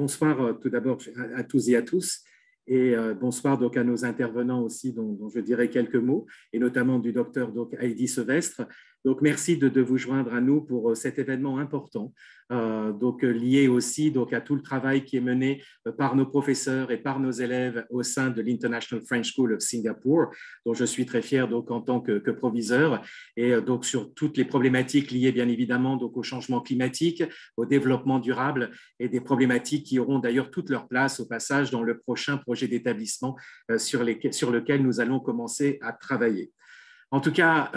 bonsoir tout d'abord à tous et à tous. Et bonsoir donc à nos intervenants aussi, dont je dirai quelques mots, et notamment du docteur Heidi Sevestre. Donc merci de vous joindre à nous pour cet événement important, lié aussi à tout le travail qui est mené par nos professeurs et par nos élèves au sein de l'International French School of Singapore, dont je suis très fier en tant que proviseur, et donc sur toutes les problématiques liées bien évidemment au changement climatique, au développement durable, et des problématiques qui auront d'ailleurs toute leur place au passage dans le prochain projet d'établissement sur lequel nous allons commencer à travailler. En tout cas,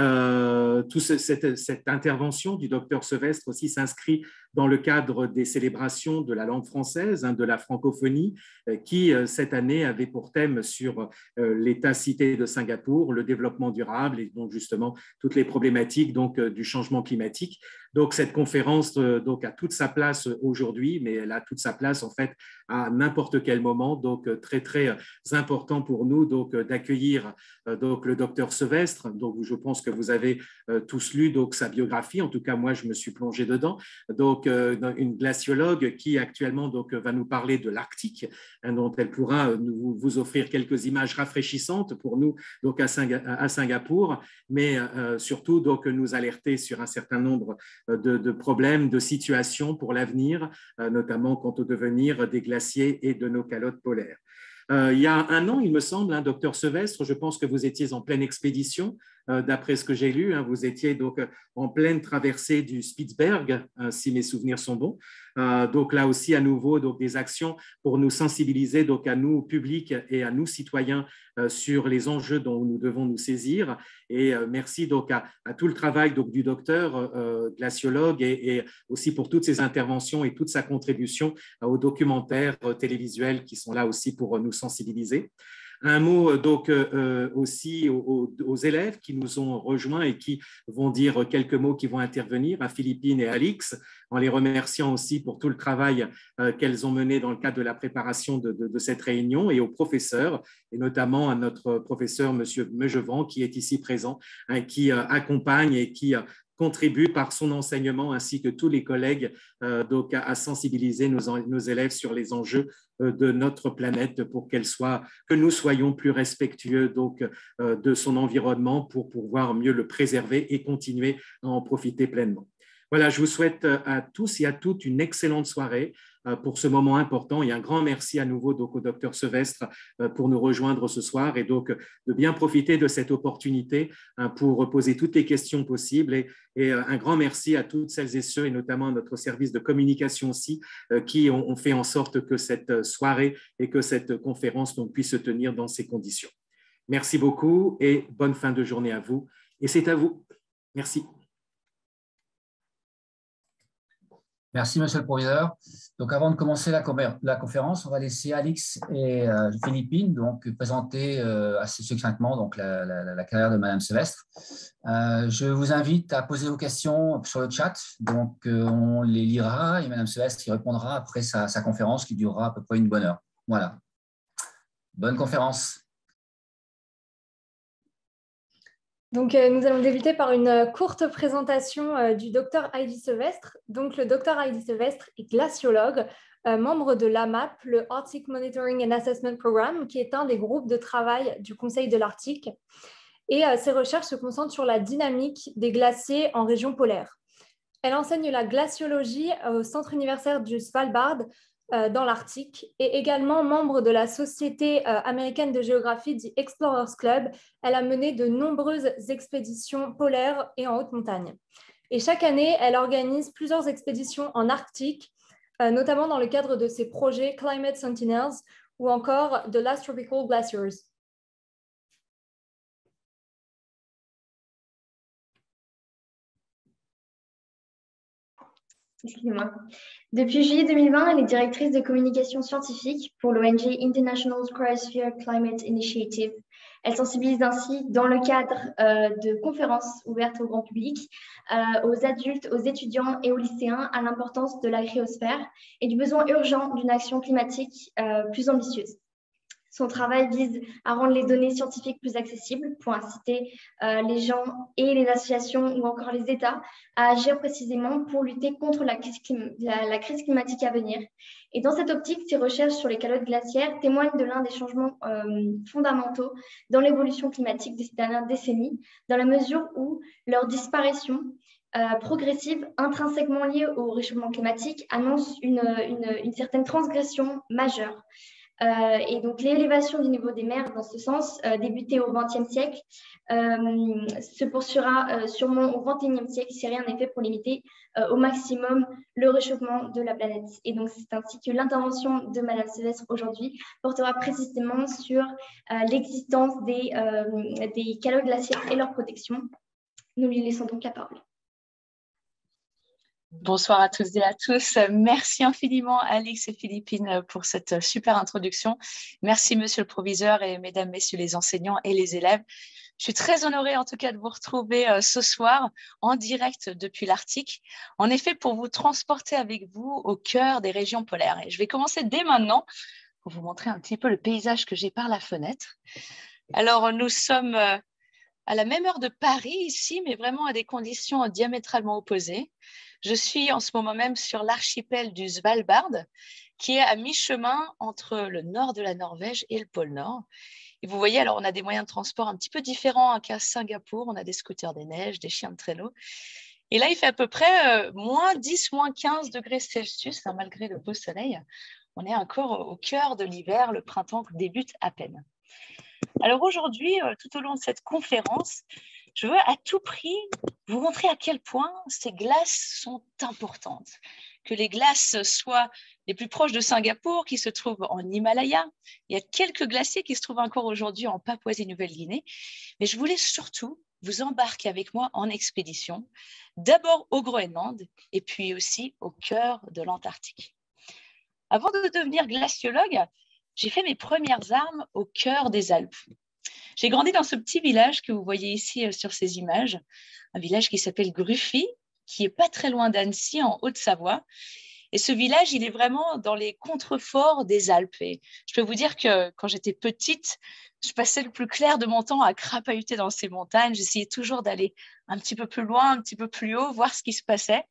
cette intervention du docteur Sevestre aussi s'inscrit dans le cadre des célébrations de la langue française, de la francophonie, qui cette année avait pour thème sur l'État-cité de Singapour, le développement durable et donc justement toutes les problématiques du changement climatique. Donc cette conférence a toute sa place aujourd'hui, mais elle a toute sa place en fait à n'importe quel moment. Donc très très important pour nous d'accueillir le docteur Sevestre. Donc je pense que vous avez tous lu sa biographie. En tout cas moi je me suis plongé dedans. Donc une glaciologue qui actuellement va nous parler de l'Arctique, dont elle pourra vous offrir quelques images rafraîchissantes pour nous à Singapour, mais surtout nous alerter sur un certain nombre de problèmes, de situations pour l'avenir, notamment quant au devenir des glaciers et de nos calottes polaires. Il y a un an, il me semble, docteur Sevestre, je pense que vous étiez en pleine expédition, d'après ce que j'ai lu. Vous étiez en pleine traversée du Spitzberg, si mes souvenirs sont bons. Donc là aussi, à nouveau, des actions pour nous sensibiliser à nous, publics et à nous, citoyens, sur les enjeux dont nous devons nous saisir. Et merci à tout le travail du docteur glaciologue et aussi pour toutes ses interventions et toute sa contribution aux documentaires télévisuels qui sont là aussi pour nous sensibiliser. Un mot aussi aux élèves qui nous ont rejoints et qui vont dire quelques mots, qui vont intervenir, à Philippine et à Alix, en les remerciant aussi pour tout le travail qu'elles ont mené dans le cadre de la préparation de cette réunion, et aux professeurs, et notamment à notre professeur, M. Meugevant, qui est ici présent, qui accompagne et qui contribue par son enseignement ainsi que tous les collègues à sensibiliser nos élèves sur les enjeux de notre planète pour que nous soyons plus respectueux de son environnement pour pouvoir mieux le préserver et continuer à en profiter pleinement. Voilà, je vous souhaite à tous et à toutes une excellente soirée pour ce moment important, et un grand merci à nouveau au docteur Sevestre pour nous rejoindre ce soir, et de bien profiter de cette opportunité pour poser toutes les questions possibles, et un grand merci à toutes celles et ceux, et notamment à notre service de communication aussi, qui ont fait en sorte que cette soirée et que cette conférence puisse se tenir dans ces conditions. Merci beaucoup et bonne fin de journée à vous, et c'est à vous. Merci. Merci, monsieur le proviseur. Donc, avant de commencer la conférence, on va laisser Alix et Philippine présenter assez succinctement la carrière de Madame Sevestre. Je vous invite à poser vos questions sur le chat. Donc, on les lira et Madame Sevestre y répondra après sa conférence qui durera à peu près une bonne heure. Voilà. Bonne conférence. Donc, nous allons débuter par une courte présentation du docteur Heidi Sevestre. Donc, le docteur Heidi Sevestre est glaciologue, membre de l'AMAP, le Arctic Monitoring and Assessment Program, qui est un des groupes de travail du Conseil de l'Arctique. Et ses recherches se concentrent sur la dynamique des glaciers en région polaire. Elle enseigne la glaciologie au Centre universitaire du Svalbard, dans l'Arctique, et également membre de la Société américaine de géographie du Explorers Club. Elle a mené de nombreuses expéditions polaires et en haute montagne. Et chaque année, elle organise plusieurs expéditions en Arctique, notamment dans le cadre de ses projets Climate Sentinels ou encore The Last Tropical Glaciers. Excusez-moi. Depuis juillet 2020, elle est directrice de communication scientifique pour l'ONG International Cryosphere Climate Initiative. Elle sensibilise ainsi, dans le cadre de conférences ouvertes au grand public, aux adultes, aux étudiants et aux lycéens, à l'importance de la cryosphère et du besoin urgent d'une action climatique plus ambitieuse. Son travail vise à rendre les données scientifiques plus accessibles pour inciter les gens et les associations ou encore les États à agir précisément pour lutter contre la crise climatique à venir. Et dans cette optique, ces recherches sur les calottes glaciaires témoignent de l'un des changements fondamentaux dans l'évolution climatique de ces dernières décennies, dans la mesure où leur disparition progressive, intrinsèquement liée au réchauffement climatique, annonce une certaine transgression majeure. Et donc, l'élévation du niveau des mers, dans ce sens, débutée au XXe siècle, se poursuivra sûrement au XXIe siècle si rien n'est fait pour limiter au maximum le réchauffement de la planète. Et donc, c'est ainsi que l'intervention de Madame Sevestre aujourd'hui portera précisément sur l'existence des calottes glaciaires et leur protection. Nous lui laissons donc la parole. Bonsoir à toutes et à tous. Merci infiniment Alix et Philippine pour cette super introduction. Merci monsieur le proviseur et mesdames, messieurs les enseignants et les élèves. Je suis très honorée en tout cas de vous retrouver ce soir en direct depuis l'Arctique. En effet, pour vous transporter avec vous au cœur des régions polaires. Et je vais commencer dès maintenant pour vous montrer un petit peu le paysage que j'ai par la fenêtre. Alors nous sommes à la même heure de Paris ici, mais vraiment à des conditions diamétralement opposées. Je suis en ce moment même sur l'archipel du Svalbard, qui est à mi-chemin entre le nord de la Norvège et le pôle Nord. Et vous voyez, alors on a des moyens de transport un petit peu différents qu'à Singapour. On a des scooters des neiges, des chiens de traîneau. Et là, il fait à peu près moins 10, moins 15 degrés Celsius, hein, malgré le beau soleil. On est encore au cœur de l'hiver, le printemps débute à peine. Alors aujourd'hui, tout au long de cette conférence, je veux à tout prix vous montrer à quel point ces glaces sont importantes. Que les glaces soient les plus proches de Singapour, qui se trouvent en Himalaya. Il y a quelques glaciers qui se trouvent encore aujourd'hui en Papouasie-Nouvelle-Guinée. Mais je voulais surtout vous embarquer avec moi en expédition, d'abord au Groenland et puis aussi au cœur de l'Antarctique. Avant de devenir glaciologue, j'ai fait mes premières armes au cœur des Alpes. J'ai grandi dans ce petit village que vous voyez ici sur ces images, un village qui s'appelle Gruffy, qui est pas très loin d'Annecy, en Haute-Savoie. Et ce village, il est vraiment dans les contreforts des Alpes. Et je peux vous dire que quand j'étais petite, je passais le plus clair de mon temps à crapahuter dans ces montagnes. J'essayais toujours d'aller un petit peu plus loin, un petit peu plus haut, voir ce qui se passait,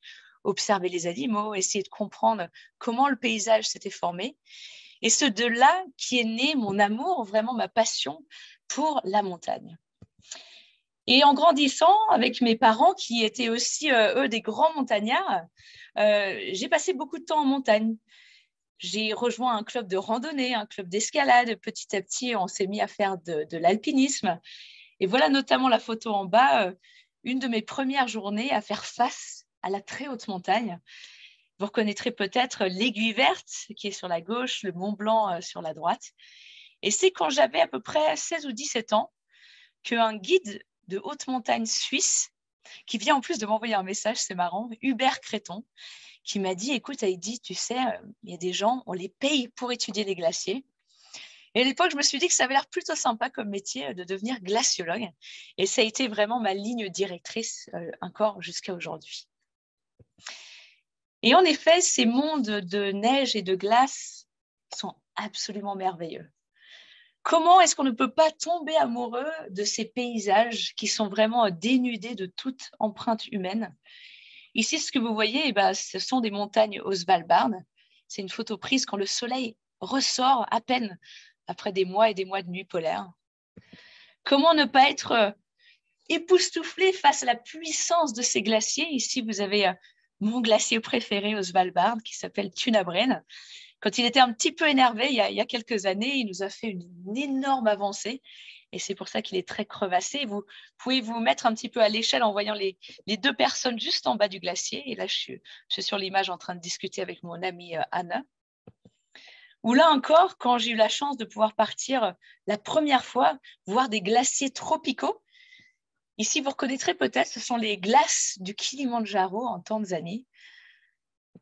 observer les animaux, essayer de comprendre comment le paysage s'était formé. Et c'est de là qui est né mon amour, vraiment ma passion pour la montagne. Et en grandissant avec mes parents, qui étaient aussi, eux, des grands montagnards, j'ai passé beaucoup de temps en montagne. J'ai rejoint un club de randonnée, un club d'escalade. Petit à petit, on s'est mis à faire de l'alpinisme. Et voilà notamment la photo en bas, une de mes premières journées à faire face à la très haute montagne. Vous reconnaîtrez peut-être l'Aiguille Verte qui est sur la gauche, le Mont Blanc sur la droite. Et c'est quand j'avais à peu près 16 ou 17 ans qu'un guide de haute montagne suisse, qui vient en plus de m'envoyer un message, c'est marrant, Hubert Créton, qui m'a dit « Écoute Heidi, tu sais, il y a des gens, on les paye pour étudier les glaciers. » Et à l'époque, je me suis dit que ça avait l'air plutôt sympa comme métier de devenir glaciologue. Et ça a été vraiment ma ligne directrice encore jusqu'à aujourd'hui. Et en effet, ces mondes de neige et de glace sont absolument merveilleux. Comment est-ce qu'on ne peut pas tomber amoureux de ces paysages qui sont vraiment dénudés de toute empreinte humaine? Ici, ce que vous voyez, ce sont des montagnes au Svalbard. C'est une photo prise quand le soleil ressort à peine après des mois et des mois de nuit polaire. Comment ne pas être époustouflé face à la puissance de ces glaciers? Ici, vous avez mon glacier préféré au Svalbard qui s'appelle Tunabren. Quand il était un petit peu énervé, il y a quelques années, il nous a fait une énorme avancée. Et c'est pour ça qu'il est très crevassé. Vous pouvez vous mettre un petit peu à l'échelle en voyant les deux personnes juste en bas du glacier. Et là, je suis sur l'image en train de discuter avec mon amie Anna. Ou là encore, quand j'ai eu la chance de pouvoir partir la première fois, voir des glaciers tropicaux. Ici, vous reconnaîtrez peut-être, ce sont les glaces du Kilimandjaro en Tanzanie.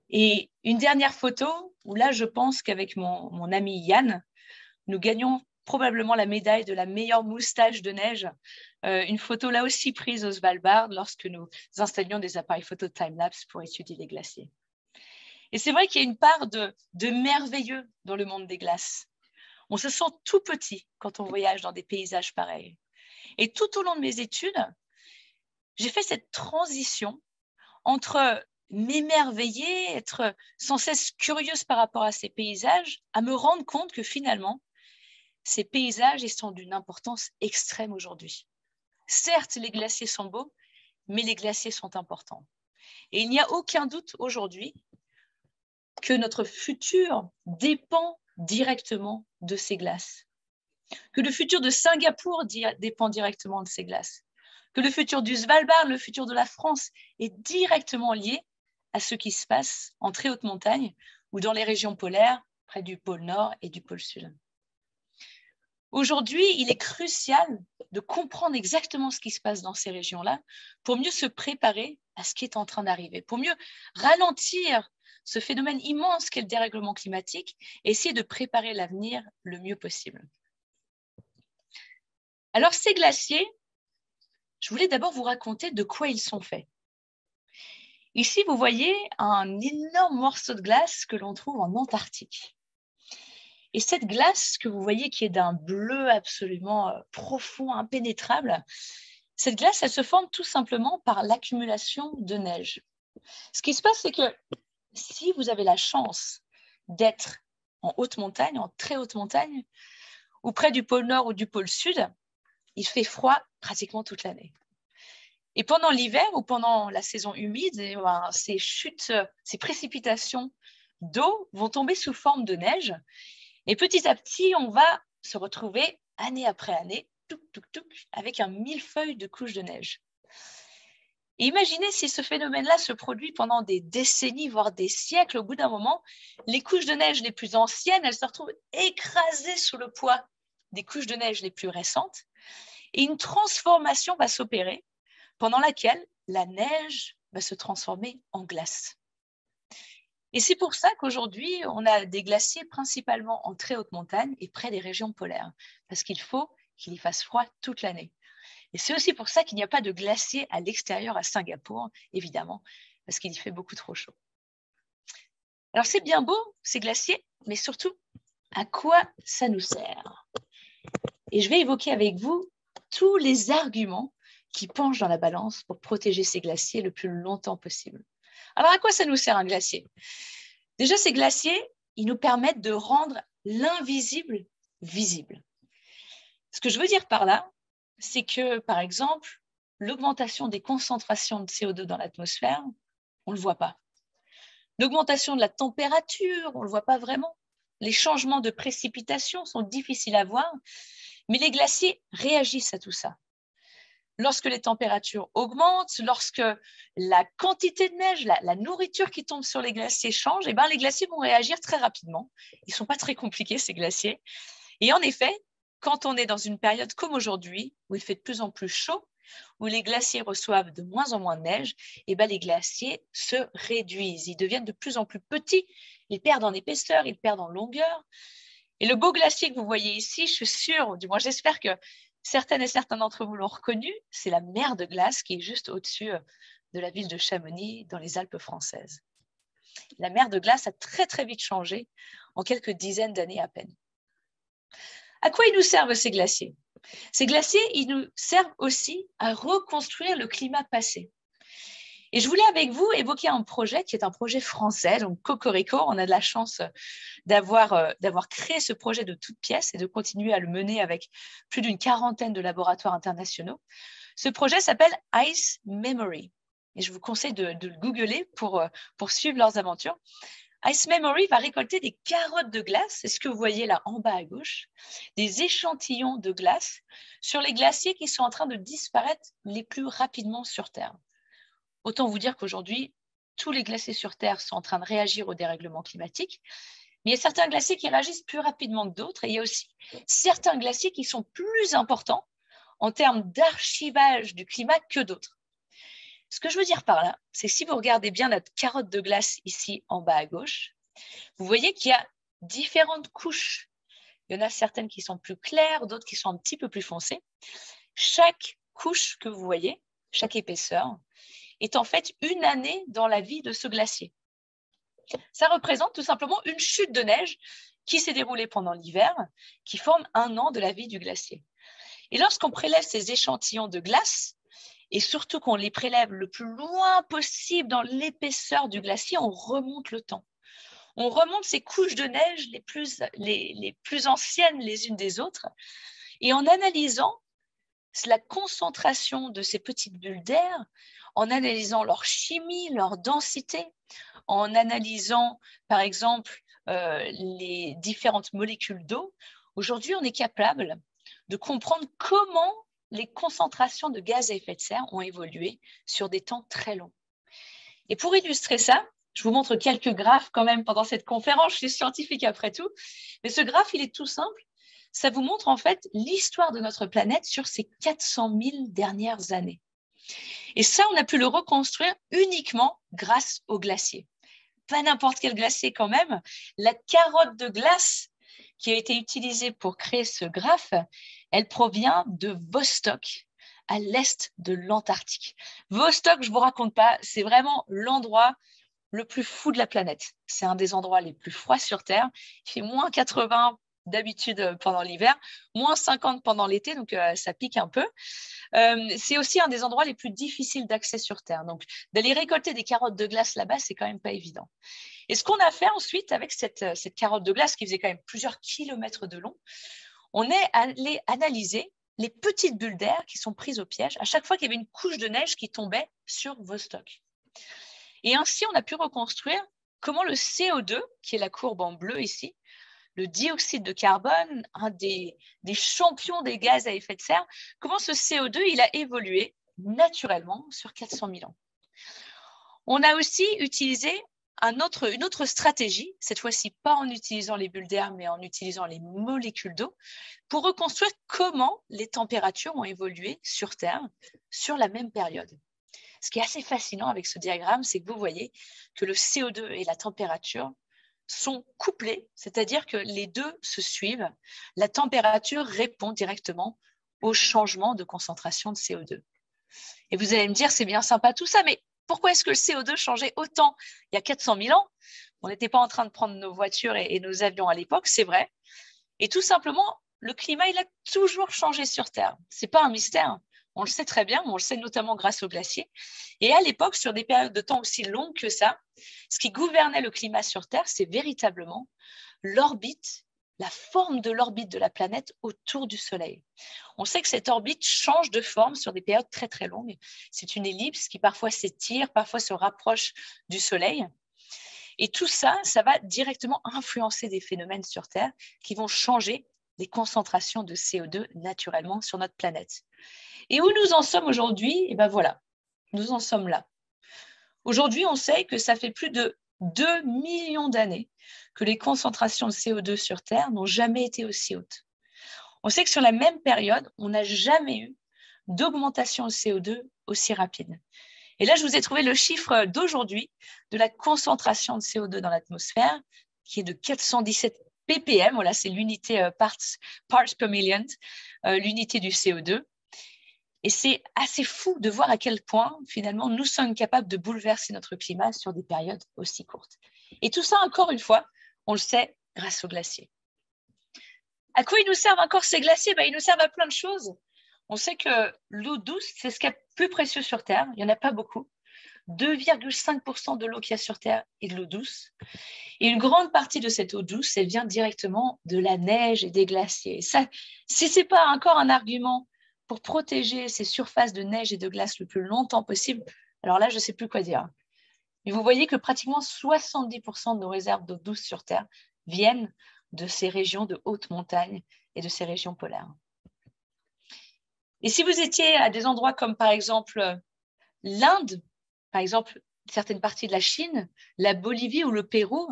Et une dernière photo, où là, je pense qu'avec mon ami Yann, nous gagnons probablement la médaille de la meilleure moustache de neige. Une photo là aussi prise au Svalbard lorsque nous installions des appareils photo time-lapse pour étudier les glaciers. Et c'est vrai qu'il y a une part de merveilleux dans le monde des glaces. On se sent tout petit quand on voyage dans des paysages pareils. Et tout au long de mes études, j'ai fait cette transition entre m'émerveiller, être sans cesse curieuse par rapport à ces paysages, à me rendre compte que finalement, ces paysages ils sont d'une importance extrême aujourd'hui. Certes, les glaciers sont beaux, mais les glaciers sont importants. Et il n'y a aucun doute aujourd'hui que notre futur dépend directement de ces glaces, que le futur de Singapour dépend directement de ces glaces, que le futur du Svalbard, le futur de la France est directement lié à ce qui se passe en très haute montagne ou dans les régions polaires, près du pôle Nord et du pôle Sud. Aujourd'hui, il est crucial de comprendre exactement ce qui se passe dans ces régions-là pour mieux se préparer à ce qui est en train d'arriver, pour mieux ralentir ce phénomène immense qu'est le dérèglement climatique et essayer de préparer l'avenir le mieux possible. Alors, ces glaciers, je voulais d'abord vous raconter de quoi ils sont faits. Ici, vous voyez un énorme morceau de glace que l'on trouve en Antarctique. Et cette glace que vous voyez qui est d'un bleu absolument profond, impénétrable, cette glace, elle se forme tout simplement par l'accumulation de neige. Ce qui se passe, c'est que si vous avez la chance d'être en haute montagne, en très haute montagne, ou près du pôle Nord ou du pôle Sud, il fait froid pratiquement toute l'année. Et pendant l'hiver ou pendant la saison humide, ces chutes, ces précipitations d'eau vont tomber sous forme de neige. Et petit à petit, on va se retrouver année après année, avec un millefeuille de couches de neige. Et imaginez si ce phénomène-là se produit pendant des décennies, voire des siècles. Au bout d'un moment, les couches de neige les plus anciennes, elles se retrouvent écrasées sous le poids des couches de neige les plus récentes. Et une transformation va s'opérer pendant laquelle la neige va se transformer en glace. Et c'est pour ça qu'aujourd'hui, on a des glaciers principalement en très haute montagne et près des régions polaires, parce qu'il faut qu'il y fasse froid toute l'année. Et c'est aussi pour ça qu'il n'y a pas de glacier à l'extérieur à Singapour, évidemment, parce qu'il y fait beaucoup trop chaud. Alors c'est bien beau, ces glaciers, mais surtout, à quoi ça nous sert? Et je vais évoquer avec vous tous les arguments qui penchent dans la balance pour protéger ces glaciers le plus longtemps possible. Alors, à quoi ça nous sert un glacier? Déjà, ces glaciers, ils nous permettent de rendre l'invisible visible. Ce que je veux dire par là, c'est que, par exemple, l'augmentation des concentrations de CO2 dans l'atmosphère, on ne le voit pas. L'augmentation de la température, on ne le voit pas vraiment. Les changements de précipitation sont difficiles à voir, mais les glaciers réagissent à tout ça. Lorsque les températures augmentent, lorsque la quantité de neige, la nourriture qui tombe sur les glaciers change, et les glaciers vont réagir très rapidement. Ils ne sont pas très compliqués, ces glaciers. Et en effet, quand on est dans une période comme aujourd'hui, où il fait de plus en plus chaud, où les glaciers reçoivent de moins en moins de neige, les glaciers se réduisent. Ils deviennent de plus en plus petits, ils perdent en épaisseur, ils perdent en longueur. Et le beau glacier que vous voyez ici, je suis sûre, du moins j'espère que certaines et certains d'entre vous l'ont reconnu, c'est la mer de glace qui est juste au-dessus de la ville de Chamonix, dans les Alpes françaises. La mer de glace a très très vite changé, en quelques dizaines d'années à peine. À quoi ils nous servent ces glaciers? Ces glaciers, ils nous servent aussi à reconstruire le climat passé. Et je voulais avec vous évoquer un projet qui est un projet français, donc Cocorico. On a de la chance d'avoir créé ce projet de toutes pièces et de continuer à le mener avec plus d'une quarantaine de laboratoires internationaux. Ce projet s'appelle Ice Memory. Et je vous conseille de le googler pour suivre leurs aventures. Ice Memory va récolter des carottes de glace, c'est ce que vous voyez là en bas à gauche, des échantillons de glace sur les glaciers qui sont en train de disparaître les plus rapidement sur Terre. Autant vous dire qu'aujourd'hui, tous les glaciers sur Terre sont en train de réagir au dérèglement climatique, mais il y a certains glaciers qui réagissent plus rapidement que d'autres, et il y a aussi certains glaciers qui sont plus importants en termes d'archivage du climat que d'autres. Ce que je veux dire par là, c'est si vous regardez bien notre carotte de glace ici en bas à gauche, vous voyez qu'il y a différentes couches. Il y en a certaines qui sont plus claires, d'autres qui sont un petit peu plus foncées. Chaque couche que vous voyez, chaque épaisseur, est en fait une année dans la vie de ce glacier. Ça représente tout simplement une chute de neige qui s'est déroulé pendant l'hiver, qui forme 1 an de la vie du glacier. Et lorsqu'on prélève ces échantillons de glace, et surtout qu'on les prélève le plus loin possible dans l'épaisseur du glacier, on remonte le temps. On remonte ces couches de neige les plus anciennes les unes des autres, et en analysant la concentration de ces petites bulles d'air, en analysant leur chimie, leur densité, en analysant, par exemple, les différentes molécules d'eau, aujourd'hui, on est capable de comprendre comment les concentrations de gaz à effet de serre ont évolué sur des temps très longs. Et pour illustrer ça, je vous montre quelques graphes quand même pendant cette conférence, je suis scientifique après tout, mais ce graphe, il est tout simple. Ça vous montre en fait l'histoire de notre planète sur ces 400 000 dernières années. Et ça, on a pu le reconstruire uniquement grâce aux glaciers. Pas n'importe quel glacier quand même. La carotte de glace qui a été utilisée pour créer ce graphe, elle provient de Vostok, à l'est de l'Antarctique. Vostok, je ne vous raconte pas, c'est vraiment l'endroit le plus fou de la planète. C'est un des endroits les plus froids sur Terre. Il fait moins 80 d'habitude pendant l'hiver, moins 50 pendant l'été, donc ça pique un peu. C'est aussi un des endroits les plus difficiles d'accès sur Terre. Donc, d'aller récolter des carottes de glace là-bas, c'est quand même pas évident. Et ce qu'on a fait ensuite avec cette carotte de glace qui faisait quand même plusieurs kilomètres de long, on est allé analyser les petites bulles d'air qui sont prises au piège à chaque fois qu'il y avait une couche de neige qui tombait sur Vostok. Et ainsi, on a pu reconstruire comment le CO2, qui est la courbe en bleu ici, le dioxyde de carbone, un des champions des gaz à effet de serre, comment ce CO2 il a évolué naturellement sur 400 000 ans. On a aussi utilisé une autre stratégie, cette fois-ci pas en utilisant les bulles d'air, mais en utilisant les molécules d'eau, pour reconstruire comment les températures ont évolué sur Terre sur la même période. Ce qui est assez fascinant avec ce diagramme, c'est que vous voyez que le CO2 et la température sont couplés, c'est-à-dire que les deux se suivent. La température répond directement au changement de concentration de CO2. Et vous allez me dire, c'est bien sympa tout ça, mais pourquoi est-ce que le CO2 changeait autant il y a 400 000 ans? On n'était pas en train de prendre nos voitures et nos avions à l'époque, c'est vrai. Et tout simplement, le climat, il a toujours changé sur Terre. Ce n'est pas un mystère. On le sait très bien, mais on le sait notamment grâce aux glaciers. Et à l'époque, sur des périodes de temps aussi longues que ça, ce qui gouvernait le climat sur Terre, c'est véritablement l'orbite, la forme de l'orbite de la planète autour du Soleil. On sait que cette orbite change de forme sur des périodes très très longues. C'est une ellipse qui parfois s'étire, parfois se rapproche du Soleil. Et tout ça, ça va directement influencer des phénomènes sur Terre qui vont changer les concentrations de CO2 naturellement sur notre planète. Et où nous en sommes aujourd'hui? Eh bien voilà, nous en sommes là. Aujourd'hui, on sait que ça fait plus de 2 millions d'années que les concentrations de CO2 sur Terre n'ont jamais été aussi hautes. On sait que sur la même période, on n'a jamais eu d'augmentation de CO2 aussi rapide. Et là, je vous ai trouvé le chiffre d'aujourd'hui de la concentration de CO2 dans l'atmosphère, qui est de 417 ppm. Voilà, c'est l'unité parts per million, l'unité du CO2. Et c'est assez fou de voir à quel point, finalement, nous sommes capables de bouleverser notre climat sur des périodes aussi courtes. Et tout ça, encore une fois, on le sait grâce aux glaciers. À quoi ils nous servent encore ces glaciers? Ils nous servent à plein de choses. On sait que l'eau douce, c'est ce qu'il y a de plus précieux sur Terre. Il n'y en a pas beaucoup. 2,5% de l'eau qu'il y a sur Terre est de l'eau douce. Et une grande partie de cette eau douce, elle vient directement de la neige et des glaciers. Et ça, si ce n'est pas encore un argument pour protéger ces surfaces de neige et de glace le plus longtemps possible, alors là, je ne sais plus quoi dire. Mais vous voyez que pratiquement 70% de nos réserves d'eau douce sur Terre viennent de ces régions de haute montagne et de ces régions polaires. Et si vous étiez à des endroits comme par exemple l'Inde, par exemple certaines parties de la Chine, la Bolivie ou le Pérou,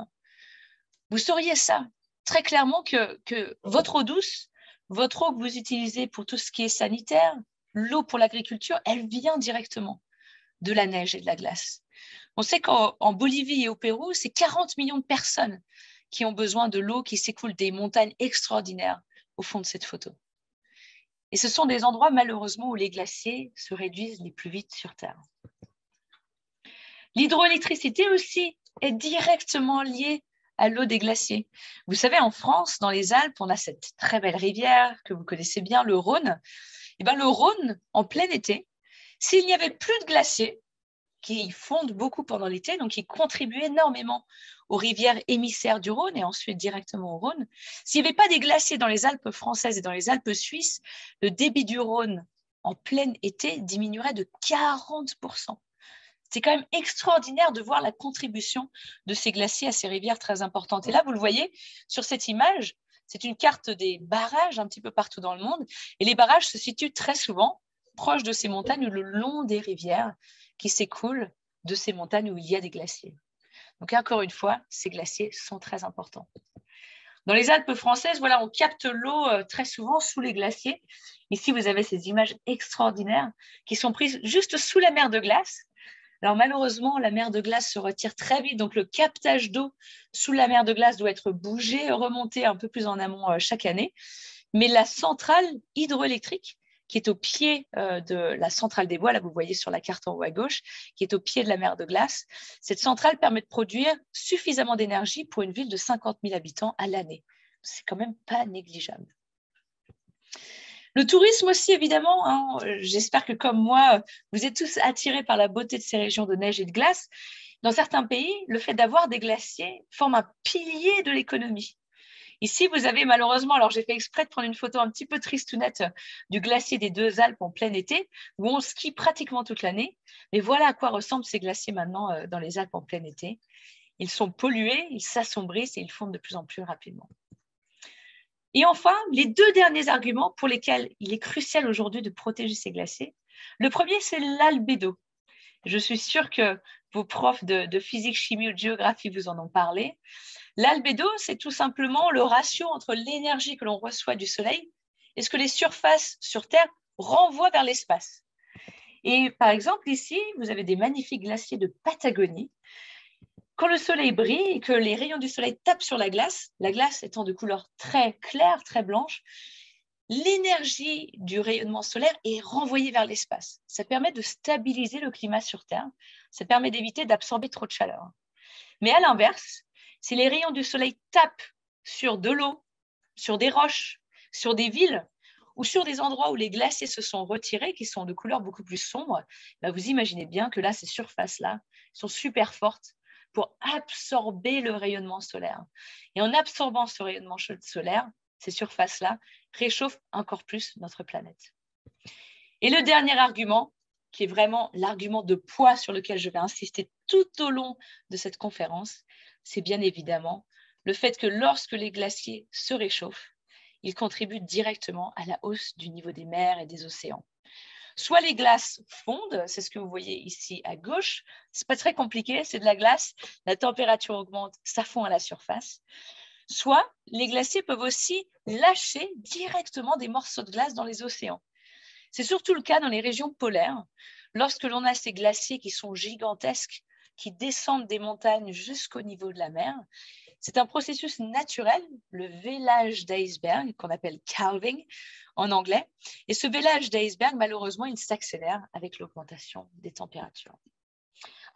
vous sauriez ça très clairement que votre eau douce, votre eau que vous utilisez pour tout ce qui est sanitaire, l'eau pour l'agriculture, elle vient directement de la neige et de la glace. On sait qu'en Bolivie et au Pérou, c'est 40 millions de personnes qui ont besoin de l'eau qui s'écoule des montagnes extraordinaires au fond de cette photo. Et ce sont des endroits, malheureusement, où les glaciers se réduisent les plus vite sur Terre. L'hydroélectricité aussi est directement liée à l'eau des glaciers. Vous savez, en France, dans les Alpes, on a cette très belle rivière que vous connaissez bien, le Rhône. Et bien, le Rhône, en plein été, s'il n'y avait plus de glaciers, qui fondent beaucoup pendant l'été, donc qui contribuent énormément aux rivières émissaires du Rhône et ensuite directement au Rhône. S'il n'y avait pas des glaciers dans les Alpes françaises et dans les Alpes suisses, le débit du Rhône en plein été diminuerait de 40%. C'est quand même extraordinaire de voir la contribution de ces glaciers à ces rivières très importantes. Et là, vous le voyez sur cette image, c'est une carte des barrages un petit peu partout dans le monde. Et les barrages se situent très souvent proches de ces montagnes ou le long des rivières qui s'écoulent de ces montagnes où il y a des glaciers. Donc, encore une fois, ces glaciers sont très importants. Dans les Alpes françaises, voilà, on capte l'eau très souvent sous les glaciers. Ici, vous avez ces images extraordinaires qui sont prises juste sous la mer de glace. Alors, malheureusement, la mer de glace se retire très vite. Donc, le captage d'eau sous la mer de glace doit être bougé, remonté un peu plus en amont chaque année. Mais la centrale hydroélectrique, qui est au pied de la centrale des bois, là vous voyez sur la carte en haut à gauche, qui est au pied de la mer de glace. Cette centrale permet de produire suffisamment d'énergie pour une ville de 50 000 habitants à l'année. C'est quand même pas négligeable. Le tourisme aussi, évidemment, hein, j'espère que comme moi, vous êtes tous attirés par la beauté de ces régions de neige et de glace. Dans certains pays, le fait d'avoir des glaciers forme un pilier de l'économie. Ici, vous avez malheureusement, alors j'ai fait exprès de prendre une photo un petit peu tristounette du glacier des Deux Alpes en plein été, où on skie pratiquement toute l'année. Mais voilà à quoi ressemblent ces glaciers maintenant dans les Alpes en plein été. Ils sont pollués, ils s'assombrissent et ils fondent de plus en plus rapidement. Et enfin, les deux derniers arguments pour lesquels il est crucial aujourd'hui de protéger ces glaciers. Le premier, c'est l'albédo. Je suis sûre que vos profs de physique, chimie ou de géographie vous en ont parlé. L'albédo, c'est tout simplement le ratio entre l'énergie que l'on reçoit du Soleil et ce que les surfaces sur Terre renvoient vers l'espace. Et par exemple, ici, vous avez des magnifiques glaciers de Patagonie. Quand le soleil brille et que les rayons du soleil tapent sur la glace étant de couleur très claire, très blanche, l'énergie du rayonnement solaire est renvoyée vers l'espace. Ça permet de stabiliser le climat sur Terre. Ça permet d'éviter d'absorber trop de chaleur. Mais à l'inverse, si les rayons du soleil tapent sur de l'eau, sur des roches, sur des villes ou sur des endroits où les glaciers se sont retirés, qui sont de couleur beaucoup plus sombre, bah vous imaginez bien que là, ces surfaces-là sont super fortes pour absorber le rayonnement solaire. Et en absorbant ce rayonnement solaire, ces surfaces-là réchauffent encore plus notre planète. Et le dernier argument, qui est vraiment l'argument de poids sur lequel je vais insister tout au long de cette conférence, c'est bien évidemment le fait que lorsque les glaciers se réchauffent, ils contribuent directement à la hausse du niveau des mers et des océans. Soit les glaces fondent, c'est ce que vous voyez ici à gauche, c'est pas très compliqué, c'est de la glace, la température augmente, ça fond à la surface. Soit les glaciers peuvent aussi lâcher directement des morceaux de glace dans les océans. C'est surtout le cas dans les régions polaires, lorsque l'on a ces glaciers qui sont gigantesques, qui descendent des montagnes jusqu'au niveau de la mer. C'est un processus naturel, le vélage d'iceberg, qu'on appelle calving en anglais. Et ce vélage d'iceberg, malheureusement, il s'accélère avec l'augmentation des températures.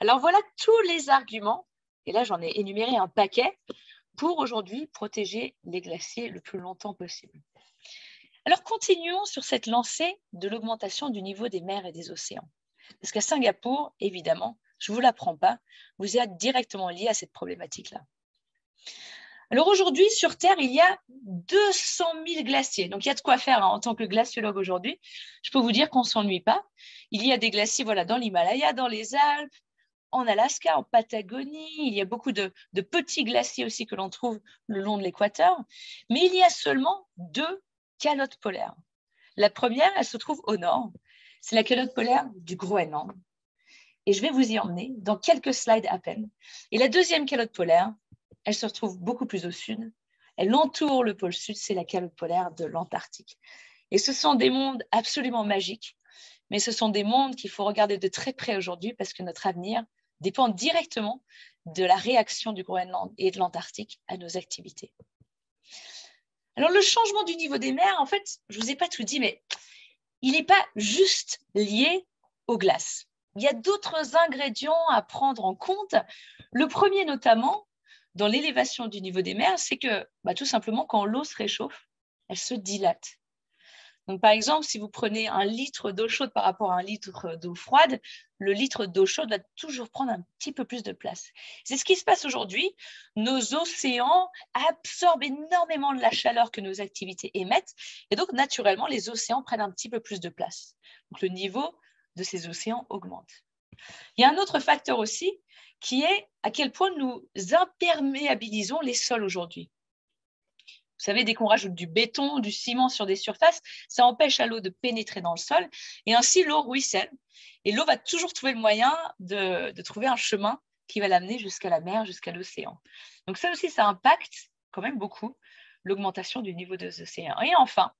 Alors voilà tous les arguments, et là j'en ai énuméré un paquet, pour aujourd'hui protéger les glaciers le plus longtemps possible. Alors continuons sur cette lancée de l'augmentation du niveau des mers et des océans. Parce qu'à Singapour, évidemment, je ne vous l'apprends pas, vous êtes directement lié à cette problématique-là. Alors aujourd'hui, sur Terre, il y a 200 000 glaciers. Donc il y a de quoi faire en tant que glaciologue aujourd'hui. Je peux vous dire qu'on ne s'ennuie pas. Il y a des glaciers dans l'Himalaya, dans les Alpes, en Alaska, en Patagonie. Il y a beaucoup de petits glaciers aussi que l'on trouve le long de l'équateur. Mais il y a seulement 2 calottes polaires. La première, elle se trouve au nord. C'est la calotte polaire du Groenland. Et je vais vous y emmener dans quelques slides à peine. Et la deuxième calotte polaire, elle se retrouve beaucoup plus au sud. Elle entoure le pôle sud, c'est la calotte polaire de l'Antarctique. Et ce sont des mondes absolument magiques, mais ce sont des mondes qu'il faut regarder de très près aujourd'hui parce que notre avenir dépend directement de la réaction du Groenland et de l'Antarctique à nos activités. Alors, le changement du niveau des mers, en fait, je ne vous ai pas tout dit, mais il n'est pas juste lié aux glaces. Il y a d'autres ingrédients à prendre en compte. Le premier, notamment, dans l'élévation du niveau des mers, c'est que tout simplement, quand l'eau se réchauffe, elle se dilate. Donc, par exemple, si vous prenez 1 litre d'eau chaude par rapport à 1 litre d'eau froide, le litre d'eau chaude va toujours prendre un petit peu plus de place. C'est ce qui se passe aujourd'hui. Nos océans absorbent énormément de la chaleur que nos activités émettent. Et donc, naturellement, les océans prennent un petit peu plus de place. Donc, le niveau de ces océans augmente. Il y a un autre facteur aussi qui est à quel point nous imperméabilisons les sols aujourd'hui. Vous savez, dès qu'on rajoute du béton, du ciment sur des surfaces, ça empêche à l'eau de pénétrer dans le sol et ainsi l'eau ruisselle. Et l'eau va toujours trouver le moyen de trouver un chemin qui va l'amener jusqu'à la mer, jusqu'à l'océan. Donc ça aussi, ça impacte quand même beaucoup l'augmentation du niveau des océans. Et enfin,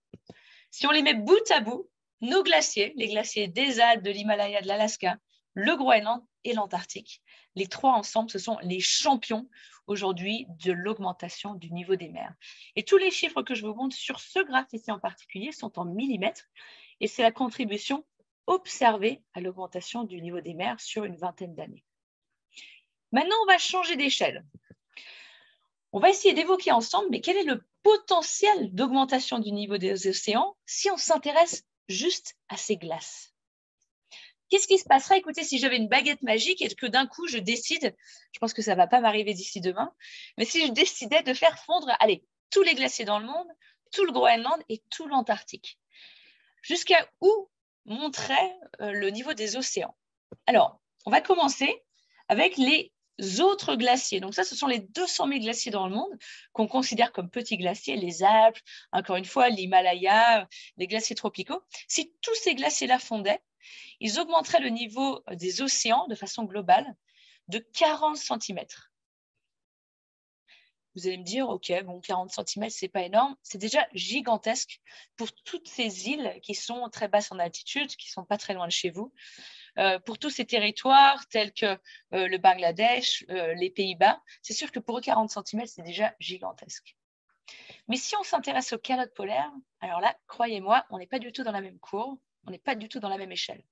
si on les met bout à bout, nos glaciers, les glaciers des Alpes, de l'Himalaya, de l'Alaska, le Groenland et l'Antarctique, les 3 ensemble, ce sont les champions aujourd'hui de l'augmentation du niveau des mers. Et tous les chiffres que je vous montre sur ce graphe ici en particulier sont en millimètres et c'est la contribution observée à l'augmentation du niveau des mers sur une vingtaine d'années. Maintenant, on va changer d'échelle. On va essayer d'évoquer ensemble, mais quel est le potentiel d'augmentation du niveau des océans si on s'intéresse juste à ces glaces? Qu'est-ce qui se passerait, écoutez, si j'avais une baguette magique et que d'un coup, je décide, je pense que ça ne va pas m'arriver d'ici demain, mais si je décidais de faire fondre, allez, tous les glaciers dans le monde, tout le Groenland et tout l'Antarctique, jusqu'à où monterait le niveau des océans? Alors, on va commencer avec les autres glaciers. Donc ça, ce sont les 200 000 glaciers dans le monde qu'on considère comme petits glaciers, les Alpes, encore une fois, l'Himalaya, les glaciers tropicaux. Si tous ces glaciers-là fondaient, ils augmenteraient le niveau des océans de façon globale de 40 cm. Vous allez me dire, OK, bon, 40 cm, ce n'est pas énorme. C'est déjà gigantesque pour toutes ces îles qui sont très basses en altitude, qui ne sont pas très loin de chez vous. Pour tous ces territoires tels que le Bangladesh, les Pays-Bas, c'est sûr que pour eux, 40 cm, c'est déjà gigantesque. Mais si on s'intéresse aux calottes polaires, alors là, croyez-moi, on n'est pas du tout dans la même courbe, on n'est pas du tout dans la même échelle.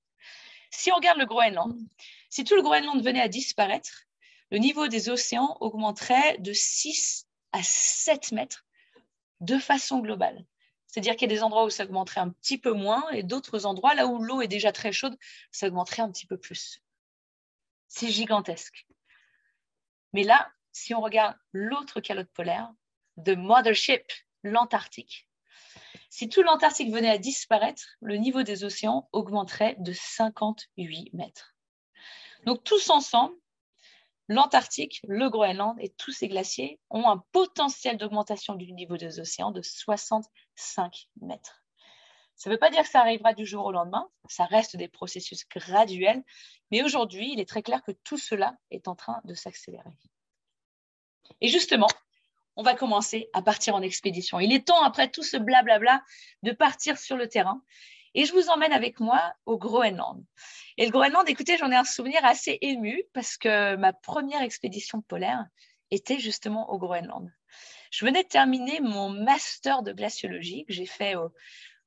Si on regarde le Groenland, si tout le Groenland venait à disparaître, le niveau des océans augmenterait de 6 à 7 mètres de façon globale. C'est-à-dire qu'il y a des endroits où ça augmenterait un petit peu moins et d'autres endroits, là où l'eau est déjà très chaude, ça augmenterait un petit peu plus. C'est gigantesque. Mais là, si on regarde l'autre calotte polaire, the mothership, l'Antarctique, si tout l'Antarctique venait à disparaître, le niveau des océans augmenterait de 58 mètres. Donc tous ensemble, l'Antarctique, le Groenland et tous ces glaciers ont un potentiel d'augmentation du niveau des océans de 65 mètres. Ça ne veut pas dire que ça arrivera du jour au lendemain, ça reste des processus graduels, mais aujourd'hui, il est très clair que tout cela est en train de s'accélérer. Et justement, on va commencer à partir en expédition. Il est temps, après tout ce blablabla, de partir sur le terrain. Et je vous emmène avec moi au Groenland. Et le Groenland, écoutez, j'en ai un souvenir assez ému parce que ma première expédition polaire était justement au Groenland. Je venais de terminer mon master de glaciologie que j'ai fait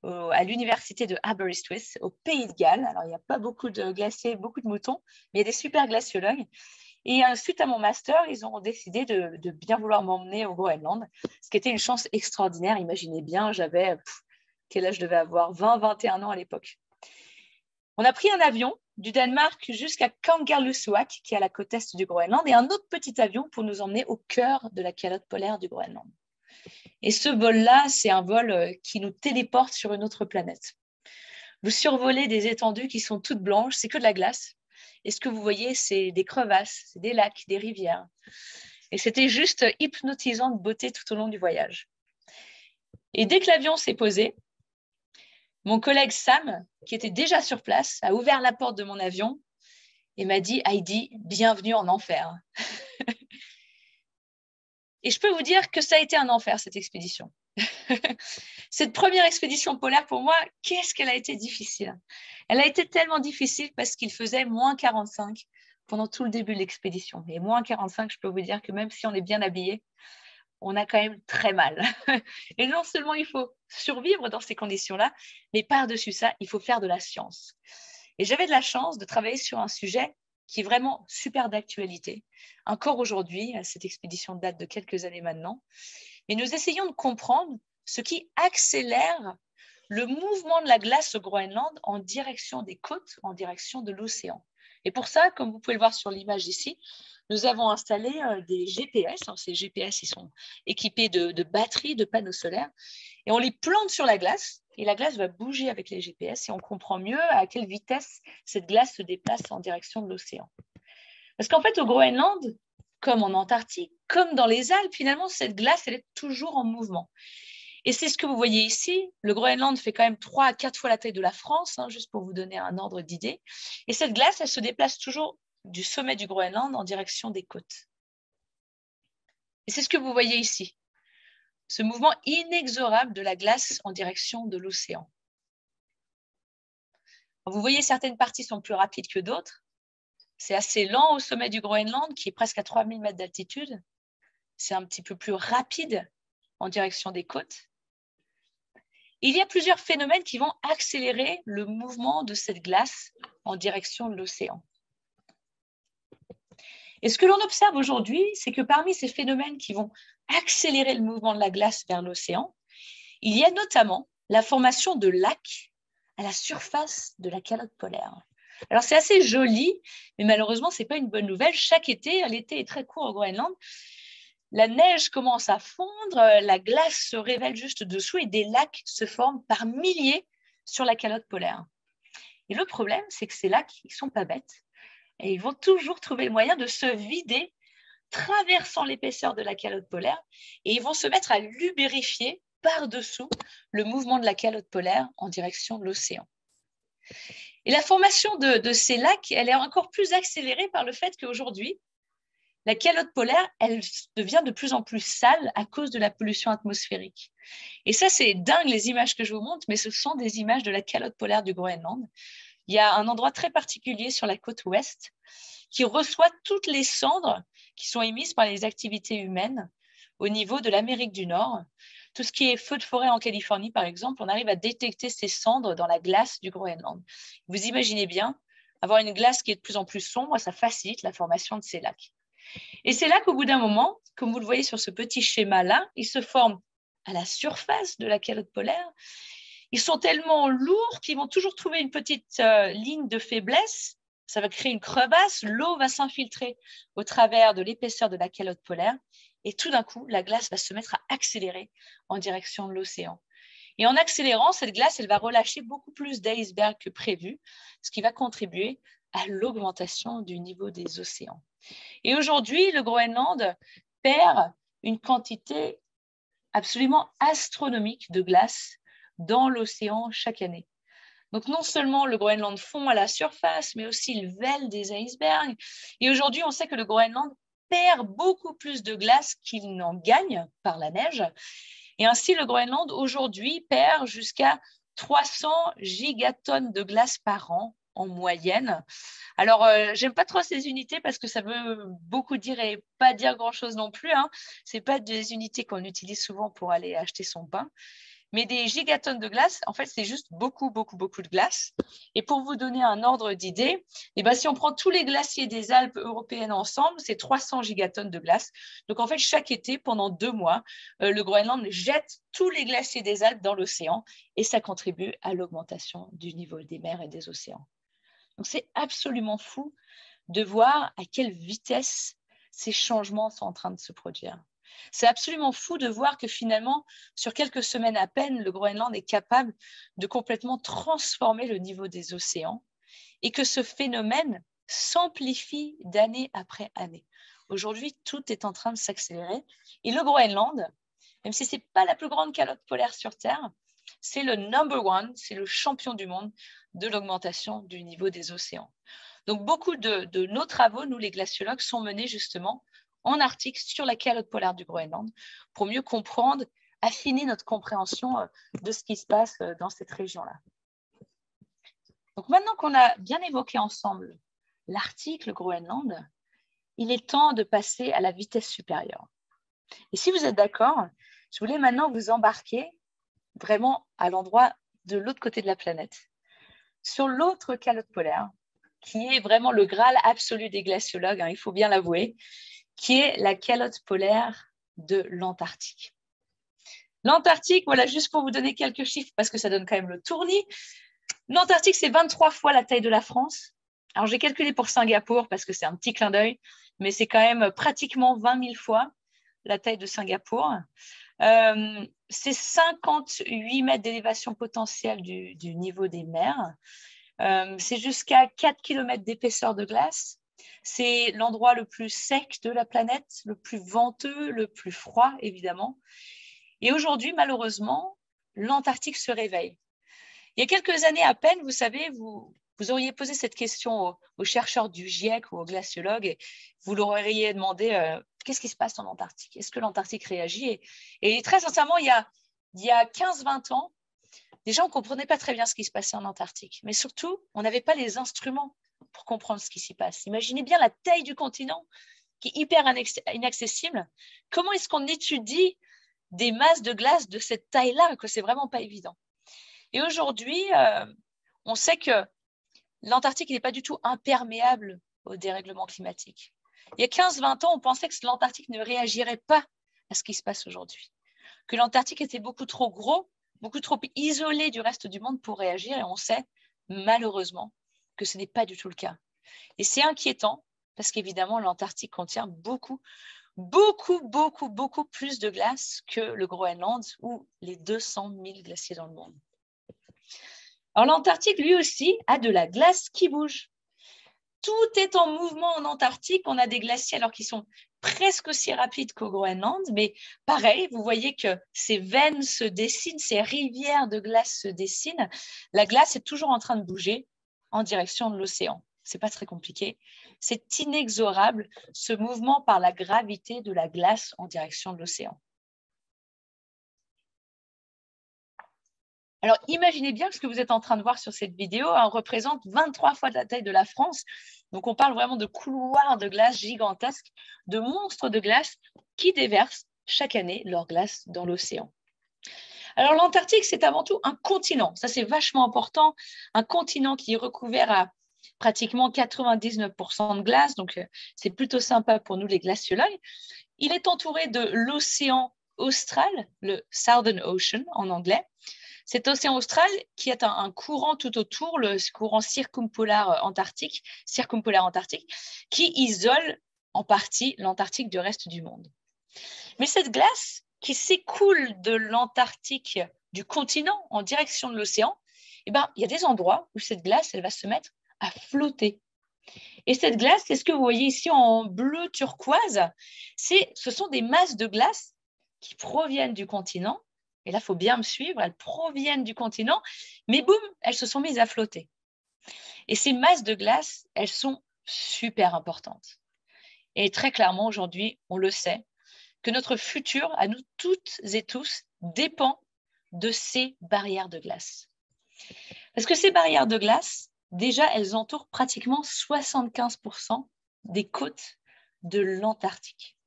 à l'université de Aberystwyth, au Pays de Galles. Alors, il n'y a pas beaucoup de glaciers, beaucoup de moutons, mais il y a des super glaciologues. Et suite à mon master, ils ont décidé de bien vouloir m'emmener au Groenland, ce qui était une chance extraordinaire. Imaginez bien, j'avais, quel âge je devais avoir, 20-21 ans à l'époque. On a pris un avion du Danemark jusqu'à Kangerlussuaq, qui est à la côte est du Groenland, et un autre petit avion pour nous emmener au cœur de la calotte polaire du Groenland. Et ce vol-là, c'est un vol qui nous téléporte sur une autre planète. Vous survolez des étendues qui sont toutes blanches, c'est que de la glace. Et ce que vous voyez, c'est des crevasses, c'est des lacs, des rivières. Et c'était juste hypnotisant de beauté tout au long du voyage. Et dès que l'avion s'est posé, mon collègue Sam, qui était déjà sur place, a ouvert la porte de mon avion et m'a dit « Heidi, bienvenue en enfer ». Et je peux vous dire que ça a été un enfer, cette expédition. Cette première expédition polaire, pour moi, qu'est-ce qu'elle a été difficile. Elle a été tellement difficile parce qu'il faisait moins 45 pendant tout le début de l'expédition. Et moins 45, je peux vous dire que même si on est bien habillé, on a quand même très mal. Et non seulement il faut survivre dans ces conditions-là, mais par-dessus ça, il faut faire de la science. Et j'avais de la chance de travailler sur un sujet qui est vraiment super d'actualité. Encore aujourd'hui, cette expédition date de quelques années maintenant. Mais nous essayons de comprendre ce qui accélère le mouvement de la glace au Groenland en direction des côtes, en direction de l'océan. Et pour ça, comme vous pouvez le voir sur l'image ici, nous avons installé des GPS. Alors, ces GPS, ils sont équipés de batteries, de panneaux solaires. Et on les plante sur la glace. Et la glace va bouger avec les GPS. Et on comprend mieux à quelle vitesse cette glace se déplace en direction de l'océan. Parce qu'en fait, au Groenland, comme en Antarctique, comme dans les Alpes, finalement, cette glace, elle est toujours en mouvement. Et c'est ce que vous voyez ici. Le Groenland fait quand même 3 à 4 fois la taille de la France, hein, juste pour vous donner un ordre d'idée. Et cette glace, elle se déplace toujours du sommet du Groenland en direction des côtes. Et c'est ce que vous voyez ici, ce mouvement inexorable de la glace en direction de l'océan. Vous voyez, certaines parties sont plus rapides que d'autres. C'est assez lent au sommet du Groenland, qui est presque à 3000 mètres d'altitude. C'est un petit peu plus rapide en direction des côtes. Il y a plusieurs phénomènes qui vont accélérer le mouvement de cette glace en direction de l'océan. Et ce que l'on observe aujourd'hui, c'est que parmi ces phénomènes qui vont accélérer le mouvement de la glace vers l'océan, il y a notamment la formation de lacs à la surface de la calotte polaire. Alors, c'est assez joli, mais malheureusement, ce n'est pas une bonne nouvelle. Chaque été, l'été est très court au Groenland, la neige commence à fondre, la glace se révèle juste dessous et des lacs se forment par milliers sur la calotte polaire. Et le problème, c'est que ces lacs, ils ne sont pas bêtes. Et ils vont toujours trouver le moyen de se vider, traversant l'épaisseur de la calotte polaire, et ils vont se mettre à lubrifier par-dessous le mouvement de la calotte polaire en direction de l'océan. Et la formation de ces lacs, elle est encore plus accélérée par le fait qu'aujourd'hui, la calotte polaire, elle devient de plus en plus sale à cause de la pollution atmosphérique. Et ça, c'est dingue les images que je vous montre, mais ce sont des images de la calotte polaire du Groenland. Il y a un endroit très particulier sur la côte ouest qui reçoit toutes les cendres qui sont émises par les activités humaines au niveau de l'Amérique du Nord. Tout ce qui est feu de forêt en Californie, par exemple, on arrive à détecter ces cendres dans la glace du Groenland. Vous imaginez bien, avoir une glace qui est de plus en plus sombre, ça facilite la formation de ces lacs. Et c'est là qu'au bout d'un moment, comme vous le voyez sur ce petit schéma-là, ils se forment à la surface de la calotte polaire. Ils sont tellement lourds qu'ils vont toujours trouver une petite ligne de faiblesse. Ça va créer une crevasse, l'eau va s'infiltrer au travers de l'épaisseur de la calotte polaire et tout d'un coup, la glace va se mettre à accélérer en direction de l'océan. Et en accélérant, cette glace, elle va relâcher beaucoup plus d'icebergs que prévu, ce qui va contribuer à l'augmentation du niveau des océans. Et aujourd'hui, le Groenland perd une quantité absolument astronomique de glace dans l'océan chaque année. Donc non seulement le Groenland fond à la surface, mais aussi il vèle des icebergs. Et aujourd'hui, on sait que le Groenland perd beaucoup plus de glace qu'il n'en gagne par la neige. Et ainsi, le Groenland aujourd'hui perd jusqu'à 300 gigatonnes de glace par an en moyenne. Alors, j'aime pas trop ces unités parce que ça veut beaucoup dire et pas dire grand-chose non plus, hein. Ce n'est pas des unités qu'on utilise souvent pour aller acheter son pain. Mais des gigatonnes de glace, en fait, c'est juste beaucoup de glace. Et pour vous donner un ordre d'idée, si on prend tous les glaciers des Alpes européennes ensemble, c'est 300 gigatonnes de glace. Donc, en fait, chaque été, pendant 2 mois, le Groenland jette tous les glaciers des Alpes dans l'océan et ça contribue à l'augmentation du niveau des mers et des océans. Donc, c'est absolument fou de voir à quelle vitesse ces changements sont en train de se produire. C'est absolument fou de voir que finalement, sur quelques semaines à peine, le Groenland est capable de complètement transformer le niveau des océans et que ce phénomène s'amplifie d'année après année. Aujourd'hui, tout est en train de s'accélérer et le Groenland, même si ce n'est pas la plus grande calotte polaire sur Terre, c'est le number one, c'est le champion du monde de l'augmentation du niveau des océans. Donc, beaucoup de nos travaux, nous les glaciologues, sont menés justement en Arctique sur la calotte polaire du Groenland pour mieux comprendre, affiner notre compréhension de ce qui se passe dans cette région-là. Donc maintenant qu'on a bien évoqué ensemble l'Arctique, le Groenland, il est temps de passer à la vitesse supérieure. Et si vous êtes d'accord, je voulais maintenant vous embarquer vraiment à l'endroit de l'autre côté de la planète, sur l'autre calotte polaire, qui est vraiment le Graal absolu des glaciologues, hein, il faut bien l'avouer, qui est la calotte polaire de l'Antarctique. L'Antarctique, voilà, juste pour vous donner quelques chiffres, parce que ça donne quand même le tournis. L'Antarctique, c'est 23 fois la taille de la France. Alors, j'ai calculé pour Singapour, parce que c'est un petit clin d'œil, mais c'est quand même pratiquement 20 000 fois la taille de Singapour. C'est 58 mètres d'élévation potentielle du niveau des mers. C'est jusqu'à 4 km d'épaisseur de glace. C'est l'endroit le plus sec de la planète, le plus venteux, le plus froid, évidemment. Et aujourd'hui, malheureusement, l'Antarctique se réveille. Il y a quelques années à peine, vous savez, vous auriez posé cette question aux chercheurs du GIEC ou aux glaciologues et vous leur auriez demandé qu'est-ce qui se passe en Antarctique? Est-ce que l'Antarctique réagit? Et très sincèrement, il y a 15-20 ans, déjà, on ne comprenait pas très bien ce qui se passait en Antarctique. Mais surtout, on n'avait pas les instruments pour comprendre ce qui s'y passe. Imaginez bien la taille du continent qui est hyper inaccessible. Comment est-ce qu'on étudie des masses de glace de cette taille-là, que c'est vraiment pas évident. Et aujourd'hui, on sait que l'Antarctique n'est pas du tout imperméable au dérèglement climatique. Il y a 15-20 ans, on pensait que l'Antarctique ne réagirait pas à ce qui se passe aujourd'hui, que l'Antarctique était beaucoup trop gros, beaucoup trop isolé du reste du monde pour réagir, et on sait malheureusement que ce n'est pas du tout le cas. Et c'est inquiétant, parce qu'évidemment, l'Antarctique contient beaucoup plus de glace que le Groenland ou les 200 000 glaciers dans le monde. Alors l'Antarctique, lui aussi, a de la glace qui bouge. Tout est en mouvement en Antarctique. On a des glaciers alors qui sont presque aussi rapides qu'au Groenland, mais pareil, vous voyez que ces veines se dessinent, ces rivières de glace se dessinent. La glace est toujours en train de bouger en direction de l'océan. Ce n'est pas très compliqué. C'est inexorable, ce mouvement par la gravité de la glace en direction de l'océan. Alors, imaginez bien que ce que vous êtes en train de voir sur cette vidéo représente 23 fois la taille de la France. Donc, on parle vraiment de couloirs de glace gigantesques, de monstres de glace qui déversent chaque année leur glace dans l'océan. Alors, l'Antarctique, c'est avant tout un continent. Ça, c'est vachement important. Un continent qui est recouvert à pratiquement 99% de glace. Donc, c'est plutôt sympa pour nous, les glaciologues. Il est entouré de l'océan austral, le Southern Ocean en anglais. Cet océan austral qui est un courant tout autour, le courant circumpolaire antarctique, qui isole en partie l'Antarctique du reste du monde. Mais cette glace qui s'écoule de l'Antarctique, du continent en direction de l'océan, eh ben, il y a des endroits où cette glace elle va se mettre à flotter. Et cette glace, c'est ce que vous voyez ici en bleu turquoise, ce sont des masses de glace qui proviennent du continent. Et là, il faut bien me suivre, elles proviennent du continent, mais boum, elles se sont mises à flotter. Et ces masses de glace, elles sont super importantes. Et très clairement, aujourd'hui, on le sait, que notre futur, à nous toutes et tous, dépend de ces barrières de glace. Parce que ces barrières de glace, déjà, elles entourent pratiquement 75% des côtes de l'Antarctique.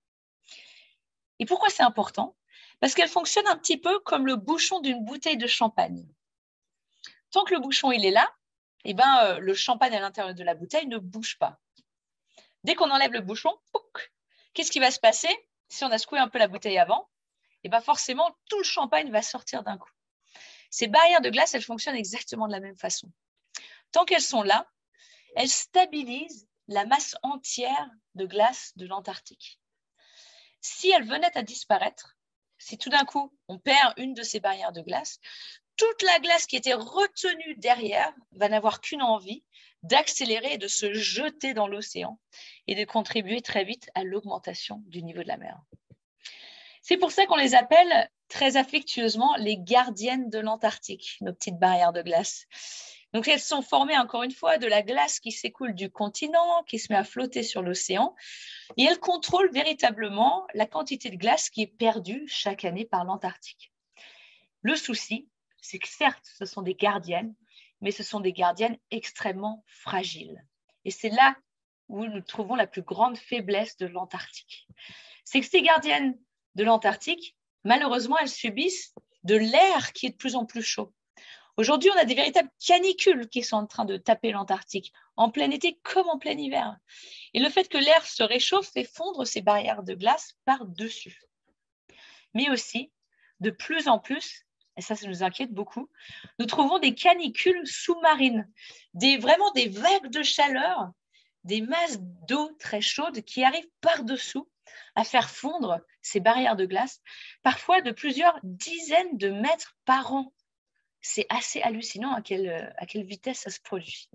Et pourquoi c'est important ? Parce qu'elle fonctionne un petit peu comme le bouchon d'une bouteille de champagne. Tant que le bouchon il est là, eh ben, le champagne à l'intérieur de la bouteille ne bouge pas. Dès qu'on enlève le bouchon, qu'est-ce qui va se passer si on a secoué un peu la bouteille avant? Eh ben, forcément, tout le champagne va sortir d'un coup. Ces barrières de glace, elles fonctionnent exactement de la même façon. Tant qu'elles sont là, elles stabilisent la masse entière de glace de l'Antarctique. Si elles venaient à disparaître, si tout d'un coup, on perd une de ces barrières de glace, toute la glace qui était retenue derrière va n'avoir qu'une envie d'accélérer et de se jeter dans l'océan et de contribuer très vite à l'augmentation du niveau de la mer. C'est pour ça qu'on les appelle très affectueusement les gardiennes de l'Antarctique, nos petites barrières de glace. Donc, elles sont formées, encore une fois, de la glace qui s'écoule du continent, qui se met à flotter sur l'océan. Et elles contrôlent véritablement la quantité de glace qui est perdue chaque année par l'Antarctique. Le souci, c'est que certes, ce sont des gardiennes, mais ce sont des gardiennes extrêmement fragiles. Et c'est là où nous trouvons la plus grande faiblesse de l'Antarctique. C'est que ces gardiennes de l'Antarctique, malheureusement, elles subissent de l'air qui est de plus en plus chaud. Aujourd'hui, on a des véritables canicules qui sont en train de taper l'Antarctique. en plein été comme en plein hiver. Et le fait que l'air se réchauffe fait fondre ces barrières de glace par-dessus. Mais aussi, de plus en plus, et ça nous inquiète beaucoup, nous trouvons des canicules sous-marines, vraiment des vagues de chaleur, des masses d'eau très chaude qui arrivent par-dessous à faire fondre ces barrières de glace, parfois de plusieurs dizaines de mètres par an. C'est assez hallucinant à quelle vitesse ça se produit.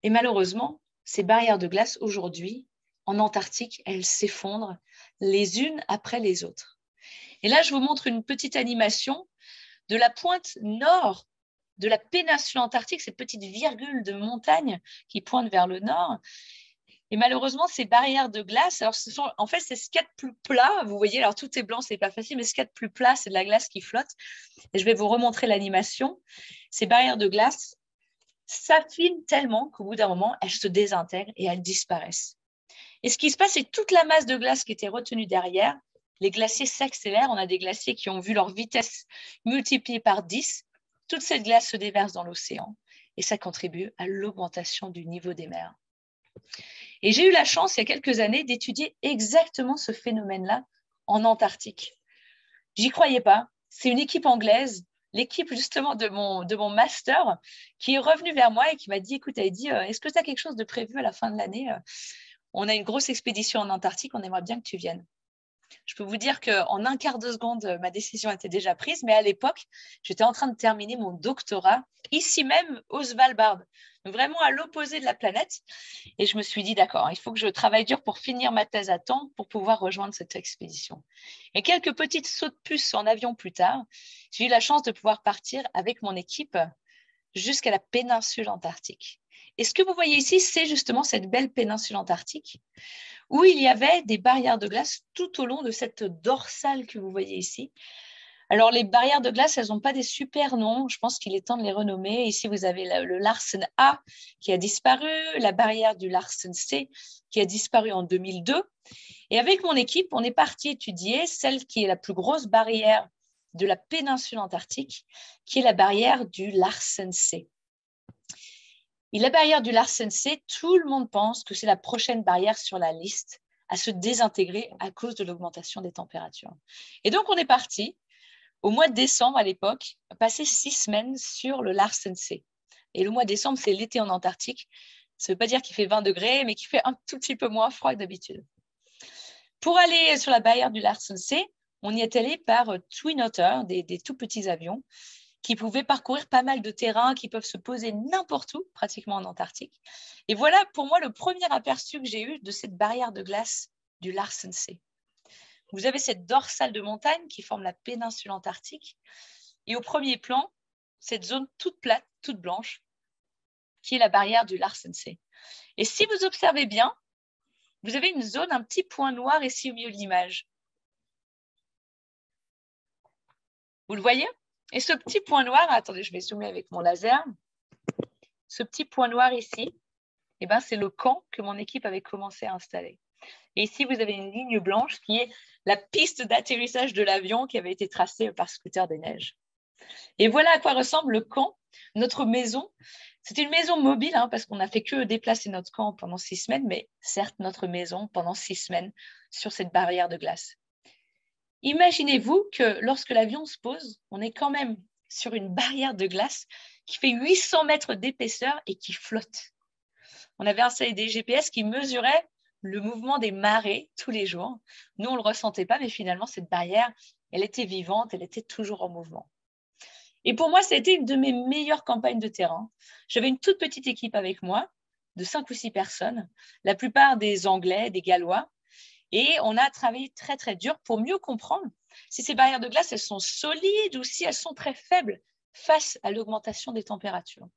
Et malheureusement, ces barrières de glace aujourd'hui, en Antarctique, elles s'effondrent les unes après les autres. Et là, je vous montre une petite animation de la pointe nord de la péninsule antarctique, cette petite virgule de montagne qui pointe vers le nord. Et malheureusement, ces barrières de glace, alors en fait, c'est ce qu'il y a de plus plat. Vous voyez, alors tout est blanc, c'est pas facile, mais ce qu'il y a de plus plat, c'est de la glace qui flotte. Et je vais vous remontrer l'animation. Ces barrières de glace s'affinent tellement qu'au bout d'un moment, elles se désintègrent et elles disparaissent. Et ce qui se passe, c'est que toute la masse de glace qui était retenue derrière, les glaciers s'accélèrent. On a des glaciers qui ont vu leur vitesse multipliée par 10. Toute cette glace se déverse dans l'océan et ça contribue à l'augmentation du niveau des mers. Et j'ai eu la chance, il y a quelques années, d'étudier exactement ce phénomène-là en Antarctique. J'y croyais pas. C'est une équipe anglaise, l'équipe justement de mon master, qui est revenue vers moi et qui m'a dit, écoute, Heidi, est-ce que tu as quelque chose de prévu à la fin de l'année? On a une grosse expédition en Antarctique, on aimerait bien que tu viennes. Je peux vous dire qu'en un quart de seconde, ma décision était déjà prise, mais à l'époque, j'étais en train de terminer mon doctorat, ici même au Svalbard, donc vraiment à l'opposé de la planète. Et je me suis dit, d'accord, il faut que je travaille dur pour finir ma thèse à temps pour pouvoir rejoindre cette expédition. Et quelques petites sauts de puce en avion plus tard, j'ai eu la chance de pouvoir partir avec mon équipe jusqu'à la péninsule antarctique. Et ce que vous voyez ici, c'est justement cette belle péninsule antarctique où il y avait des barrières de glace tout au long de cette dorsale que vous voyez ici. Alors, les barrières de glace, elles n'ont pas des super noms. Je pense qu'il est temps de les renommer. Ici, vous avez le Larsen A qui a disparu, la barrière du Larsen C qui a disparu en 2002. Et avec mon équipe, on est parti étudier celle qui est la plus grosse barrière de la péninsule antarctique, qui est la barrière du Larsen C. Et la barrière du Larsen C, tout le monde pense que c'est la prochaine barrière sur la liste à se désintégrer à cause de l'augmentation des températures. Et donc, on est parti, au mois de décembre à l'époque, passer 6 semaines sur le Larsen C. Et le mois de décembre, c'est l'été en Antarctique. Ça ne veut pas dire qu'il fait 20 degrés, mais qu'il fait un tout petit peu moins froid que d'habitude. Pour aller sur la barrière du Larsen C, on y est allé par Twin Otter, des tout petits avions, qui pouvaient parcourir pas mal de terrains, qui peuvent se poser n'importe où, pratiquement en Antarctique. Et voilà pour moi le premier aperçu que j'ai eu de cette barrière de glace du Larsen C. Vous avez cette dorsale de montagne qui forme la péninsule antarctique. Et au premier plan, cette zone toute plate, toute blanche, qui est la barrière du Larsen C. Et si vous observez bien, vous avez une zone, un petit point noir ici au milieu de l'image. Vous le voyez ? Et ce petit point noir, attendez, je vais zoomer avec mon laser. Ce petit point noir ici, eh ben, c'est le camp que mon équipe avait commencé à installer. Et ici, vous avez une ligne blanche qui est la piste d'atterrissage de l'avion qui avait été tracée par Scooter des Neiges. Et voilà à quoi ressemble le camp, notre maison. C'était une maison mobile, hein, parce qu'on n'a fait que déplacer notre camp pendant 6 semaines, mais certes, notre maison pendant 6 semaines sur cette barrière de glace. Imaginez-vous que lorsque l'avion se pose, on est quand même sur une barrière de glace qui fait 800 mètres d'épaisseur et qui flotte. On avait installé des GPS qui mesuraient le mouvement des marées tous les jours. Nous, on ne le ressentait pas, mais finalement, cette barrière, elle était vivante, elle était toujours en mouvement. Et pour moi, ça a été une de mes meilleures campagnes de terrain. J'avais une toute petite équipe avec moi, de 5 ou 6 personnes, la plupart des Anglais, des Gallois. Et on a travaillé très, très dur pour mieux comprendre si ces barrières de glace, elles sont solides ou si elles sont très faibles face à l'augmentation des températures.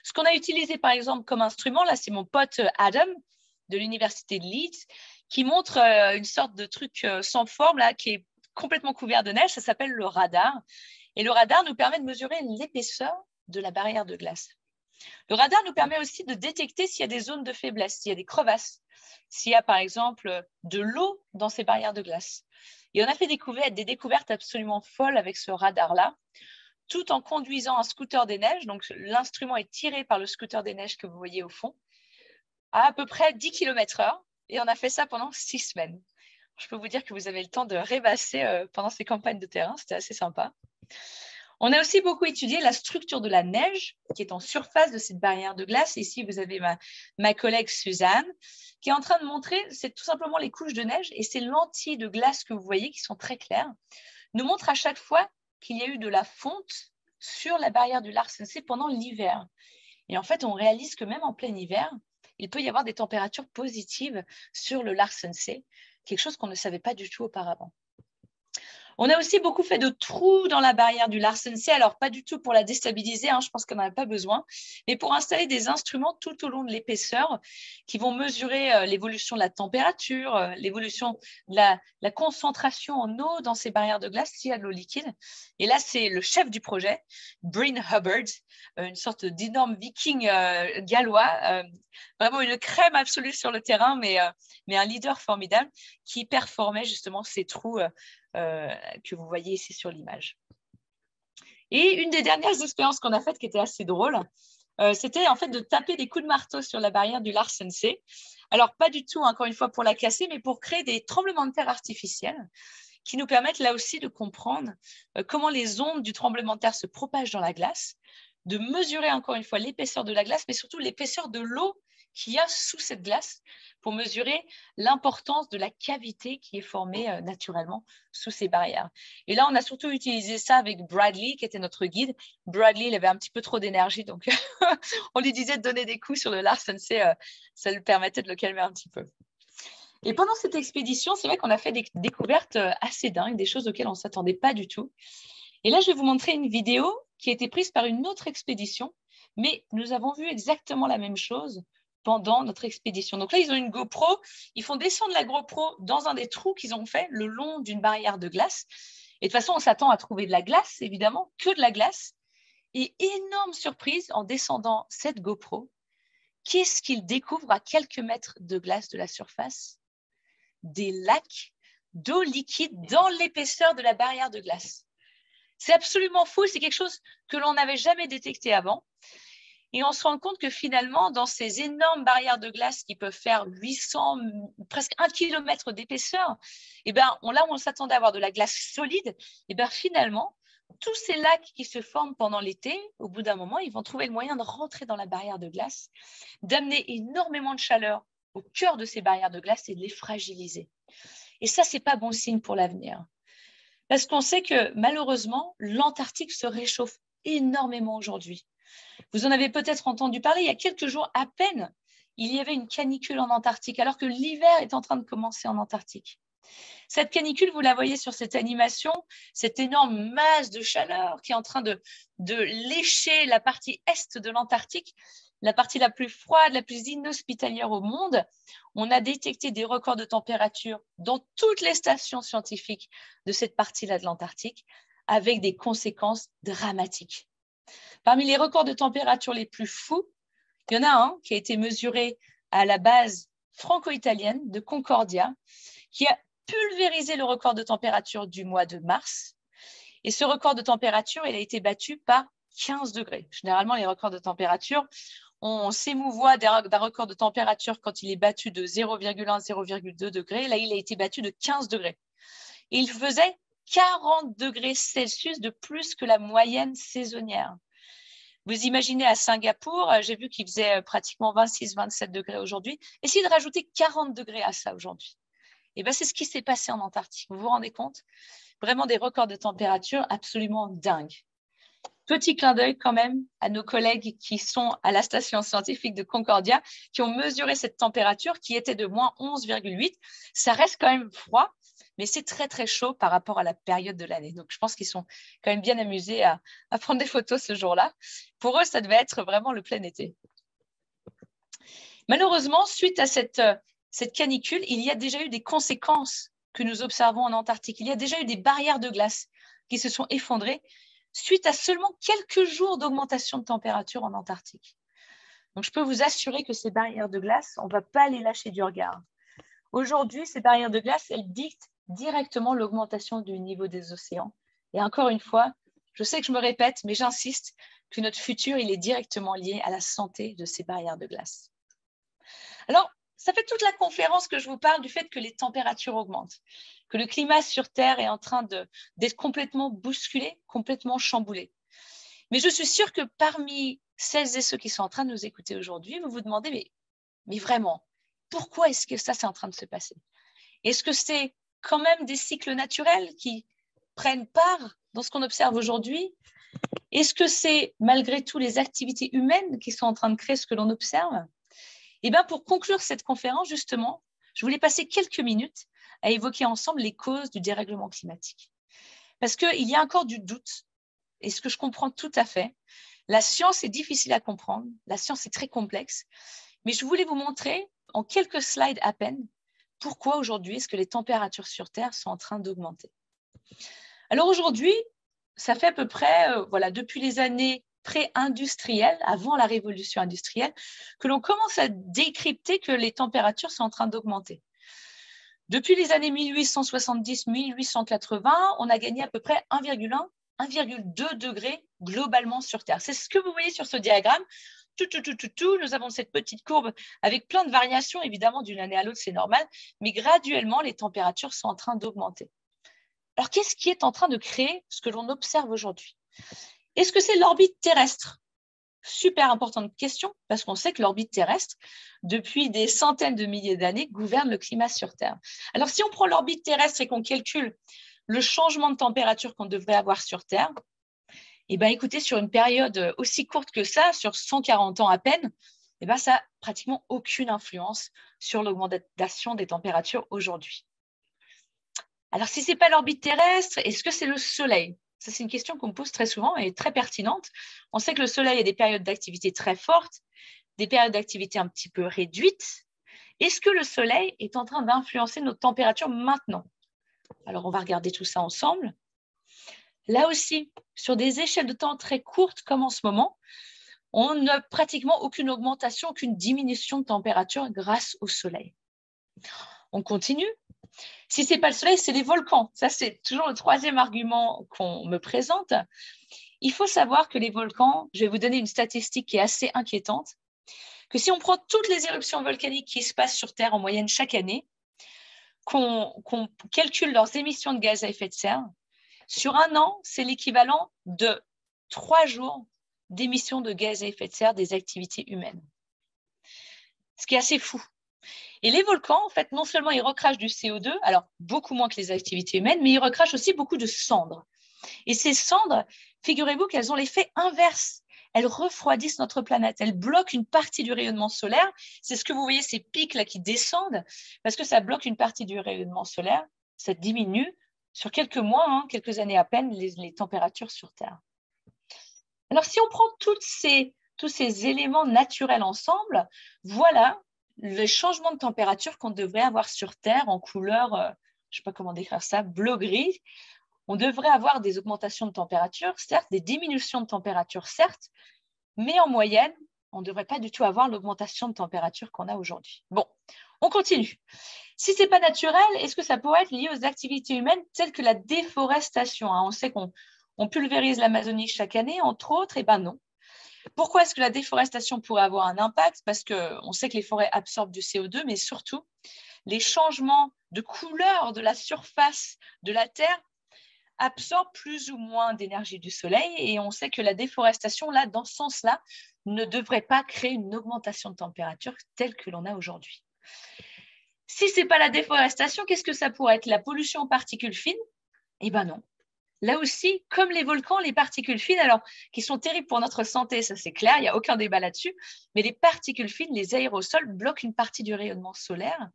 Ce qu'on a utilisé, par exemple, comme instrument, là, c'est mon pote Adam de l'université de Leeds qui montre une sorte de truc sans forme là, qui est complètement couvert de neige. Ça s'appelle le radar. Et le radar nous permet de mesurer l'épaisseur de la barrière de glace. Le radar nous permet aussi de détecter s'il y a des zones de faiblesse, s'il y a des crevasses, s'il y a par exemple de l'eau dans ces barrières de glace. Et on a fait des découvertes absolument folles avec ce radar-là. tout en conduisant un scooter des neiges. Donc, l'instrument est tiré par le scooter des neiges que vous voyez au fond, à peu près 10 km/h. Et on a fait ça pendant 6 semaines. Je peux vous dire que vous avez le temps de rêvasser pendant ces campagnes de terrain. C'était assez sympa. On a aussi beaucoup étudié la structure de la neige qui est en surface de cette barrière de glace. Ici, vous avez ma collègue Suzanne qui est en train de montrer, c'est tout simplement les couches de neige et ces lentilles de glace que vous voyez qui sont très claires, nous montrent à chaque fois qu'il y a eu de la fonte sur la barrière du Larsen C pendant l'hiver. Et en fait, on réalise que même en plein hiver, il peut y avoir des températures positives sur le Larsen C, quelque chose qu'on ne savait pas du tout auparavant. On a aussi beaucoup fait de trous dans la barrière du Larsen C, alors pas du tout pour la déstabiliser, je pense qu'on n'en a pas besoin, mais pour installer des instruments tout au long de l'épaisseur qui vont mesurer l'évolution de la température, l'évolution de la concentration en eau dans ces barrières de glace s'il y a de l'eau liquide. Et là, c'est le chef du projet, Bryn Hubbard, une sorte d'énorme viking gallois, vraiment une crème absolue sur le terrain, mais un leader formidable qui performait justement ces trous que vous voyez ici sur l'image. Et une des dernières expériences qu'on a faites qui était assez drôle, c'était en fait de taper des coups de marteau sur la barrière du Larsen C. Alors pas du tout, encore une fois, pour la casser, mais pour créer des tremblements de terre artificiels qui nous permettent là aussi de comprendre comment les ondes du tremblement de terre se propagent dans la glace, de mesurer encore une fois l'épaisseur de la glace, mais surtout l'épaisseur de l'eau qu'il y a sous cette glace pour mesurer l'importance de la cavité qui est formée naturellement sous ces barrières. Et là, on a surtout utilisé ça avec Bradley, qui était notre guide. Bradley, il avait un petit peu trop d'énergie, donc on lui disait de donner des coups sur le Larsen C, ça lui permettait de le calmer un petit peu. Et pendant cette expédition, c'est vrai qu'on a fait des découvertes assez dingues, des choses auxquelles on ne s'attendait pas du tout. Et là, je vais vous montrer une vidéo qui a été prise par une autre expédition, mais nous avons vu exactement la même chose pendant notre expédition. Donc là, ils ont une GoPro, ils font descendre la GoPro dans un des trous qu'ils ont fait le long d'une barrière de glace. Et de toute façon, on s'attend à trouver de la glace, évidemment, que de la glace. Et énorme surprise, en descendant cette GoPro, qu'est-ce qu'ils découvrent à quelques mètres de glace de la surface? Des lacs d'eau liquide dans l'épaisseur de la barrière de glace. C'est absolument fou, c'est quelque chose que l'on n'avait jamais détecté avant. Et on se rend compte que finalement, dans ces énormes barrières de glace qui peuvent faire 800, presque 1 km d'épaisseur, là où on s'attendait à avoir de la glace solide, finalement, tous ces lacs qui se forment pendant l'été, au bout d'un moment, ils vont trouver le moyen de rentrer dans la barrière de glace, d'amener énormément de chaleur au cœur de ces barrières de glace et de les fragiliser. Et ça, ce n'est pas bon signe pour l'avenir. Parce qu'on sait que malheureusement, l'Antarctique se réchauffe énormément aujourd'hui. Vous en avez peut-être entendu parler, il y a quelques jours à peine, il y avait une canicule en Antarctique, alors que l'hiver est en train de commencer en Antarctique. Cette canicule, vous la voyez sur cette animation, cette énorme masse de chaleur qui est en train de lécher la partie est de l'Antarctique, la partie la plus froide, la plus inhospitalière au monde. On a détecté des records de température dans toutes les stations scientifiques de cette partie-là de l'Antarctique, avec des conséquences dramatiques. Parmi les records de température les plus fous, il y en a un qui a été mesuré à la base franco-italienne de Concordia, qui a pulvérisé le record de température du mois de mars. Et ce record de température, il a été battu par 15 degrés. Généralement, les records de température, on s'émouvoit d'un record de température quand il est battu de 0,1, 0,2 degrés. Là, il a été battu de 15 degrés. Et il faisait 40 degrés Celsius de plus que la moyenne saisonnière. Vous imaginez à Singapour, j'ai vu qu'il faisait pratiquement 26-27 degrés aujourd'hui. Essayez de rajouter 40 degrés à ça aujourd'hui. Et c'est ce qui s'est passé en Antarctique. Vous vous rendez compte? Vraiment des records de température absolument dingues. Petit clin d'œil quand même à nos collègues qui sont à la station scientifique de Concordia, qui ont mesuré cette température qui était de moins 11,8. Ça reste quand même froid, mais c'est très, très chaud par rapport à la période de l'année. Donc, je pense qu'ils sont quand même bien amusés à prendre des photos ce jour-là. Pour eux, ça devait être vraiment le plein été. Malheureusement, suite à cette canicule, il y a déjà eu des conséquences que nous observons en Antarctique. Il y a déjà eu des barrières de glace qui se sont effondrées suite à seulement quelques jours d'augmentation de température en Antarctique. Donc, je peux vous assurer que ces barrières de glace, on ne va pas les lâcher du regard. Aujourd'hui, ces barrières de glace, elles dictent directement l'augmentation du niveau des océans. Et encore une fois, Je sais que je me répète, mais j'insiste que notre futur, il est directement lié à la santé de ces barrières de glace. Alors, ça fait toute la conférence que je vous parle du fait que les températures augmentent, que le climat sur Terre est en train d'être complètement bousculé, complètement chamboulé. Mais je suis sûre que parmi celles et ceux qui sont en train de nous écouter aujourd'hui, vous vous demandez, mais vraiment, pourquoi est-ce que ça, c'est en train de se passer? Est-ce que c'est quand même des cycles naturels qui prennent part dans ce qu'on observe aujourd'hui? Est-ce que c'est malgré tout les activités humaines qui sont en train de créer ce que l'on observe? Eh bien, pour conclure cette conférence, justement, je voulais passer quelques minutes à évoquer ensemble les causes du dérèglement climatique. Parce qu'il y a encore du doute, et ce que je comprends tout à fait, la science est difficile à comprendre, la science est très complexe, mais je voulais vous montrer en quelques slides à peine pourquoi aujourd'hui est-ce que les températures sur Terre sont en train d'augmenter. Alors aujourd'hui, ça fait à peu près, depuis les années pré-industrielles, avant la révolution industrielle, que l'on commence à décrypter que les températures sont en train d'augmenter. Depuis les années 1870-1880, on a gagné à peu près 1,1, 1,2 degrés globalement sur Terre. C'est ce que vous voyez sur ce diagramme. Nous avons cette petite courbe avec plein de variations, évidemment, d'une année à l'autre, c'est normal, mais graduellement, les températures sont en train d'augmenter. Alors, qu'est-ce qui est en train de créer ce que l'on observe aujourd'hui? Est-ce que c'est l'orbite terrestre? Super importante question, parce qu'on sait que l'orbite terrestre, depuis des centaines de milliers d'années, gouverne le climat sur Terre. Alors, si on prend l'orbite terrestre et qu'on calcule le changement de température qu'on devrait avoir sur Terre, eh bien, écoutez, sur une période aussi courte que ça, sur 140 ans à peine, eh bien, ça n'a pratiquement aucune influence sur l'augmentation des températures aujourd'hui. Alors, si ce n'est pas l'orbite terrestre, est-ce que c'est le Soleil? Ça, c'est une question qu'on me pose très souvent et très pertinente. On sait que le Soleil a des périodes d'activité très fortes, des périodes d'activité un petit peu réduites. Est-ce que le Soleil est en train d'influencer nos températures maintenant? Alors, on va regarder tout ça ensemble. Là aussi, sur des échelles de temps très courtes comme en ce moment, on n'a pratiquement aucune augmentation, aucune diminution de température grâce au Soleil. On continue. Si ce n'est pas le Soleil, c'est les volcans. Ça, c'est toujours le troisième argument qu'on me présente. Il faut savoir que les volcans, je vais vous donner une statistique qui est assez inquiétante, que si on prend toutes les éruptions volcaniques qui se passent sur Terre en moyenne chaque année, qu'on calcule leurs émissions de gaz à effet de serre, sur un an, c'est l'équivalent de 3 jours d'émissions de gaz à effet de serre des activités humaines. Ce qui est assez fou. Et les volcans, en fait, non seulement ils recrachent du CO2, alors beaucoup moins que les activités humaines, mais ils recrachent aussi beaucoup de cendres. Et ces cendres, figurez-vous qu'elles ont l'effet inverse. Elles refroidissent notre planète, elles bloquent une partie du rayonnement solaire. C'est ce que vous voyez, ces pics-là qui descendent, parce que ça bloque une partie du rayonnement solaire, ça diminue sur quelques mois, quelques années à peine, les températures sur Terre. Alors, si on prend tous ces éléments naturels ensemble, voilà le changement de température qu'on devrait avoir sur Terre en couleur, je ne sais pas comment décrire ça, bleu-gris. On devrait avoir des augmentations de température, certes, des diminutions de température, certes, mais en moyenne, on ne devrait pas du tout avoir l'augmentation de température qu'on a aujourd'hui. Bon, on continue. Si ce n'est pas naturel, est-ce que ça pourrait être lié aux activités humaines telles que la déforestation? On sait qu'on pulvérise l'Amazonie chaque année, entre autres, et bien non. Pourquoi est-ce que la déforestation pourrait avoir un impact? Parce qu'on sait que les forêts absorbent du CO2, mais surtout, les changements de couleur de la surface de la Terre absorbent plus ou moins d'énergie du Soleil, et on sait que la déforestation, là, dans ce sens-là, ne devrait pas créer une augmentation de température telle que l'on a aujourd'hui. Si ce n'est pas la déforestation, qu'est-ce que ça pourrait être? La pollution aux particules fines? Eh bien non. Là aussi, comme les volcans, les particules fines, alors qui sont terribles pour notre santé, ça c'est clair, il n'y a aucun débat là-dessus, mais les particules fines, les aérosols, bloquent une partie du rayonnement solaire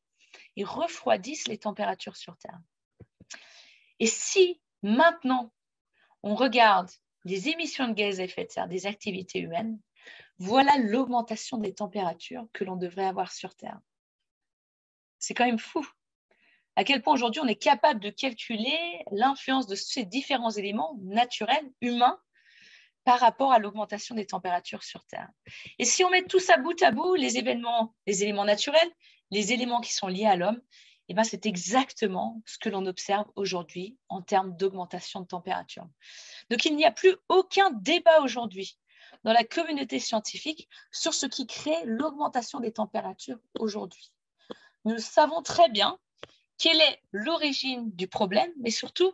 et refroidissent les températures sur Terre. Et si maintenant on regarde les émissions de gaz à effet de serre des activités humaines, voilà l'augmentation des températures que l'on devrait avoir sur Terre. C'est quand même fou. À quel point aujourd'hui on est capable de calculer l'influence de ces différents éléments naturels, humains, par rapport à l'augmentation des températures sur Terre. Et si on met tout ça bout à bout, les éléments naturels, les éléments qui sont liés à l'homme, Eh bien, c'est exactement ce que l'on observe aujourd'hui en termes d'augmentation de température. Donc, il n'y a plus aucun débat aujourd'hui dans la communauté scientifique sur ce qui crée l'augmentation des températures aujourd'hui. Nous savons très bien quelle est l'origine du problème, mais surtout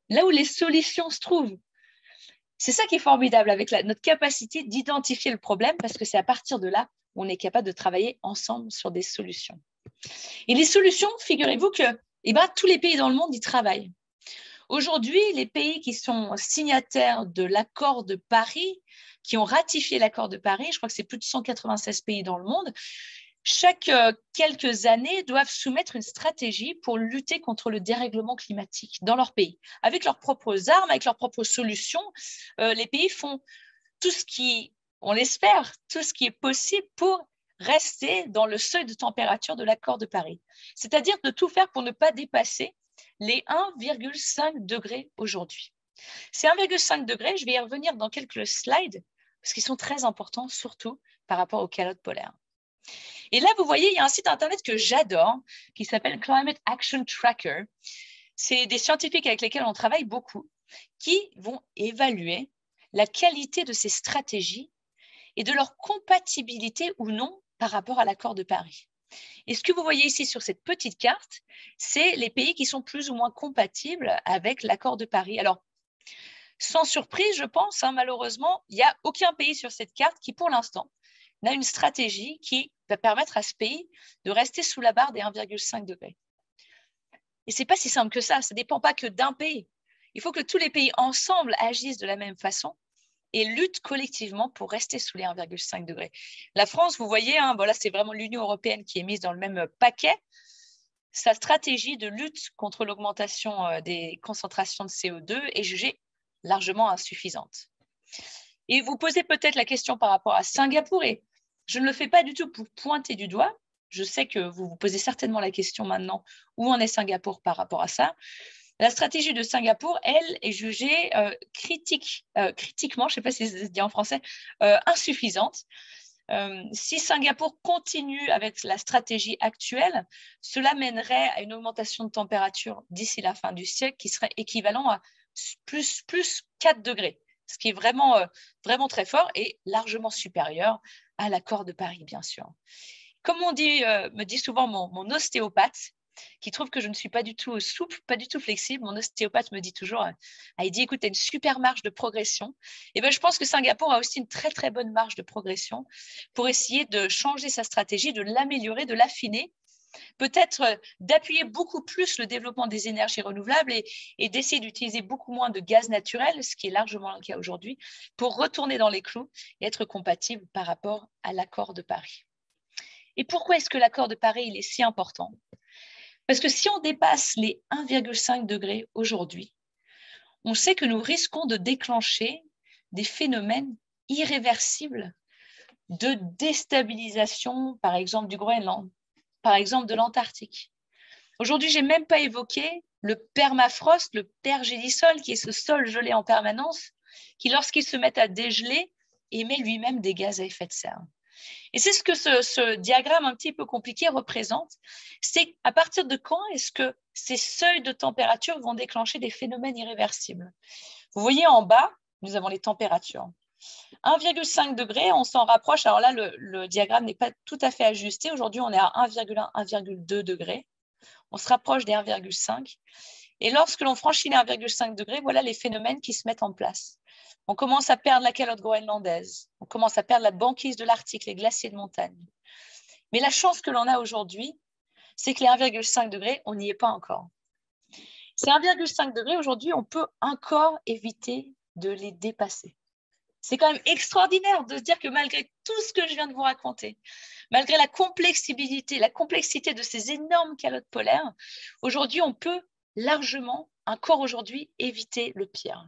là où les solutions se trouvent. C'est ça qui est formidable avec notre capacité d'identifier le problème, parce que c'est à partir de là où on est capable de travailler ensemble sur des solutions. Et les solutions, figurez-vous que tous les pays dans le monde y travaillent. Aujourd'hui, les pays qui sont signataires de l'accord de Paris, qui ont ratifié l'accord de Paris, je crois que c'est plus de 196 pays dans le monde, chaque quelques années doivent soumettre une stratégie pour lutter contre le dérèglement climatique dans leur pays. Avec leurs propres armes, avec leurs propres solutions, les pays font tout ce qui, on l'espère, tout ce qui est possible pour rester dans le seuil de température de l'accord de Paris. C'est-à-dire de tout faire pour ne pas dépasser les 1,5 degrés aujourd'hui. Ces 1,5 degrés, je vais y revenir dans quelques slides, parce qu'ils sont très importants, surtout par rapport aux calottes polaires. Et là, vous voyez, il y a un site internet que j'adore, qui s'appelle Climate Action Tracker. C'est des scientifiques avec lesquels on travaille beaucoup, qui vont évaluer la qualité de ces stratégies et de leur compatibilité ou non par rapport à l'accord de Paris. Et ce que vous voyez ici sur cette petite carte, c'est les pays qui sont plus ou moins compatibles avec l'accord de Paris. Alors, sans surprise, je pense, malheureusement, il n'y a aucun pays sur cette carte qui, pour l'instant, n'a une stratégie qui va permettre à ce pays de rester sous la barre des 1,5 degrés. Et ce n'est pas si simple que ça ne dépend pas que d'un pays. Il faut que tous les pays ensemble agissent de la même façon et luttent collectivement pour rester sous les 1,5 degrés. La France, vous voyez, voilà, c'est vraiment l'Union européenne qui est mise dans le même paquet. Sa stratégie de lutte contre l'augmentation des concentrations de CO2 est jugée largement insuffisante. Et vous posez peut-être la question par rapport à Singapour, et je ne le fais pas du tout pour pointer du doigt. Je sais que vous vous posez certainement la question maintenant, où en est Singapour par rapport à ça? La stratégie de Singapour, elle, est jugée critiquement, je ne sais pas si ça se dit en français, insuffisante. Si Singapour continue avec la stratégie actuelle, cela mènerait à une augmentation de température d'ici la fin du siècle qui serait équivalent à plus 4 degrés, ce qui est vraiment, vraiment très fort et largement supérieur à l'accord de Paris, bien sûr. Comme me dit souvent mon ostéopathe, qui trouve que je ne suis pas du tout souple, pas du tout flexible. Mon ostéopathe me dit toujours, il dit, écoute, tu as une super marge de progression. Et je pense que Singapour a aussi une très, très bonne marge de progression pour essayer de changer sa stratégie, de l'améliorer, de l'affiner, peut-être d'appuyer beaucoup plus le développement des énergies renouvelables et d'essayer d'utiliser beaucoup moins de gaz naturel, ce qui est largement le cas aujourd'hui, pour retourner dans les clous et être compatible par rapport à l'accord de Paris. Et pourquoi est-ce que l'accord de Paris il est si important ? Parce que si on dépasse les 1,5 degrés aujourd'hui, on sait que nous risquons de déclencher des phénomènes irréversibles de déstabilisation, par exemple du Groenland, par exemple de l'Antarctique. Aujourd'hui, je n'ai même pas évoqué le permafrost, le pergélisol, qui est ce sol gelé en permanence, qui, lorsqu'il se met à dégeler, émet lui-même des gaz à effet de serre. Et c'est ce que ce diagramme un petit peu compliqué représente, c'est à partir de quand est-ce que ces seuils de température vont déclencher des phénomènes irréversibles. Vous voyez en bas, nous avons les températures. 1,5 degré, on s'en rapproche. Alors là, le diagramme n'est pas tout à fait ajusté. Aujourd'hui, on est à 1,1, 1,2 degrés. On se rapproche des 1,5. Et lorsque l'on franchit les 1,5 degrés, voilà les phénomènes qui se mettent en place. On commence à perdre la calotte groenlandaise. On commence à perdre la banquise de l'Arctique, les glaciers de montagne. Mais la chance que l'on a aujourd'hui, c'est que les 1,5 degrés, on n'y est pas encore. Ces 1,5 degrés, aujourd'hui, on peut encore éviter de les dépasser. C'est quand même extraordinaire de se dire que malgré tout ce que je viens de vous raconter, malgré la complexité de ces énormes calottes polaires, aujourd'hui, on peut largement, encore aujourd'hui, éviter le pire.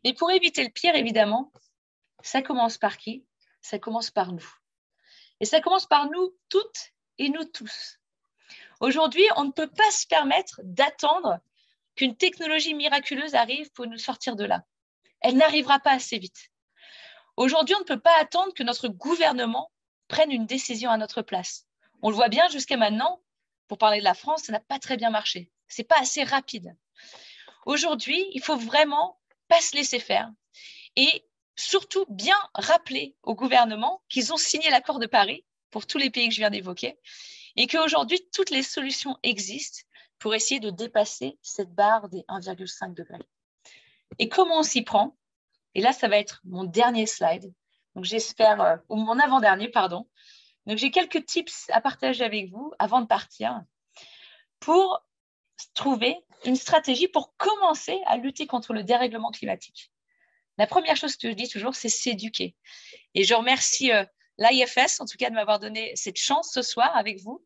Mais pour éviter le pire, évidemment, ça commence par qui? Ça commence par nous. Et ça commence par nous toutes et nous tous. Aujourd'hui, on ne peut pas se permettre d'attendre qu'une technologie miraculeuse arrive pour nous sortir de là. Elle n'arrivera pas assez vite. Aujourd'hui, on ne peut pas attendre que notre gouvernement prenne une décision à notre place. On le voit bien jusqu'à maintenant, pour parler de la France, ça n'a pas très bien marché. Ce n'est pas assez rapide. Aujourd'hui, il faut vraiment pas se laisser faire et surtout bien rappeler au gouvernement qu'ils ont signé l'accord de Paris pour tous les pays que je viens d'évoquer et qu'aujourd'hui, toutes les solutions existent pour essayer de dépasser cette barre des 1,5 degrés. Et comment on s'y prend? Et là, ça va être mon dernier slide. Donc, j'espère, ou mon avant-dernier, pardon. Donc, j'ai quelques tips à partager avec vous avant de partir pour trouver une stratégie pour commencer à lutter contre le dérèglement climatique. La première chose que je dis toujours, c'est s'éduquer. Et je remercie l'IFS, en tout cas, de m'avoir donné cette chance ce soir avec vous,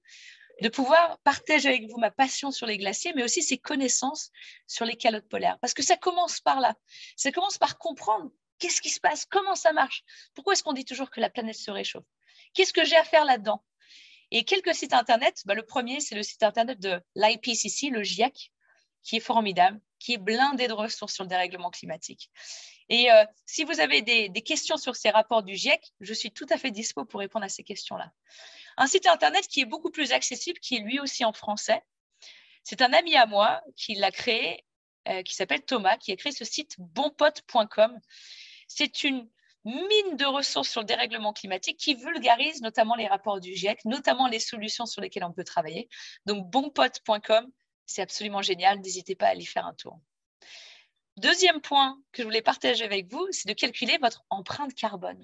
de pouvoir partager avec vous ma passion sur les glaciers, mais aussi ces connaissances sur les calottes polaires. Parce que ça commence par là. Ça commence par comprendre qu'est-ce qui se passe, comment ça marche, pourquoi est-ce qu'on dit toujours que la planète se réchauffe, qu'est-ce que j'ai à faire là-dedans. Et quelques sites Internet, le premier, c'est le site Internet de l'IPCC, le GIEC, qui est formidable, qui est blindé de ressources sur le dérèglement climatique. Et si vous avez des questions sur ces rapports du GIEC, je suis tout à fait dispo pour répondre à ces questions-là. Un site Internet qui est beaucoup plus accessible, qui est lui aussi en français. C'est un ami à moi qui l'a créé, qui s'appelle Thomas, qui a créé ce site bonpote.com. C'est une mine de ressources sur le dérèglement climatique qui vulgarise notamment les rapports du GIEC, notamment les solutions sur lesquelles on peut travailler. Donc, bonpote.com, c'est absolument génial. N'hésitez pas à aller faire un tour. Deuxième point que je voulais partager avec vous, c'est de calculer votre empreinte carbone.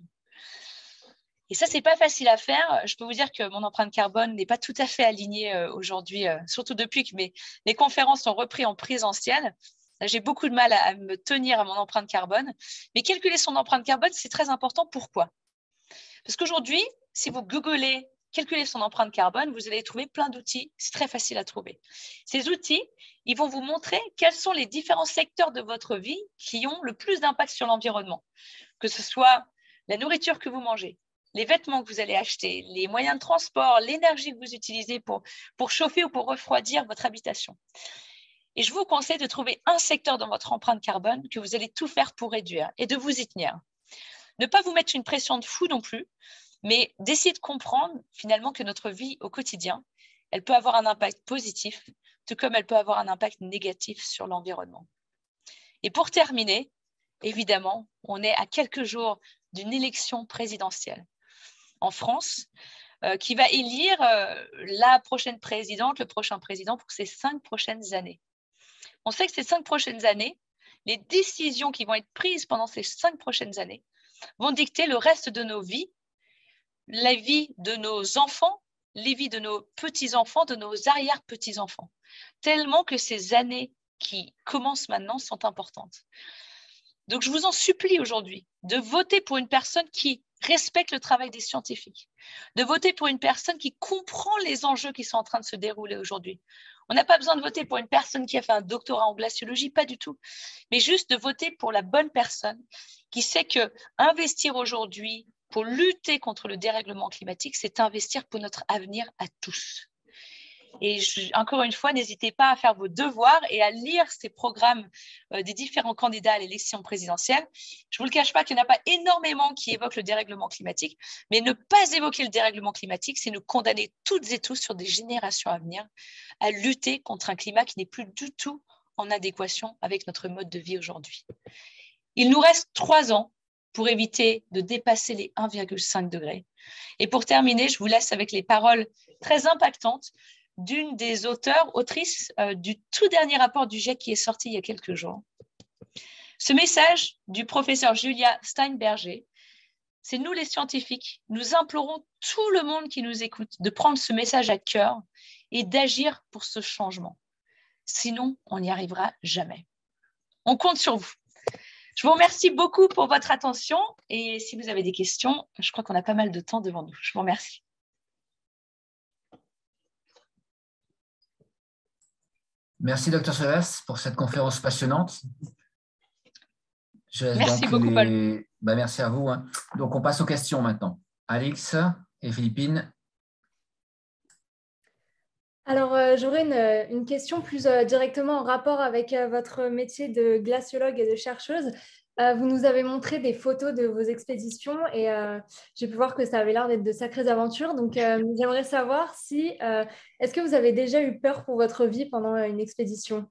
Et ça, ce n'est pas facile à faire. Je peux vous dire que mon empreinte carbone n'est pas tout à fait alignée aujourd'hui, surtout depuis que les conférences sont reprises en présentiel. J'ai beaucoup de mal à me tenir à mon empreinte carbone. Mais calculer son empreinte carbone, c'est très important. Pourquoi? Parce qu'aujourd'hui, si vous googlez « calculer son empreinte carbone », vous allez trouver plein d'outils. C'est très facile à trouver. Ces outils, ils vont vous montrer quels sont les différents secteurs de votre vie qui ont le plus d'impact sur l'environnement. Que ce soit la nourriture que vous mangez, les vêtements que vous allez acheter, les moyens de transport, l'énergie que vous utilisez pour chauffer ou pour refroidir votre habitation. Et je vous conseille de trouver un secteur dans votre empreinte carbone que vous allez tout faire pour réduire et de vous y tenir. Ne pas vous mettre une pression de fou non plus, mais d'essayer de comprendre finalement que notre vie au quotidien, elle peut avoir un impact positif, tout comme elle peut avoir un impact négatif sur l'environnement. Et pour terminer, évidemment, on est à quelques jours d'une élection présidentielle en France, qui va élire la prochaine présidente, le prochain président pour ces 5 prochaines années. On sait que ces 5 prochaines années, les décisions qui vont être prises pendant ces 5 prochaines années vont dicter le reste de nos vies, la vie de nos enfants, les vies de nos petits-enfants, de nos arrière-petits-enfants, tellement que ces années qui commencent maintenant sont importantes. Donc, je vous en supplie aujourd'hui de voter pour une personne qui respecte le travail des scientifiques, de voter pour une personne qui comprend les enjeux qui sont en train de se dérouler aujourd'hui. On n'a pas besoin de voter pour une personne qui a fait un doctorat en glaciologie, pas du tout, mais juste de voter pour la bonne personne qui sait que investir aujourd'hui pour lutter contre le dérèglement climatique, c'est investir pour notre avenir à tous. Et encore une fois, n'hésitez pas à faire vos devoirs et à lire ces programmes des différents candidats à l'élection présidentielle. Je ne vous le cache pas qu'il n'y en a pas énormément qui évoquent le dérèglement climatique, mais ne pas évoquer le dérèglement climatique, c'est nous condamner toutes et tous sur des générations à venir à lutter contre un climat qui n'est plus du tout en adéquation avec notre mode de vie aujourd'hui. Il nous reste 3 ans pour éviter de dépasser les 1,5 degrés. Et pour terminer, je vous laisse avec les paroles très impactantes d'une des autrices du tout dernier rapport du GIEC qui est sorti il y a quelques jours. Ce message du professeur Julia Steinberger, c'est nous les scientifiques, nous implorons tout le monde qui nous écoute de prendre ce message à cœur et d'agir pour ce changement. Sinon, on n'y arrivera jamais. On compte sur vous. Je vous remercie beaucoup pour votre attention et si vous avez des questions, je crois qu'on a pas mal de temps devant nous. Je vous remercie. Merci, Dr Sevestre, pour cette conférence passionnante. Merci beaucoup, Paul. Merci à vous. Donc, on passe aux questions maintenant. Alix et Philippine. Alors, j'aurais une question plus directement en rapport avec votre métier de glaciologue et de chercheuse. Vous nous avez montré des photos de vos expéditions et j'ai pu voir que ça avait l'air d'être de sacrées aventures. Donc, j'aimerais savoir si, est-ce que vous avez déjà eu peur pour votre vie pendant une expédition?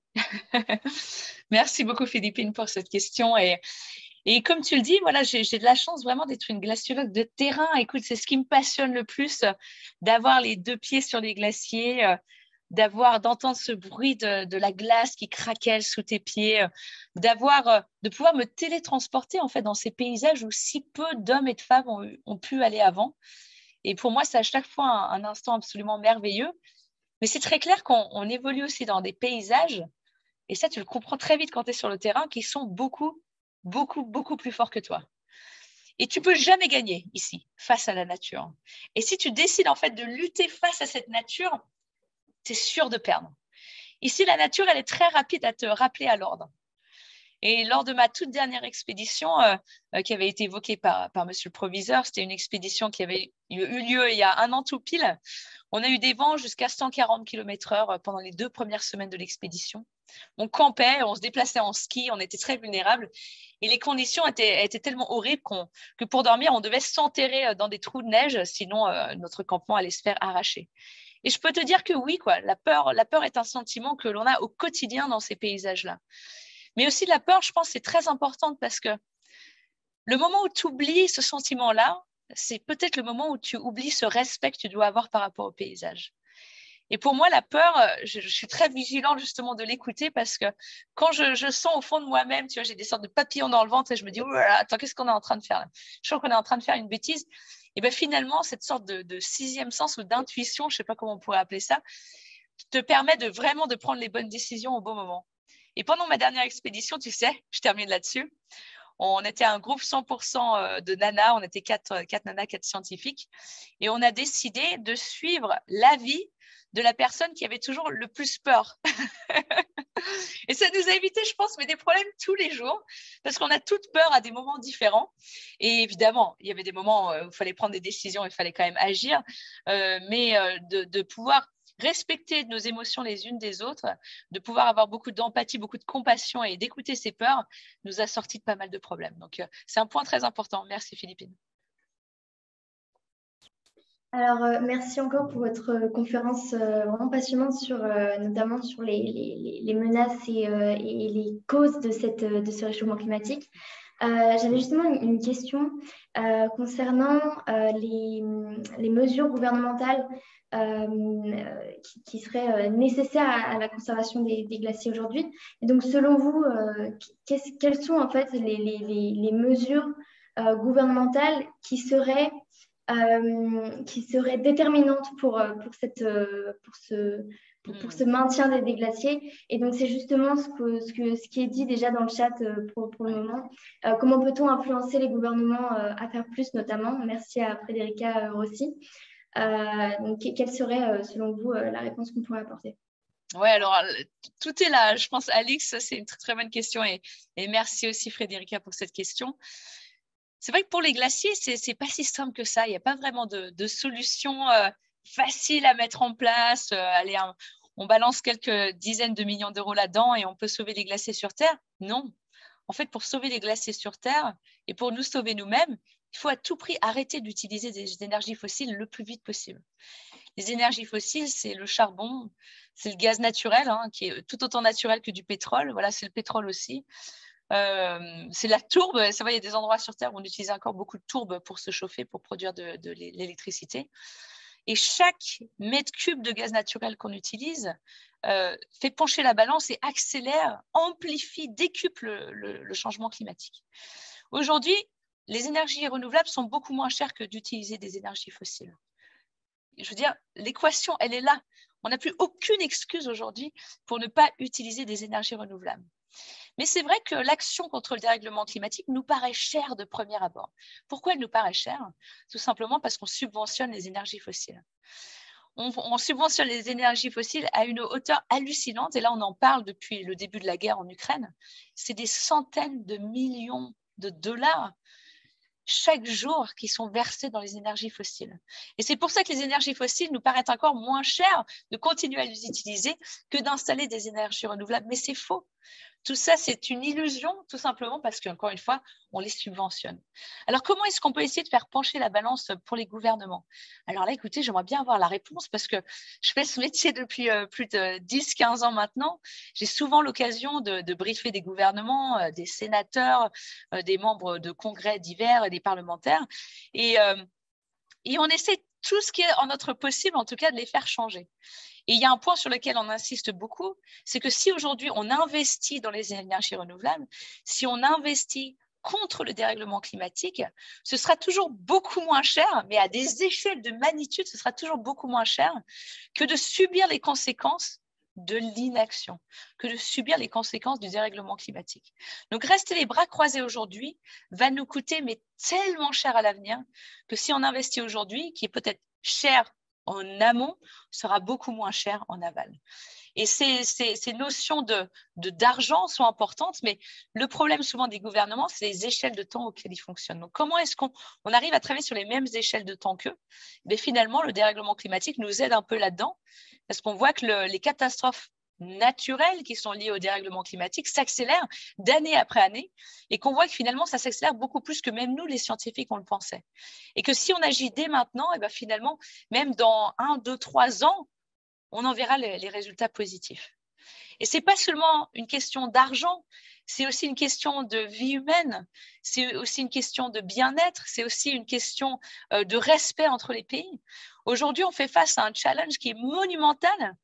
Merci beaucoup, Philippine, pour cette question. Et comme tu le dis, voilà, j'ai de la chance vraiment d'être une glaciologue de terrain. Écoute, c'est ce qui me passionne le plus, d'avoir les 2 pieds sur les glaciers, d'entendre ce bruit de la glace qui craquelle sous tes pieds, de pouvoir me télétransporter en fait dans ces paysages où si peu d'hommes et de femmes ont pu aller avant. Et pour moi, c'est à chaque fois un instant absolument merveilleux. Mais c'est très clair qu'on évolue aussi dans des paysages, et ça, tu le comprends très vite quand tu es sur le terrain, qui sont beaucoup, beaucoup, beaucoup plus forts que toi. Et tu ne peux jamais gagner ici, face à la nature. Et si tu décides en fait de lutter face à cette nature, tu es sûr de perdre. Ici, la nature, elle est très rapide à te rappeler à l'ordre. Et lors de ma toute dernière expédition qui avait été évoquée par monsieur le proviseur, c'était une expédition qui avait eu lieu il y a 1 an tout pile. On a eu des vents jusqu'à 140 km/h pendant les 2 premières semaines de l'expédition. On campait, on se déplaçait en ski, on était très vulnérables. Et les conditions étaient tellement horribles que pour dormir, on devait s'enterrer dans des trous de neige, sinon notre campement allait se faire arracher. Et je peux te dire que oui, quoi, la peur est un sentiment que l'on a au quotidien dans ces paysages-là. Mais aussi la peur, je pense, c'est très importante parce que le moment où tu oublies ce sentiment-là, c'est peut-être le moment où tu oublies ce respect que tu dois avoir par rapport au paysage. Et pour moi, la peur, je suis très vigilante justement de l'écouter parce que quand je sens au fond de moi-même, tu vois, j'ai des sortes de papillons dans le ventre et je me dis, oh là là, attends, qu'est-ce qu'on est en train de faire là? Je sens qu'on est en train de faire une bêtise. Et bien finalement, cette sorte de 6e sens ou d'intuition, je ne sais pas comment on pourrait appeler ça, te permet vraiment de prendre les bonnes décisions au bon moment. Et pendant ma dernière expédition, tu sais, je termine là-dessus, on était un groupe 100% de nanas, on était 4 nanas, 4 scientifiques, et on a décidé de suivre l'avis de la personne qui avait toujours le plus peur. Et ça nous a évité, je pense, mais des problèmes tous les jours, parce qu'on a toutes peur à des moments différents. Et évidemment, il y avait des moments où il fallait prendre des décisions, il fallait quand même agir, mais de pouvoir respecter nos émotions les unes des autres, de pouvoir avoir beaucoup d'empathie, beaucoup de compassion et d'écouter ses peurs, nous a sorti de pas mal de problèmes. Donc, c'est un point très important. Merci, Philippine. Alors, merci encore pour votre conférence vraiment passionnante notamment sur les menaces et les causes de ce réchauffement climatique. J'avais justement une question concernant les mesures gouvernementales qui seraient nécessaires à la conservation des glaciers aujourd'hui. Et donc, selon vous, quelles sont en fait les mesures gouvernementales qui seraient déterminantes pour ce maintien des glaciers. Et donc, c'est justement ce qui est dit déjà dans le chat pour le moment. Comment peut-on influencer les gouvernements à faire plus, notamment? Merci à Frédérica Rossi. Donc, quelle serait, selon vous, la réponse qu'on pourrait apporter? Oui, alors, tout est là. Je pense, Alix, c'est une très, très bonne question. Et merci aussi, Frédérica, pour cette question. C'est vrai que pour les glaciers, c'est pas si simple que ça. Il n'y a pas vraiment de solution facile à mettre en place. Allez, on balance quelques dizaines de millions d'euros là-dedans et on peut sauver les glaciers sur Terre. Non. En fait, pour sauver les glaciers sur Terre et pour nous sauver nous-mêmes, il faut à tout prix arrêter d'utiliser des énergies fossiles le plus vite possible. Les énergies fossiles, c'est le charbon, c'est le gaz naturel, hein, qui est tout autant naturel que du pétrole. Voilà, c'est le pétrole aussi. C'est la tourbe. Ça va, il y a des endroits sur Terre où on utilise encore beaucoup de tourbe pour se chauffer, pour produire de l'électricité. Et chaque mètre cube de gaz naturel qu'on utilise fait pencher la balance et accélère, amplifie, décuple le changement climatique. Aujourd'hui, les énergies renouvelables sont beaucoup moins chères que d'utiliser des énergies fossiles. Je veux dire, l'équation, elle est là. On n'a plus aucune excuse aujourd'hui pour ne pas utiliser des énergies renouvelables. Mais c'est vrai que l'action contre le dérèglement climatique nous paraît chère de premier abord. Pourquoi elle nous paraît chère? Tout simplement parce qu'on subventionne les énergies fossiles. On subventionne les énergies fossiles à une hauteur hallucinante. Et là, on en parle depuis le début de la guerre en Ukraine. C'est des centaines de millions de dollars chaque jour qui sont versés dans les énergies fossiles. Et c'est pour ça que les énergies fossiles nous paraissent encore moins chères de continuer à les utiliser que d'installer des énergies renouvelables. Mais c'est faux. Tout ça, c'est une illusion, tout simplement parce qu'encore une fois, on les subventionne. Alors, comment est-ce qu'on peut essayer de faire pencher la balance pour les gouvernements? Alors là, écoutez, j'aimerais bien avoir la réponse parce que je fais ce métier depuis plus de 10-15 ans maintenant. J'ai souvent l'occasion de briefer des gouvernements, des sénateurs, des membres de congrès divers et des parlementaires. Et on essaie tout ce qui est en notre possible, en tout cas, de les faire changer. Et il y a un point sur lequel on insiste beaucoup, c'est que si aujourd'hui on investit dans les énergies renouvelables, si on investit contre le dérèglement climatique, ce sera toujours beaucoup moins cher, mais à des échelles de magnitude, ce sera toujours beaucoup moins cher que de subir les conséquences de l'inaction, que de subir les conséquences du dérèglement climatique. Donc, rester les bras croisés aujourd'hui va nous coûter mais tellement cher à l'avenir que si on investit aujourd'hui, qui est peut-être cher en amont, sera beaucoup moins cher en aval. Et ces notions d'argent sont importantes, mais le problème souvent des gouvernements, c'est les échelles de temps auxquelles ils fonctionnent. Donc, comment est-ce qu'on arrive à travailler sur les mêmes échelles de temps qu'eux? Mais finalement, le dérèglement climatique nous aide un peu là-dedans, parce qu'on voit que les catastrophes naturelles qui sont liées au dérèglement climatique s'accélèrent d'année après année et qu'on voit que finalement, ça s'accélère beaucoup plus que même nous, les scientifiques, on le pensait. Et que si on agit dès maintenant, et bien finalement, même dans 1, 2, 3 ans, on en verra les résultats positifs. Et ce n'est pas seulement une question d'argent, c'est aussi une question de vie humaine, c'est aussi une question de bien-être, c'est aussi une question de respect entre les pays. Aujourd'hui, on fait face à un challenge qui est monumental,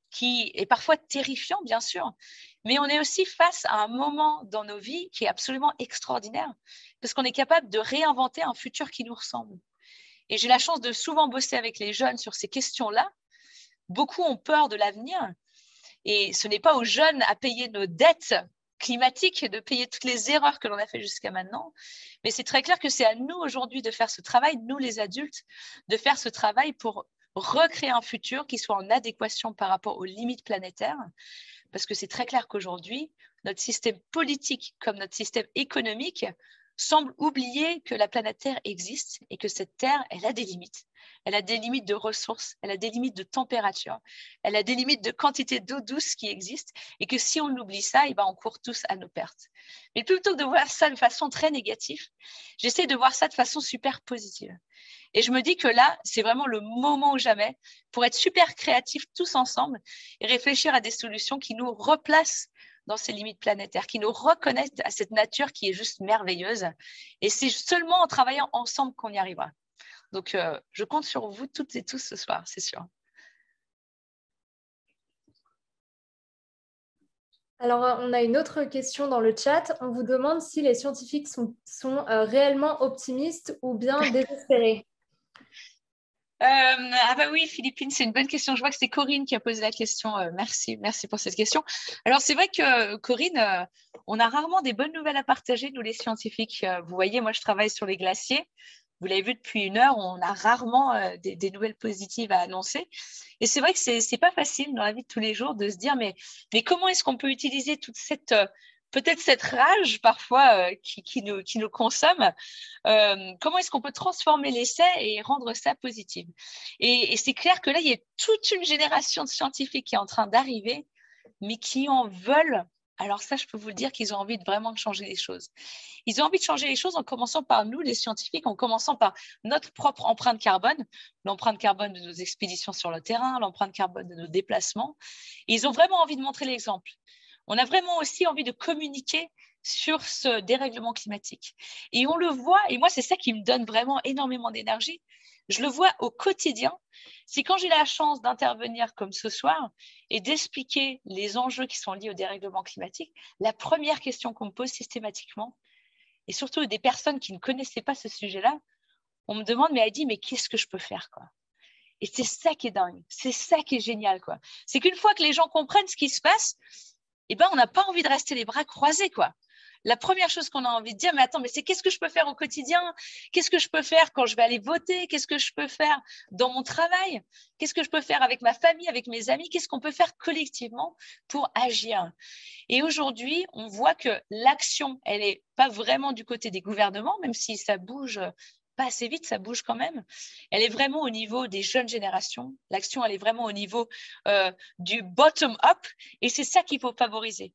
qui est parfois terrifiant, bien sûr, mais on est aussi face à un moment dans nos vies qui est absolument extraordinaire, parce qu'on est capable de réinventer un futur qui nous ressemble. Et j'ai la chance de souvent bosser avec les jeunes sur ces questions-là. Beaucoup ont peur de l'avenir et ce n'est pas aux jeunes à payer nos dettes climatiques, de payer toutes les erreurs que l'on a fait jusqu'à maintenant, mais c'est très clair que c'est à nous aujourd'hui de faire ce travail, nous les adultes, de faire ce travail pour recréer un futur qui soit en adéquation par rapport aux limites planétaires, parce que c'est très clair qu'aujourd'hui, notre système politique comme notre système économique semble oublier que la planète Terre existe et que cette Terre, elle a des limites. Elle a des limites de ressources, elle a des limites de température, elle a des limites de quantité d'eau douce qui existent et que si on oublie ça, on court tous à nos pertes. Mais plutôt que de voir ça de façon très négative, j'essaie de voir ça de façon super positive. Et je me dis que là, c'est vraiment le moment ou jamais pour être super créatifs tous ensemble et réfléchir à des solutions qui nous replacent dans ces limites planétaires, qui nous reconnectent à cette nature qui est juste merveilleuse. Et c'est seulement en travaillant ensemble qu'on y arrivera. Donc, je compte sur vous toutes et tous ce soir, c'est sûr. Alors, on a une autre question dans le chat. On vous demande si les scientifiques sont réellement optimistes ou bien désespérés. Ah bah oui, Philippine, c'est une bonne question. Je vois que c'est Corinne qui a posé la question. Merci pour cette question. Alors, c'est vrai que Corinne, on a rarement des bonnes nouvelles à partager, nous les scientifiques. Vous voyez, moi, je travaille sur les glaciers. Vous l'avez vu depuis 1 heure, on a rarement des nouvelles positives à annoncer. Et c'est vrai que c'est pas facile dans la vie de tous les jours de se dire, mais comment est-ce qu'on peut utiliser toute cette peut-être cette rage parfois qui nous consomme, comment est-ce qu'on peut transformer l'essai et rendre ça positif? Et c'est clair que là, il y a toute une génération de scientifiques qui est en train d'arriver, mais qui en veulent. Alors ça, je peux vous le dire qu'ils ont envie vraiment de changer les choses. Ils ont envie de changer les choses en commençant par nous, les scientifiques, en commençant par notre propre empreinte carbone, l'empreinte carbone de nos expéditions sur le terrain, l'empreinte carbone de nos déplacements. Et ils ont vraiment envie de montrer l'exemple. On a vraiment aussi envie de communiquer sur ce dérèglement climatique. Et on le voit, et moi, c'est ça qui me donne vraiment énormément d'énergie. Je le vois au quotidien. C'est quand j'ai la chance d'intervenir comme ce soir et d'expliquer les enjeux qui sont liés au dérèglement climatique, la première question qu'on me pose systématiquement, et surtout des personnes qui ne connaissaient pas ce sujet-là, on me demande, mais Heidi, mais qu'est-ce que je peux faire, quoi? Et c'est ça qui est dingue, c'est ça qui est génial, quoi. C'est qu'une fois que les gens comprennent ce qui se passe, on n'a pas envie de rester les bras croisés, quoi. La première chose qu'on a envie de dire, mais attends, mais c'est qu'est-ce que je peux faire au quotidien? Qu'est-ce que je peux faire quand je vais aller voter? Qu'est-ce que je peux faire dans mon travail? Qu'est-ce que je peux faire avec ma famille, avec mes amis? Qu'est-ce qu'on peut faire collectivement pour agir? Et aujourd'hui, on voit que l'action, elle n'est pas vraiment du côté des gouvernements, même si ça bouge pas assez vite, ça bouge quand même. Elle est vraiment au niveau des jeunes générations. L'action, elle est vraiment au niveau du bottom-up et c'est ça qu'il faut favoriser.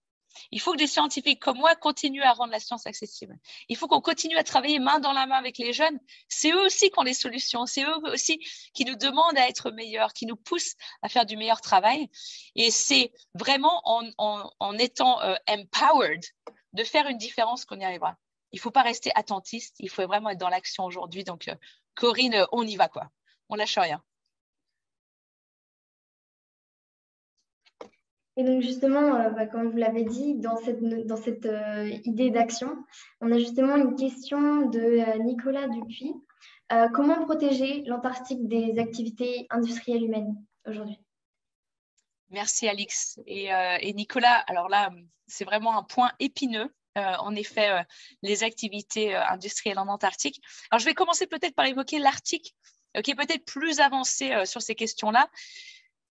Il faut que des scientifiques comme moi continuent à rendre la science accessible. Il faut qu'on continue à travailler main dans la main avec les jeunes. C'est eux aussi qui ont les solutions. C'est eux aussi qui nous demandent à être meilleurs, qui nous poussent à faire du meilleur travail. Et c'est vraiment en étant empowered de faire une différence qu'on y arrivera. Il ne faut pas rester attentiste. Il faut vraiment être dans l'action aujourd'hui. Donc, Corinne, on y va, quoi. On lâche rien. Et donc justement, comme vous l'avez dit, dans cette idée d'action, on a justement une question de Nicolas Dupuis. Comment protéger l'Antarctique des activités industrielles humaines aujourd'hui? Merci Alix. Et Nicolas, alors là, c'est vraiment un point épineux. En effet, les activités industrielles en Antarctique. Alors, je vais commencer peut-être par évoquer l'Arctique, qui est peut-être plus avancé sur ces questions-là.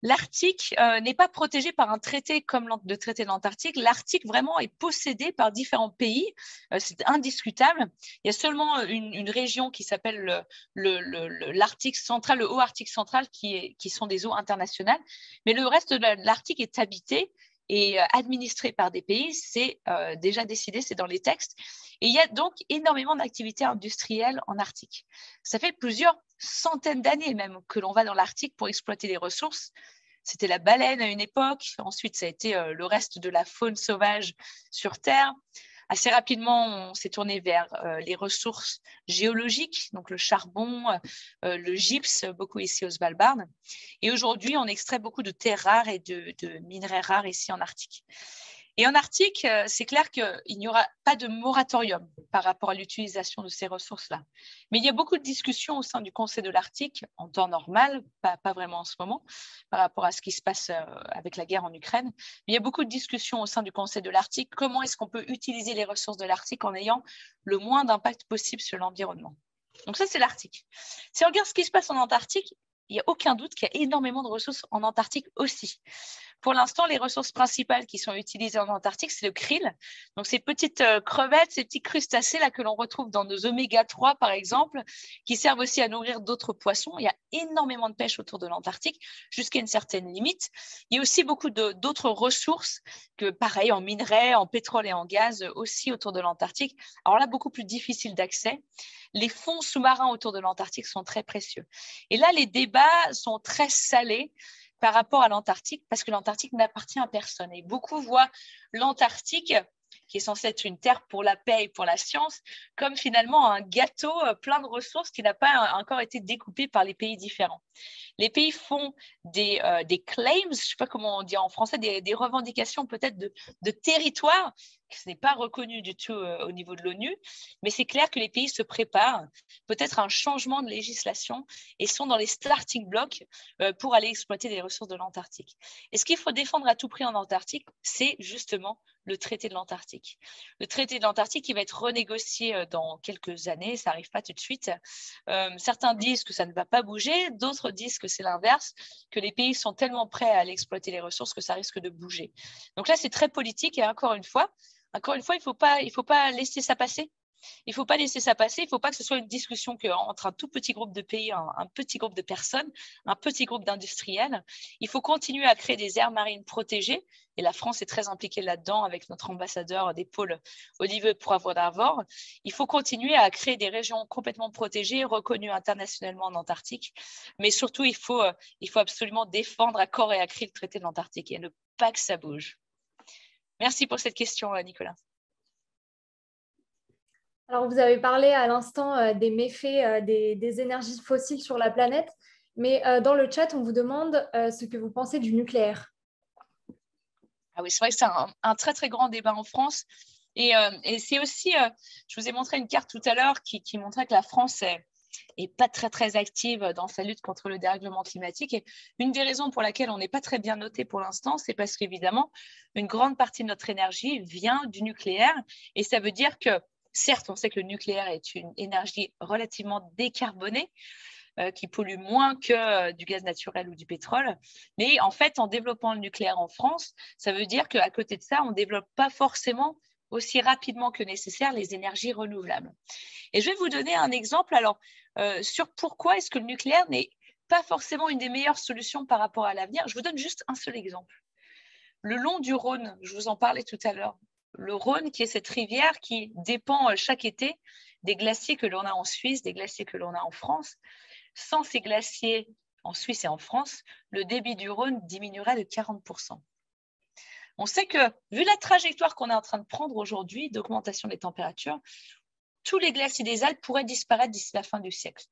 L'Arctique n'est pas protégé par un traité comme le traité de l'Antarctique. L'Arctique vraiment est possédé par différents pays. C'est indiscutable. Il y a seulement une région qui s'appelle l'Arctique central, le haut Arctique central, qui sont des eaux internationales. Mais le reste de l'Arctique est habité et administré par des pays. C'est déjà décidé, c'est dans les textes. Et il y a donc énormément d'activités industrielles en Arctique. Ça fait plusieurs centaines d'années même que l'on va dans l'Arctique pour exploiter les ressources. C'était la baleine à une époque. Ensuite, ça a été le reste de la faune sauvage sur Terre. Assez rapidement, on s'est tourné vers les ressources géologiques, donc le charbon, le gypse, beaucoup ici au Svalbard. Et aujourd'hui, on extrait beaucoup de terres rares et de minerais rares ici en Arctique. Et en Arctique, c'est clair qu'il n'y aura pas de moratorium par rapport à l'utilisation de ces ressources-là. Mais il y a beaucoup de discussions au sein du Conseil de l'Arctique, en temps normal, pas vraiment en ce moment, par rapport à ce qui se passe avec la guerre en Ukraine. Mais il y a beaucoup de discussions au sein du Conseil de l'Arctique. Comment est-ce qu'on peut utiliser les ressources de l'Arctique en ayant le moins d'impact possible sur l'environnement? Donc ça, c'est l'Arctique. Si on regarde ce qui se passe en Antarctique, il n'y a aucun doute qu'il y a énormément de ressources en Antarctique aussi. Pour l'instant, les ressources principales qui sont utilisées en Antarctique, c'est le krill. Donc, ces petites crevettes, ces petits crustacés là que l'on retrouve dans nos oméga 3, par exemple, qui servent aussi à nourrir d'autres poissons. Il y a énormément de pêche autour de l'Antarctique, jusqu'à une certaine limite. Il y a aussi beaucoup d'autres ressources, que pareil, en minerais, en pétrole et en gaz, aussi autour de l'Antarctique. Alors là, beaucoup plus difficile d'accès. Les fonds sous-marins autour de l'Antarctique sont très précieux. Et là, les débats sont très salés par rapport à l'Antarctique, parce que l'Antarctique n'appartient à personne. Et beaucoup voient l'Antarctique, qui est censée être une terre pour la paix et pour la science, comme finalement un gâteau plein de ressources qui n'a pas encore été découpé par les pays différents. Les pays font des claims, je ne sais pas comment on dit en français, des revendications peut-être de territoire, ce n'est pas reconnu du tout au niveau de l'ONU, mais c'est clair que les pays se préparent peut-être à un changement de législation et sont dans les starting blocks pour aller exploiter les ressources de l'Antarctique. Et ce qu'il faut défendre à tout prix en Antarctique, c'est justement le traité de l'Antarctique. Le traité de l'Antarctique qui va être renégocié dans quelques années, ça n'arrive pas tout de suite. Certains disent que ça ne va pas bouger, d'autres disent que c'est l'inverse, que les pays sont tellement prêts à aller exploiter les ressources que ça risque de bouger. Donc là, c'est très politique et encore une fois, il ne faut pas laisser ça passer. Il ne faut pas laisser ça passer. Il ne faut pas que ce soit une discussion entre un tout petit groupe de pays, un petit groupe de personnes, un petit groupe d'industriels. Il faut continuer à créer des aires marines protégées. Et la France est très impliquée là-dedans avec notre ambassadeur des pôles Olivier Poivre-d'Arvor. Il faut continuer à créer des régions complètement protégées, reconnues internationalement en Antarctique. Mais surtout, il faut absolument défendre à corps et à cri le traité de l'Antarctique et ne pas que ça bouge. Merci pour cette question, Nicolas. Alors, vous avez parlé à l'instant des méfaits des énergies fossiles sur la planète, mais dans le chat, on vous demande ce que vous pensez du nucléaire. Ah oui, c'est vrai que c'est un très, très grand débat en France. Et c'est aussi, je vous ai montré une carte tout à l'heure qui montrait que la France est pas très, très active dans sa lutte contre le dérèglement climatique. Et une des raisons pour laquelle on n'est pas très bien noté pour l'instant, c'est parce qu'évidemment, une grande partie de notre énergie vient du nucléaire. Et ça veut dire que, certes, on sait que le nucléaire est une énergie relativement décarbonée, qui pollue moins que du gaz naturel ou du pétrole. Mais en fait, en développant le nucléaire en France, ça veut dire qu'à côté de ça, on ne développe pas forcément aussi rapidement que nécessaire les énergies renouvelables. Et je vais vous donner un exemple alors, sur pourquoi est-ce que le nucléaire n'est pas forcément une des meilleures solutions par rapport à l'avenir. Je vous donne juste un seul exemple. le long du Rhône, je vous en parlais tout à l'heure, le Rhône qui est cette rivière qui dépend chaque été des glaciers que l'on a en Suisse, des glaciers que l'on a en France. Sans ces glaciers en Suisse et en France, le débit du Rhône diminuerait de 40%. On sait que, vu la trajectoire qu'on est en train de prendre aujourd'hui d'augmentation des températures, tous les glaciers des Alpes pourraient disparaître d'ici la fin du siècle.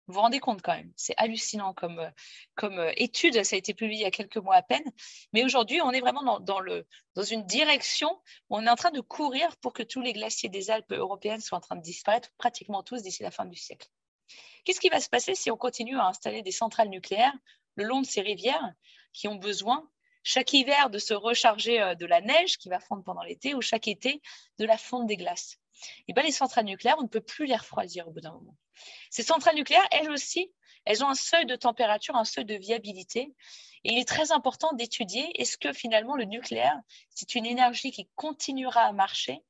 Vous vous rendez compte quand même, c'est hallucinant comme étude, ça a été publié il y a quelques mois à peine, mais aujourd'hui on est vraiment dans une direction où on est en train de courir pour que tous les glaciers des Alpes européennes soient en train de disparaître, pratiquement tous d'ici la fin du siècle. Qu'est-ce qui va se passer si on continue à installer des centrales nucléaires le long de ces rivières qui ont besoin chaque hiver de se recharger de la neige qui va fondre pendant l'été ou chaque été de la fonte des glaces? Et bien, les centrales nucléaires, on ne peut plus les refroidir au bout d'un moment. Ces centrales nucléaires, elles aussi, elles ont un seuil de température, un seuil de viabilité. Et il est très important d'étudier est-ce que finalement le nucléaire, c'est une énergie qui continuera à marcher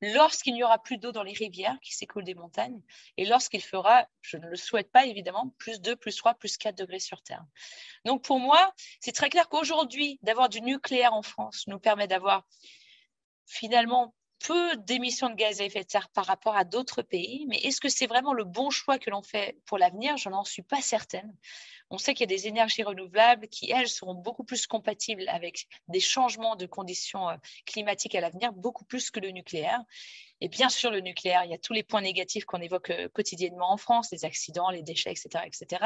lorsqu'il n'y aura plus d'eau dans les rivières qui s'écoulent des montagnes et lorsqu'il fera, je ne le souhaite pas évidemment, plus 2, plus 3, plus 4 degrés sur Terre. Donc pour moi, c'est très clair qu'aujourd'hui, d'avoir du nucléaire en France nous permet d'avoir finalement peu d'émissions de gaz à effet de serre par rapport à d'autres pays, mais est-ce que c'est vraiment le bon choix que l'on fait pour l'avenir? Je n'en suis pas certaine. On sait qu'il y a des énergies renouvelables qui, elles, seront beaucoup plus compatibles avec des changements de conditions climatiques à l'avenir, beaucoup plus que le nucléaire. Et bien sûr, le nucléaire, il y a tous les points négatifs qu'on évoque quotidiennement en France, les accidents, les déchets, etc., etc.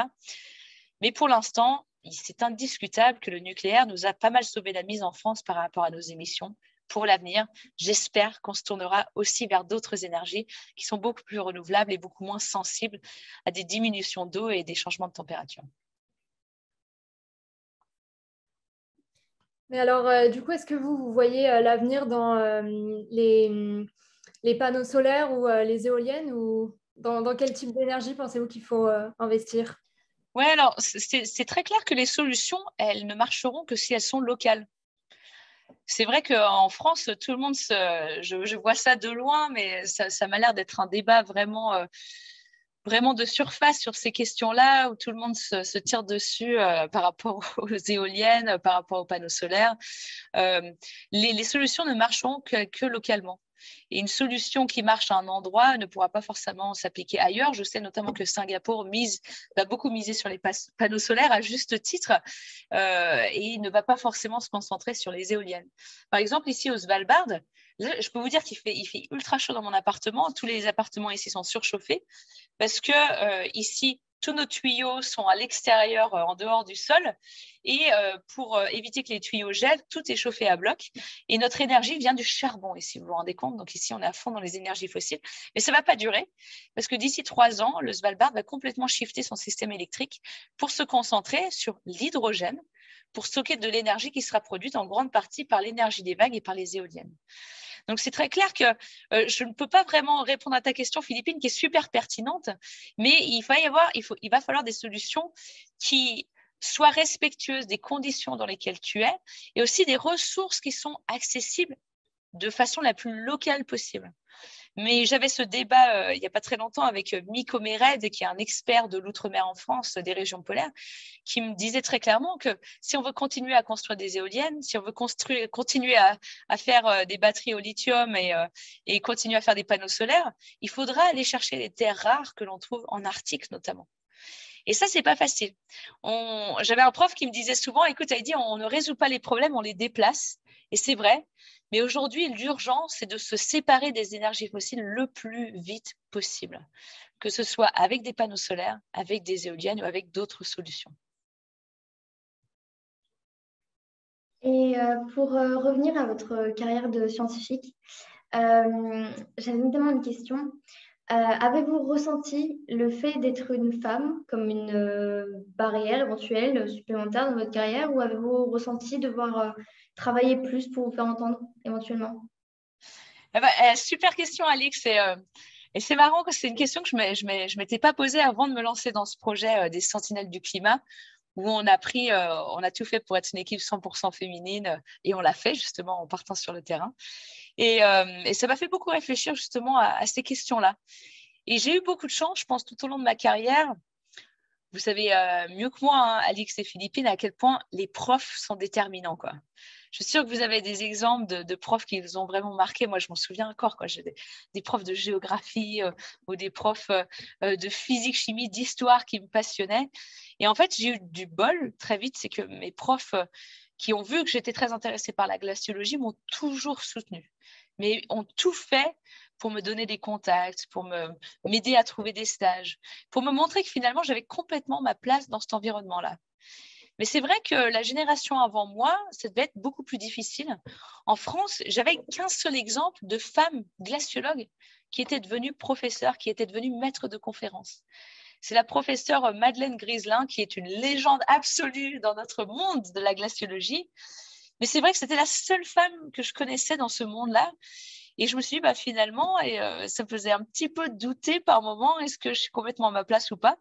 Mais pour l'instant, c'est indiscutable que le nucléaire nous a pas mal sauvé la mise en France par rapport à nos émissions. Pour l'avenir, j'espère qu'on se tournera aussi vers d'autres énergies qui sont beaucoup plus renouvelables et beaucoup moins sensibles à des diminutions d'eau et des changements de température. Mais alors, du coup, est-ce que vous voyez l'avenir dans les panneaux solaires ou les éoliennes ou dans quel type d'énergie pensez-vous qu'il faut investir? Oui, alors c'est très clair que les solutions, elles ne marcheront que si elles sont locales. C'est vrai qu'en France, tout le monde, je vois ça de loin, mais ça m'a l'air d'être un débat vraiment de surface sur ces questions-là, où tout le monde se tire dessus par rapport aux éoliennes, par rapport aux panneaux solaires. Les solutions ne marcheront que localement. Et une solution qui marche à un endroit ne pourra pas forcément s'appliquer ailleurs. Je sais notamment que Singapour va beaucoup miser sur les panneaux solaires à juste titre et ne va pas forcément se concentrer sur les éoliennes. Par exemple, ici au Svalbard, là, je peux vous dire qu'il fait ultra chaud dans mon appartement. Tous les appartements ici sont surchauffés parce que ici, tous nos tuyaux sont à l'extérieur, en dehors du sol. Et pour éviter que les tuyaux gèlent, tout est chauffé à bloc. Et notre énergie vient du charbon ici, vous vous rendez compte? Donc ici, on est à fond dans les énergies fossiles. Mais ça ne va pas durer parce que d'ici 3 ans, le Svalbard va complètement shifter son système électrique pour se concentrer sur l'hydrogène, pour stocker de l'énergie qui sera produite en grande partie par l'énergie des vagues et par les éoliennes. Donc, c'est très clair que je ne peux pas vraiment répondre à ta question, Philippine, qui est super pertinente, mais il va falloir des solutions qui soient respectueuses des conditions dans lesquelles tu es et aussi des ressources qui sont accessibles de façon la plus locale possible. Mais j'avais ce débat il n'y a pas très longtemps avec Miko Mered, qui est un expert de l'outre-mer en France, des régions polaires, qui me disait très clairement que si on veut continuer à construire des éoliennes, si on veut continuer à faire des batteries au lithium et continuer à faire des panneaux solaires, il faudra aller chercher les terres rares que l'on trouve en Arctique notamment. Et ça, c'est pas facile. J'avais un prof qui me disait souvent, écoute, Heidi, on ne résout pas les problèmes, on les déplace. Et c'est vrai. Mais aujourd'hui, l'urgence, c'est de se séparer des énergies fossiles le plus vite possible, que ce soit avec des panneaux solaires, avec des éoliennes ou avec d'autres solutions. Et pour revenir à votre carrière de scientifique, j'avais notamment une question. Avez-vous ressenti le fait d'être une femme comme une barrière éventuelle supplémentaire dans votre carrière ou avez-vous ressenti devoir travailler plus pour vous faire entendre éventuellement? Super question, Alix. Et c'est marrant que c'est une question que je ne m'étais pas posée avant de me lancer dans ce projet des Sentinelles du climat, où on a tout fait pour être une équipe 100% féminine et on l'a fait justement en partant sur le terrain. Et ça m'a fait beaucoup réfléchir justement à ces questions-là. Et j'ai eu beaucoup de chance, je pense, tout au long de ma carrière, vous savez mieux que moi, hein, Alix et Philippine, à quel point les profs sont déterminants, quoi. Je suis sûre que vous avez des exemples de profs qui vous ont vraiment marqué. Moi, je m'en souviens encore, quoi. J'ai des profs de géographie ou des profs de physique, chimie, d'histoire qui me passionnaient. Et en fait, j'ai eu du bol très vite, c'est que mes profs qui ont vu que j'étais très intéressée par la glaciologie m'ont toujours soutenue, mais ont tout fait pour me donner des contacts, pour m'aider à trouver des stages, pour me montrer que finalement, j'avais complètement ma place dans cet environnement-là. Mais c'est vrai que la génération avant moi, ça devait être beaucoup plus difficile. En France, j'avais qu'un seul exemple de femmes glaciologues qui étaient devenues professeurs, qui étaient devenues maîtres de conférences. C'est la professeure Madeleine Griselin, qui est une légende absolue dans notre monde de la glaciologie. Mais c'est vrai que c'était la seule femme que je connaissais dans ce monde-là. Et je me suis dit, bah, finalement, ça me faisait un petit peu douter par moment, est-ce que je suis complètement à ma place ou pas?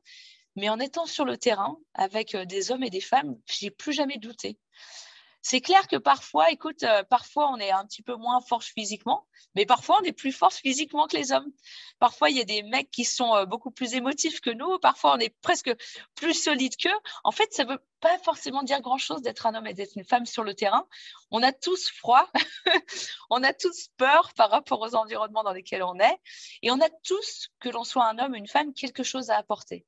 Mais en étant sur le terrain avec des hommes et des femmes, je n'ai plus jamais douté. C'est clair que parfois, écoute, parfois on est un petit peu moins fort physiquement, mais parfois on est plus fort physiquement que les hommes. Parfois, il y a des mecs qui sont beaucoup plus émotifs que nous, parfois on est presque plus solide qu'eux. En fait, ça ne veut pas forcément dire grand-chose d'être un homme et d'être une femme sur le terrain. On a tous froid, on a tous peur par rapport aux environnements dans lesquels on est, et on a tous, que l'on soit un homme ou une femme, quelque chose à apporter.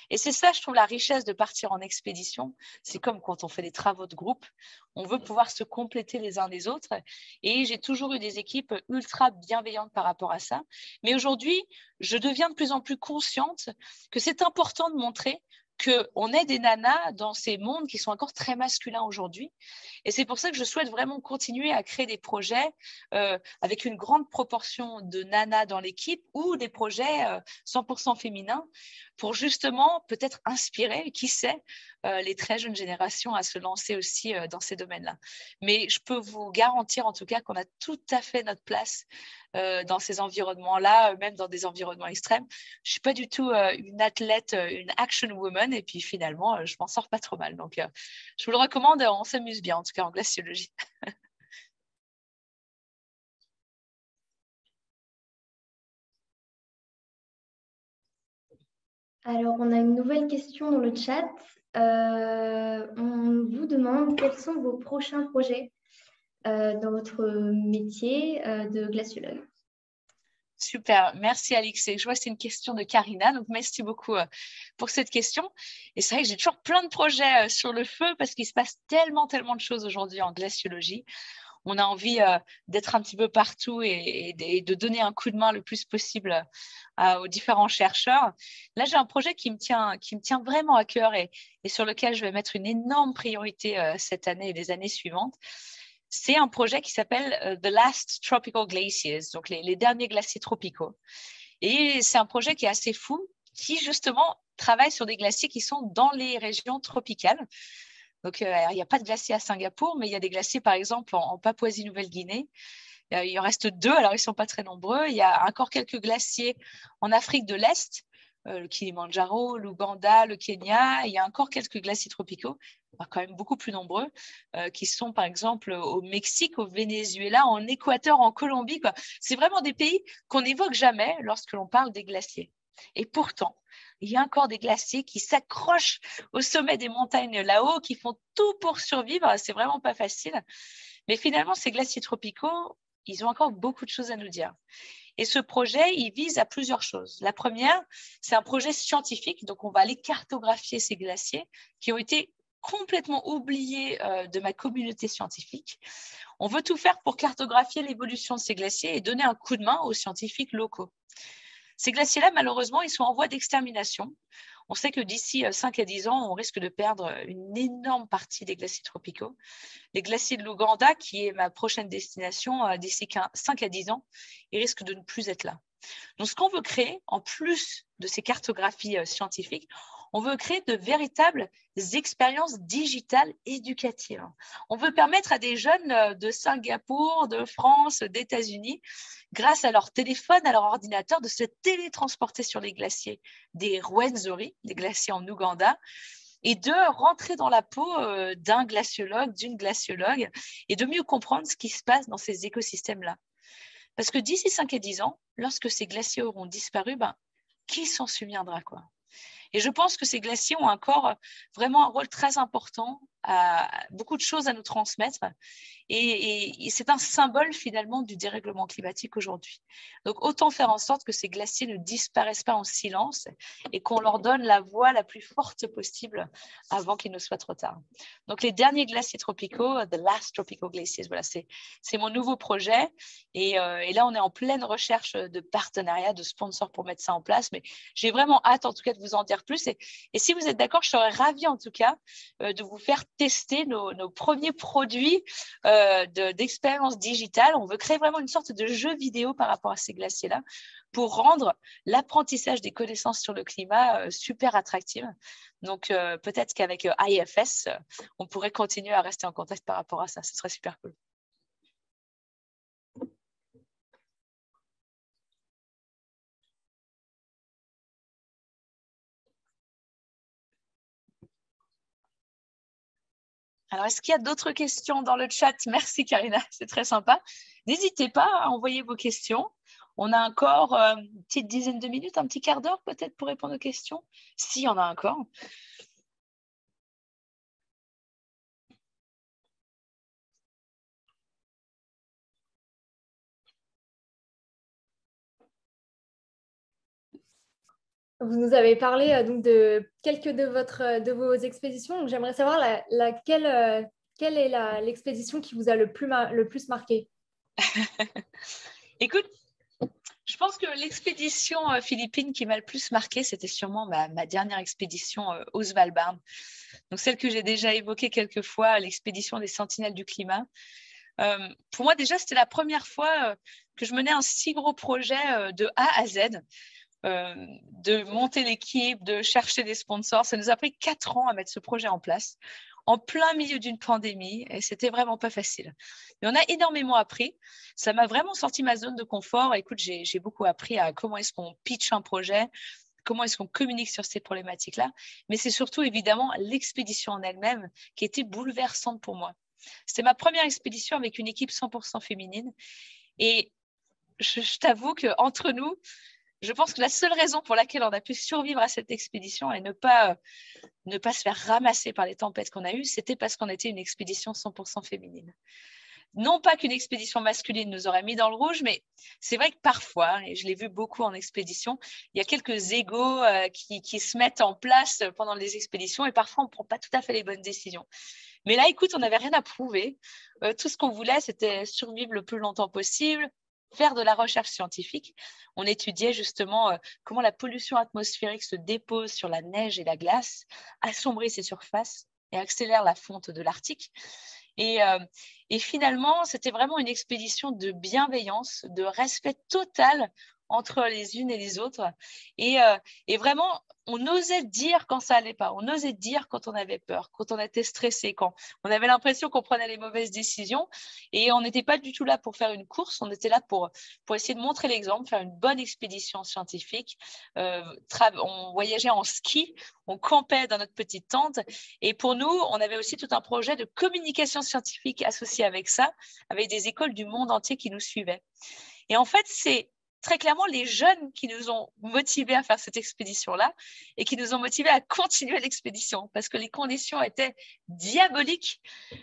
Et c'est ça, je trouve, la richesse de partir en expédition. C'est comme quand on fait des travaux de groupe. On veut pouvoir se compléter les uns les autres. Et j'ai toujours eu des équipes ultra bienveillantes par rapport à ça. Mais aujourd'hui, je deviens de plus en plus consciente que c'est important de montrer qu'on est des nanas dans ces mondes qui sont encore très masculins aujourd'hui. Et c'est pour ça que je souhaite vraiment continuer à créer des projets avec une grande proportion de nanas dans l'équipe ou des projets 100% féminins pour justement peut-être inspirer, qui sait, les très jeunes générations à se lancer aussi dans ces domaines-là. Mais je peux vous garantir en tout cas qu'on a tout à fait notre place dans ces environnements-là, même dans des environnements extrêmes. Je ne suis pas du tout une athlète, une action woman, et puis finalement, je m'en sors pas trop mal. Donc, je vous le recommande, on s'amuse bien, en tout cas en glaciologie. Alors, on a une nouvelle question dans le chat. On vous demande quels sont vos prochains projets dans votre métier de glaciologue. Super, merci Alix. Et je vois que c'est une question de Karina, donc merci beaucoup pour cette question. Et c'est vrai que j'ai toujours plein de projets sur le feu parce qu'il se passe tellement de choses aujourd'hui en glaciologie. On a envie d'être un petit peu partout et de donner un coup de main le plus possible aux différents chercheurs. Là, j'ai un projet qui me tient vraiment à cœur et sur lequel je vais mettre une énorme priorité cette année et les années suivantes. C'est un projet qui s'appelle The Last Tropical Glaciers, donc les derniers glaciers tropicaux. Et c'est un projet qui est assez fou, qui justement travaille sur des glaciers qui sont dans les régions tropicales. Donc, il n'y a pas de glaciers à Singapour, mais il y a des glaciers, par exemple, en Papouasie-Nouvelle-Guinée. Il en reste 2, alors ils ne sont pas très nombreux. Il y a encore quelques glaciers en Afrique de l'Est, le Kilimandjaro, l'Ouganda, le Kenya. Il y a encore quelques glaciers tropicaux, quand même beaucoup plus nombreux, qui sont par exemple au Mexique, au Venezuela, en Équateur, en Colombie. C'est vraiment des pays qu'on n'évoque jamais lorsque l'on parle des glaciers. Et pourtant, il y a encore des glaciers qui s'accrochent au sommet des montagnes là-haut, qui font tout pour survivre. C'est vraiment pas facile. Mais finalement, ces glaciers tropicaux, ils ont encore beaucoup de choses à nous dire. Et ce projet, il vise à plusieurs choses. La première, c'est un projet scientifique. Donc, on va aller cartographier ces glaciers qui ont été complètement oubliés de ma communauté scientifique. On veut tout faire pour cartographier l'évolution de ces glaciers et donner un coup de main aux scientifiques locaux. Ces glaciers-là, malheureusement, ils sont en voie d'extermination. On sait que d'ici 5 à 10 ans, on risque de perdre une énorme partie des glaciers tropicaux. Les glaciers de l'Ouganda, qui est ma prochaine destination, d'ici 5 à 10 ans, ils risquent de ne plus être là. Donc, ce qu'on veut créer, en plus de ces cartographies scientifiques, on veut créer de véritables expériences digitales éducatives. On veut permettre à des jeunes de Singapour, de France, d'États-Unis, grâce à leur téléphone, à leur ordinateur, de se télétransporter sur les glaciers des Rwenzori, les glaciers en Ouganda, et de rentrer dans la peau d'un glaciologue, d'une glaciologue, et de mieux comprendre ce qui se passe dans ces écosystèmes-là. Parce que d'ici 5 à 10 ans, lorsque ces glaciers auront disparu, qui s'en souviendra, quoi? Et je pense que ces glaciers ont encore vraiment un rôle très important, beaucoup de choses à nous transmettre. Et c'est un symbole finalement du dérèglement climatique aujourd'hui. Donc autant faire en sorte que ces glaciers ne disparaissent pas en silence et qu'on leur donne la voix la plus forte possible avant qu'il ne soit trop tard. Donc les derniers glaciers tropicaux, The Last Tropical Glaciers, voilà, c'est mon nouveau projet. Et là, on est en pleine recherche de partenariats, de sponsors pour mettre ça en place. Mais j'ai vraiment hâte en tout cas de vous en dire plus. Et si vous êtes d'accord, je serais ravie en tout cas de vous faire tester nos premiers produits d'expérience digitale. On veut créer vraiment une sorte de jeu vidéo par rapport à ces glaciers-là pour rendre l'apprentissage des connaissances sur le climat super attractif. Donc, peut-être qu'avec IFS, on pourrait continuer à rester en contact par rapport à ça. Ce serait super cool. Alors, est-ce qu'il y a d'autres questions dans le chat? Merci, Karina, c'est très sympa. N'hésitez pas à envoyer vos questions. On a encore une petite dizaine de minutes, un petit quart d'heure peut-être pour répondre aux questions, s'il y en a encore. Vous nous avez parlé donc de quelques de vos expéditions. Donc, j'aimerais savoir quelle est l'expédition qui vous a le plus marqué. Écoute, je pense que l'expédition philippine qui m'a le plus marqué, c'était sûrement ma dernière expédition au Svalbard. Donc celle que j'ai déjà évoquée quelques fois, l'expédition des Sentinelles du climat. Pour moi, déjà, c'était la première fois que je menais un si gros projet de A à Z. De monter l'équipe, de chercher des sponsors. Ça nous a pris 4 ans à mettre ce projet en place, en plein milieu d'une pandémie, et c'était vraiment pas facile. Mais on a énormément appris. Ça m'a vraiment sorti ma zone de confort. Écoute, j'ai beaucoup appris à comment est-ce qu'on pitch un projet, comment est-ce qu'on communique sur ces problématiques-là. Mais c'est surtout, évidemment, l'expédition en elle-même qui était bouleversante pour moi. C'était ma première expédition avec une équipe 100% féminine. Et je t'avoue qu'entre nous, je pense que la seule raison pour laquelle on a pu survivre à cette expédition et ne pas se faire ramasser par les tempêtes qu'on a eues, c'était parce qu'on était une expédition 100% féminine. Non pas qu'une expédition masculine nous aurait mis dans le rouge, mais c'est vrai que parfois, et je l'ai vu beaucoup en expédition, il y a quelques égos qui se mettent en place pendant les expéditions et parfois on ne prend pas tout à fait les bonnes décisions. Mais là, écoute, on n'avait rien à prouver. Tout ce qu'on voulait, c'était survivre le plus longtemps possible, faire de la recherche scientifique. On étudiait justement comment la pollution atmosphérique se dépose sur la neige et la glace, assombrit ses surfaces et accélère la fonte de l'Arctique. Et finalement, c'était vraiment une expédition de bienveillance, de respect total entre les unes et les autres. Et vraiment, on osait dire quand ça allait pas, on osait dire quand on avait peur, quand on était stressé, quand on avait l'impression qu'on prenait les mauvaises décisions. Et on n'était pas du tout là pour faire une course, on était là pour essayer de montrer l'exemple, faire une bonne expédition scientifique. On voyageait en ski, on campait dans notre petite tente. Et pour nous, on avait aussi tout un projet de communication scientifique associé avec ça, avec des écoles du monde entier qui nous suivaient. Et en fait, c'est très clairement les jeunes qui nous ont motivés à faire cette expédition-là et qui nous ont motivés à continuer l'expédition parce que les conditions étaient diaboliques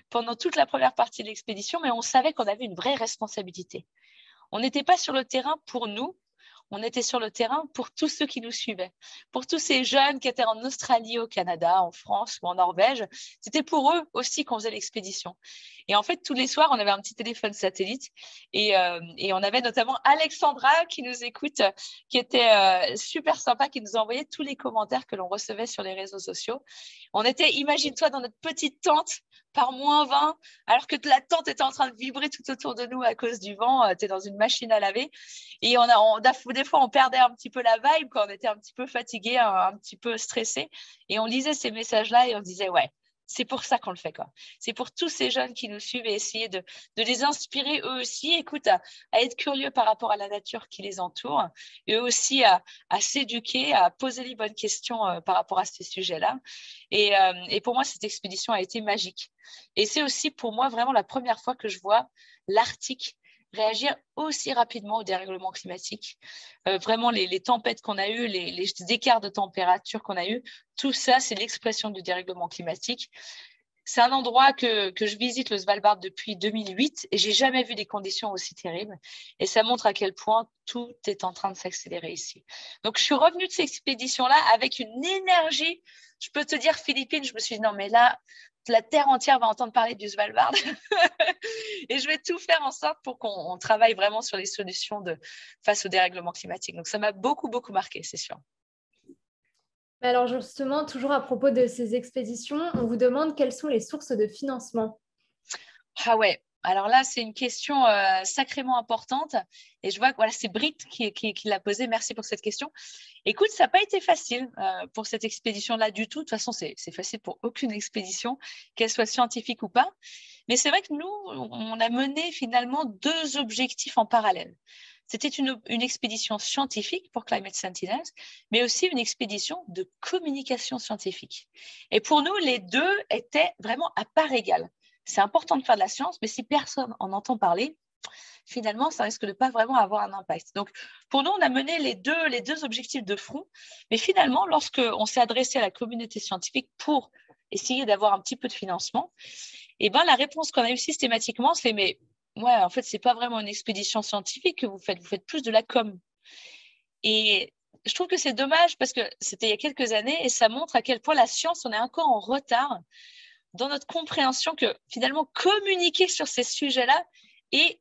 pendant toute la première partie de l'expédition, mais on savait qu'on avait une vraie responsabilité. On n'était pas sur le terrain pour nous, on était sur le terrain pour tous ceux qui nous suivaient, pour tous ces jeunes qui étaient en Australie, au Canada, en France ou en Norvège. C'était pour eux aussi qu'on faisait l'expédition. Et en fait, tous les soirs, on avait un petit téléphone satellite et on avait notamment Alexandra qui nous écoute, qui était super sympa, qui nous envoyait tous les commentaires que l'on recevait sur les réseaux sociaux. On était, imagine-toi, dans notre petite tente par -20, alors que la tente était en train de vibrer tout autour de nous à cause du vent. Tu es dans une machine à laver. Et des fois, on perdait un petit peu la vibe quand on était un petit peu fatigué, un petit peu stressé. Et on lisait ces messages-là et on se disait, ouais, c'est pour ça qu'on le fait, quoi. C'est pour tous ces jeunes qui nous suivent et essayer de les inspirer eux aussi, écoute, à être curieux par rapport à la nature qui les entoure et eux aussi à s'éduquer, à poser les bonnes questions par rapport à ces sujets-là. Et pour moi, cette expédition a été magique. Et c'est aussi pour moi vraiment la première fois que je vois l'Arctique réagir aussi rapidement au dérèglement climatique. Vraiment, les tempêtes qu'on a eues, les écarts de température qu'on a eus, tout ça, c'est l'expression du dérèglement climatique. C'est un endroit que je visite, le Svalbard, depuis 2008 et j'ai jamais vu des conditions aussi terribles. Et ça montre à quel point tout est en train de s'accélérer ici. Donc, je suis revenue de cette expédition-là avec une énergie. Je peux te dire, Philippines, je me suis dit, non, mais là, la terre entière va entendre parler du Svalbard. Et je vais tout faire en sorte pour qu'on travaille vraiment sur les solutions face au dérèglement climatique. Donc, ça m'a beaucoup, beaucoup marqué, c'est sûr. Alors justement, toujours à propos de ces expéditions, on vous demande quelles sont les sources de financement. Ah ouais, alors là, c'est une question sacrément importante. Et je vois que voilà, c'est Britt qui l'a posée. Merci pour cette question. Écoute, ça n'a pas été facile pour cette expédition-là du tout. De toute façon, c'est facile pour aucune expédition, qu'elle soit scientifique ou pas. Mais c'est vrai que nous, on a mené finalement 2 objectifs en parallèle. C'était une expédition scientifique pour Climate Sentinels, mais aussi une expédition de communication scientifique. Et pour nous, les 2 étaient vraiment à part égale. C'est important de faire de la science, mais si personne en entend parler, finalement, ça risque de pas vraiment avoir un impact. Donc, pour nous, on a mené les deux objectifs de front, mais finalement, lorsqu'on s'est adressé à la communauté scientifique pour essayer d'avoir un petit peu de financement, eh ben, la réponse qu'on a eue systématiquement, c'est mais ouais, en fait, c'est pas vraiment une expédition scientifique que vous faites plus de la com. Et je trouve que c'est dommage parce que c'était il y a quelques années et ça montre à quel point la science, on est encore en retard dans notre compréhension que finalement communiquer sur ces sujets-là est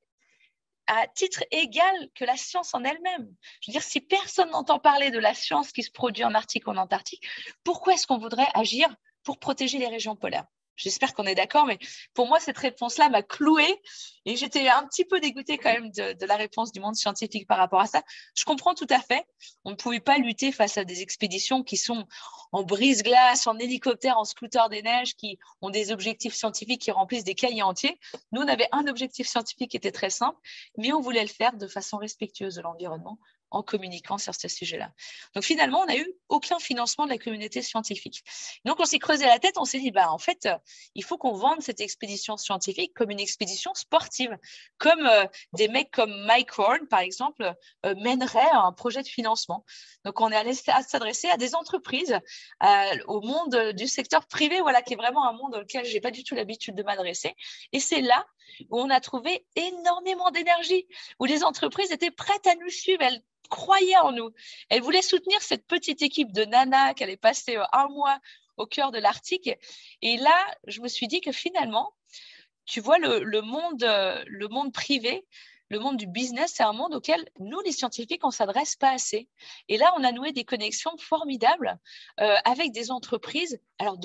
à titre égal que la science en elle-même. Je veux dire, si personne n'entend parler de la science qui se produit en Arctique ou en Antarctique, pourquoi est-ce qu'on voudrait agir pour protéger les régions polaires? J'espère qu'on est d'accord, mais pour moi, cette réponse-là m'a clouée et j'étais un petit peu dégoûtée quand même de la réponse du monde scientifique par rapport à ça. Je comprends tout à fait. On ne pouvait pas lutter face à des expéditions qui sont en brise-glace, en hélicoptère, en scooter des neiges, qui ont des objectifs scientifiques qui remplissent des cahiers entiers. Nous, on avait un objectif scientifique qui était très simple, mais on voulait le faire de façon respectueuse de l'environnement, en communiquant sur ce sujet-là. Donc finalement, on n'a eu aucun financement de la communauté scientifique. Donc on s'est creusé la tête, on s'est dit, bah, en fait, il faut qu'on vende cette expédition scientifique comme une expédition sportive, comme des mecs comme Mike Horn, par exemple, mèneraient un projet de financement. Donc on est allé s'adresser à des entreprises, au monde du secteur privé, voilà, qui est vraiment un monde dans lequel je n'ai pas du tout l'habitude de m'adresser. Et c'est là où on a trouvé énormément d'énergie, où les entreprises étaient prêtes à nous suivre, elles croyaient en nous. Elles voulaient soutenir cette petite équipe de nanas qui allait passer 1 mois au cœur de l'Arctique. Et là, je me suis dit que finalement, tu vois, le monde privé, le monde du business, c'est un monde auquel nous, les scientifiques, on ne s'adresse pas assez. Et là, on a noué des connexions formidables avec des entreprises alors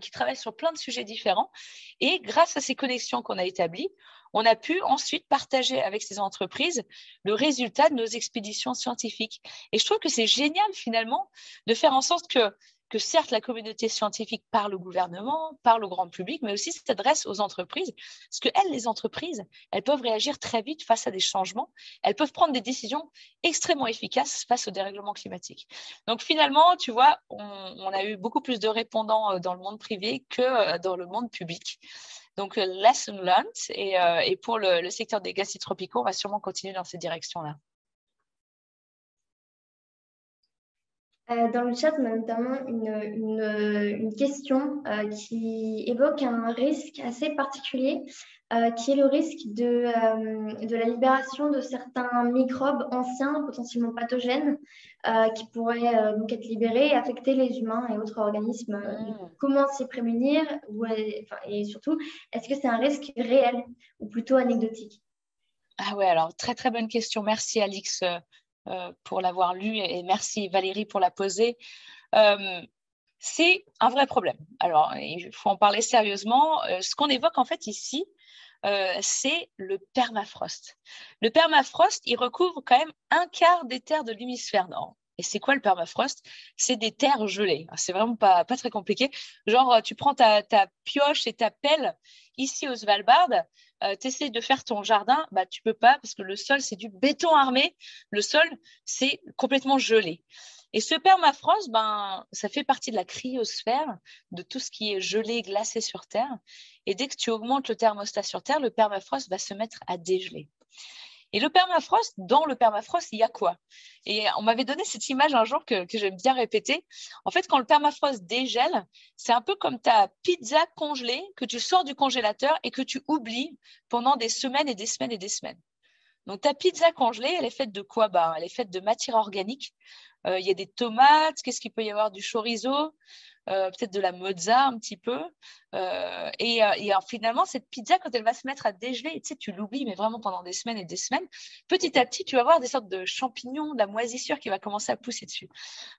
qui travaillent sur plein de sujets différents. Et grâce à ces connexions qu'on a établies, on a pu ensuite partager avec ces entreprises le résultat de nos expéditions scientifiques. Et je trouve que c'est génial finalement de faire en sorte que certes la communauté scientifique parle au gouvernement, parle au grand public, mais aussi s'adresse aux entreprises. Parce que les entreprises, elles peuvent réagir très vite face à des changements. Elles peuvent prendre des décisions extrêmement efficaces face au dérèglement climatique. Donc finalement, tu vois, on a eu beaucoup plus de répondants dans le monde privé que dans le monde public. Donc, lesson learned. Et pour le secteur des gaz tropicaux, on va sûrement continuer dans cette direction-là. Dans le chat, on a notamment une question qui évoque un risque assez particulier, qui est le risque de la libération de certains microbes anciens, potentiellement pathogènes, qui pourraient donc être libérés et affecter les humains et autres organismes. Comment s'y prémunir et surtout, est-ce que c'est un risque réel ou plutôt anecdotique? Ah ouais, alors très très bonne question. Merci Alix pour l'avoir lu et merci Valérie pour la poser. C'est un vrai problème. Alors, il faut en parler sérieusement. Ce qu'on évoque en fait ici, c'est le permafrost. Le permafrost, il recouvre quand même 1/4 des terres de l'hémisphère nord. Et c'est quoi le permafrost? C'est des terres gelées. C'est vraiment pas très compliqué. Genre, tu prends ta pioche et ta pelle ici au Svalbard, tu essaies de faire ton jardin, bah, tu peux pas parce que le sol, c'est du béton armé. Le sol, c'est complètement gelé. Et ce permafrost, ben, ça fait partie de la cryosphère, de tout ce qui est gelé, glacé sur Terre. Et dès que tu augmentes le thermostat sur Terre, le permafrost va se mettre à dégeler. Et le permafrost, dans le permafrost, il y a quoi? Et on m'avait donné cette image un jour que j'aime bien répéter. En fait, quand le permafrost dégèle, c'est un peu comme ta pizza congelée que tu sors du congélateur et que tu oublies pendant des semaines et des semaines et des semaines. Donc, ta pizza congelée, elle est faite de quoi? Elle est faite de matière organique. Il y a des tomates, qu'est-ce qu'il peut y avoir? Du chorizo, peut-être de la mozza un petit peu. Et alors, finalement, cette pizza, quand elle va se mettre à dégeler, tu sais, tu l'oublies, mais vraiment pendant des semaines et des semaines, petit à petit, tu vas voir des sortes de champignons, de la moisissure qui va commencer à pousser dessus.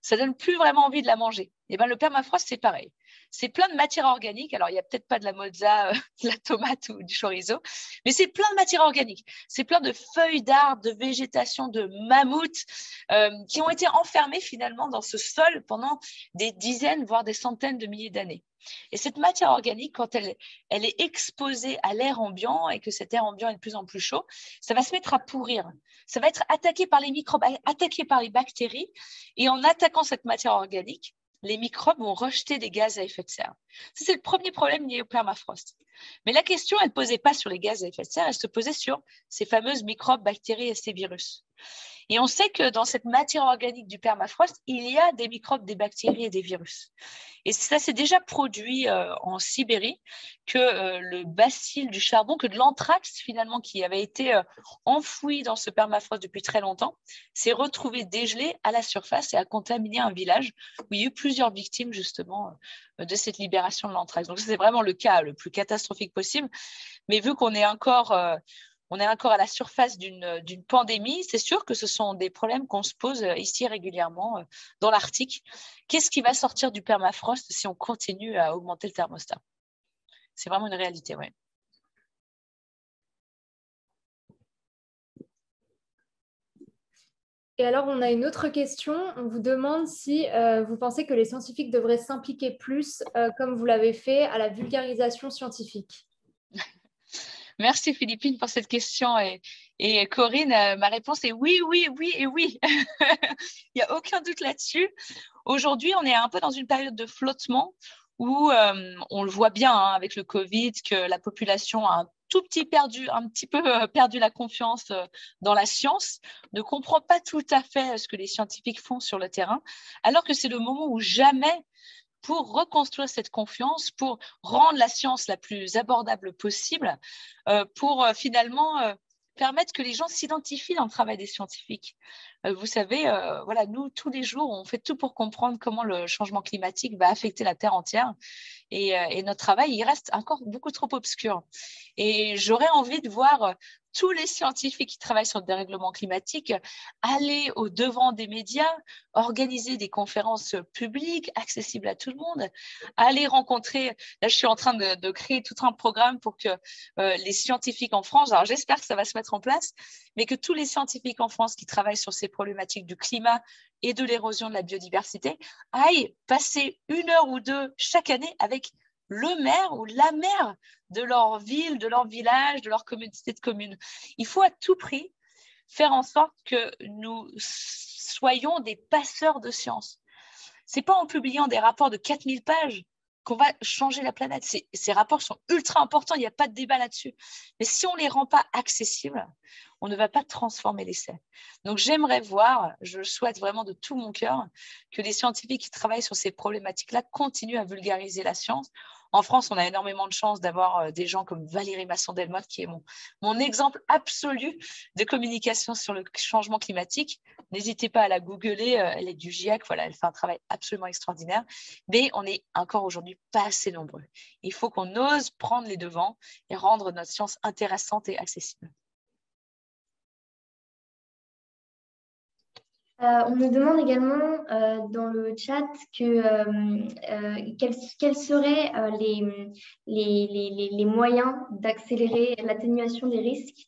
Ça donne plus vraiment envie de la manger. Et ben, le permafrost, c'est pareil. C'est plein de matière organique. Alors, il n'y a peut-être pas de la mozza, de la tomate ou du chorizo, mais c'est plein de matière organique. C'est plein de feuilles d'arbres, de végétation, de mammouths qui ont été enfermés finalement dans ce sol pendant des dizaines, voire des centaines de milliers d'années. Et cette matière organique, quand elle est exposée à l'air ambiant et que cet air ambiant est de plus en plus chaud, ça va se mettre à pourrir. Ça va être attaqué par les microbes, attaqué par les bactéries. Et en attaquant cette matière organique, les microbes vont rejeter des gaz à effet de serre. Ça, c'est le premier problème lié au permafrost. Mais la question, elle ne posait pas sur les gaz à effet de serre, elle se posait sur ces fameuses microbes, bactéries et ces virus. Et on sait que dans cette matière organique du permafrost, il y a des microbes, des bactéries et des virus. Et ça s'est déjà produit en Sibérie, que le bacille du charbon, que de l'anthrax finalement qui avait été enfoui dans ce permafrost depuis très longtemps, s'est retrouvé dégelé à la surface et a contaminé un village où il y a eu plusieurs victimes justement de cette libération de l'anthrax. Donc c'est vraiment le cas le plus catastrophique possible. Mais vu qu'on est encore à la surface d'une pandémie, c'est sûr que ce sont des problèmes qu'on se pose ici régulièrement dans l'Arctique. Qu'est-ce qui va sortir du permafrost si on continue à augmenter le thermostat? C'est vraiment une réalité, oui. Et alors, on a une autre question. On vous demande si vous pensez que les scientifiques devraient s'impliquer plus, comme vous l'avez fait, à la vulgarisation scientifique. Merci Philippine pour cette question. Et Corinne, ma réponse est oui, oui, oui et oui. Il n'y a aucun doute là-dessus. Aujourd'hui, on est un peu dans une période de flottement où on le voit bien avec le Covid que la population a un petit peu perdu la confiance dans la science, ne comprend pas tout à fait ce que les scientifiques font sur le terrain, alors que c'est le moment où jamais pour reconstruire cette confiance, pour rendre la science la plus abordable possible, pour finalement permettre que les gens s'identifient dans le travail des scientifiques. Vous savez, voilà, nous, tous les jours, on fait tout pour comprendre comment le changement climatique va affecter la Terre entière. Et notre travail, il reste encore beaucoup trop obscur. Et j'aurais envie de voir tous les scientifiques qui travaillent sur le dérèglement climatique aller au devant des médias, organiser des conférences publiques accessibles à tout le monde, aller rencontrer, là je suis en train de créer tout un programme pour que les scientifiques en France, alors j'espère que ça va se mettre en place, mais que tous les scientifiques en France qui travaillent sur ces problématiques du climat et de l'érosion de la biodiversité aillent passer 1 heure ou 2 chaque année avec le maire ou la maire de leur ville, de leur village, de leur communauté de communes. Il faut à tout prix faire en sorte que nous soyons des passeurs de science. Ce n'est pas en publiant des rapports de 4000 pages qu'on va changer la planète. Ces rapports sont ultra importants, il n'y a pas de débat là-dessus. Mais si on ne les rend pas accessibles, on ne va pas transformer l'essai. Donc j'aimerais voir, je souhaite vraiment de tout mon cœur, que les scientifiques qui travaillent sur ces problématiques-là continuent à vulgariser la science. En France, on a énormément de chance d'avoir des gens comme Valérie Masson-Delmotte, qui est mon exemple absolu de communication sur le changement climatique. N'hésitez pas à la googler, elle est du GIEC, voilà, elle fait un travail absolument extraordinaire. Mais on n'est encore aujourd'hui pas assez nombreux. Il faut qu'on ose prendre les devants et rendre notre science intéressante et accessible. On nous demande également dans le chat quels seraient les moyens d'accélérer l'atténuation des risques,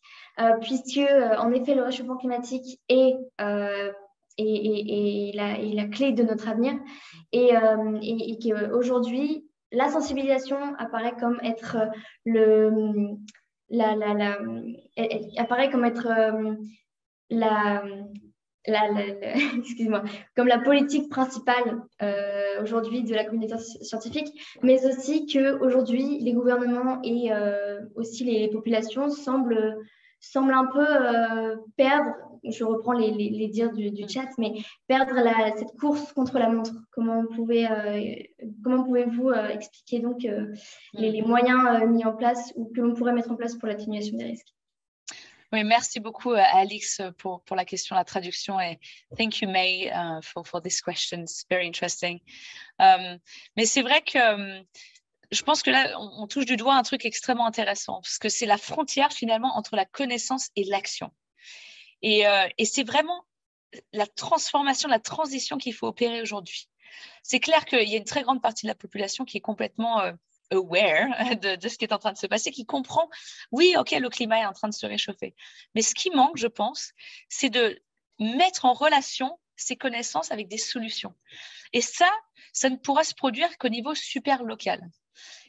puisque en effet le réchauffement climatique est la clé de notre avenir et qu'aujourd'hui la sensibilisation apparaît comme être excuse-moi, comme la politique principale aujourd'hui de la communauté scientifique, mais aussi qu'aujourd'hui, les gouvernements et aussi les populations semblent un peu perdre, je reprends les dires du chat, mais perdre cette course contre la montre. Comment pouvez-vous expliquer donc les moyens mis en place ou que l'on pourrait mettre en place pour l'atténuation des risques? Oui, merci beaucoup, Alix, pour la question, la traduction. Et thank you, May, for this question. It's very interesting. Mais c'est vrai que je pense que là, on touche du doigt un truc extrêmement intéressant, parce que c'est la frontière, finalement, entre la connaissance et l'action. Et c'est vraiment la transformation, la transition qu'il faut opérer aujourd'hui. C'est clair qu'il y a une très grande partie de la population qui est complètement aware de ce qui est en train de se passer, qui comprend, oui, ok, le climat est en train de se réchauffer. Mais ce qui manque, je pense, c'est de mettre en relation ces connaissances avec des solutions. Et ça ne pourra se produire qu'au niveau super local.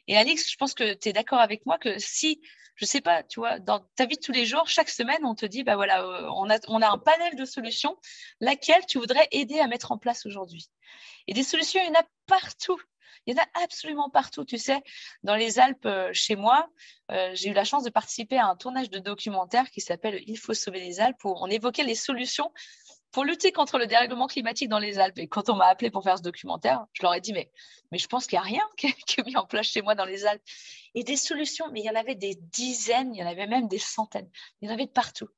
Et Alix, je pense que tu es d'accord avec moi que si, je ne sais pas, tu vois, dans ta vie de tous les jours, chaque semaine, on te dit, bah voilà, on a un panel de solutions, laquelle tu voudrais aider à mettre en place aujourd'hui. Et des solutions, il y en a partout. Il y en a absolument partout. Tu sais, dans les Alpes, chez moi, j'ai eu la chance de participer à un tournage de documentaire qui s'appelle « Il faut sauver les Alpes » où on évoquait les solutions pour lutter contre le dérèglement climatique dans les Alpes. Et quand on m'a appelé pour faire ce documentaire, je leur ai dit, mais je pense qu'il n'y a rien qui est mis en place chez moi dans les Alpes. Et des solutions, mais il y en avait des dizaines, il y en avait même des centaines. Il y en avait de partout.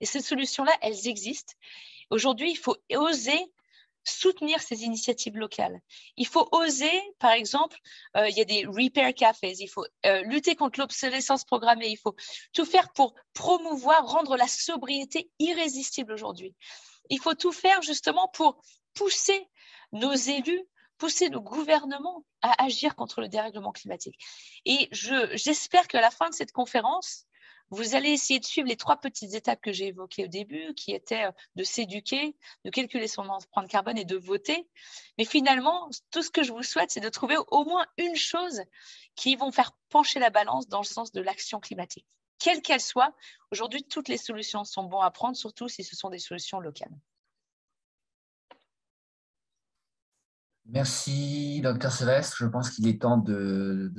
Et ces solutions-là, elles existent. Aujourd'hui, il faut oser soutenir ces initiatives locales. Il faut oser, par exemple, il y a des repair cafés, il faut lutter contre l'obsolescence programmée, il faut tout faire pour promouvoir, rendre la sobriété irrésistible aujourd'hui. Il faut tout faire justement pour pousser nos élus, pousser nos gouvernements à agir contre le dérèglement climatique. Et j'espère qu'à la fin de cette conférence, vous allez essayer de suivre les 3 petites étapes que j'ai évoquées au début, qui étaient de s'éduquer, de calculer son empreinte carbone et de voter. Mais finalement, tout ce que je vous souhaite, c'est de trouver au moins une chose qui vont faire pencher la balance dans le sens de l'action climatique. Quelle qu'elle soit, aujourd'hui, toutes les solutions sont bonnes à prendre, surtout si ce sont des solutions locales. Merci, Dr Sevestre. Je pense qu'il est temps de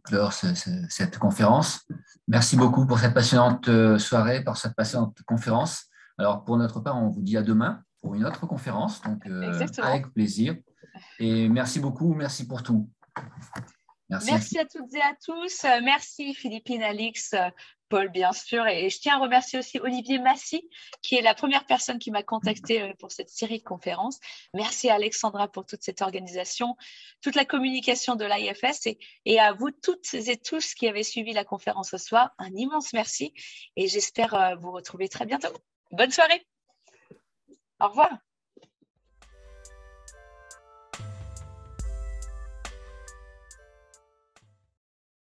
clore cette conférence. Merci beaucoup pour cette passionnante soirée, pour cette passionnante conférence. Alors, pour notre part, on vous dit à demain pour une autre conférence, donc avec plaisir. Et merci beaucoup, merci pour tout. Merci à toutes et à tous. Merci Philippine, Alix, Paul, bien sûr. Et je tiens à remercier aussi Olivier Massy, qui est la première personne qui m'a contactée pour cette série de conférences. Merci à Alexandra pour toute cette organisation, toute la communication de l'IFS et à vous toutes et tous qui avez suivi la conférence ce soir. Un immense merci et j'espère vous retrouver très bientôt. Bonne soirée. Au revoir.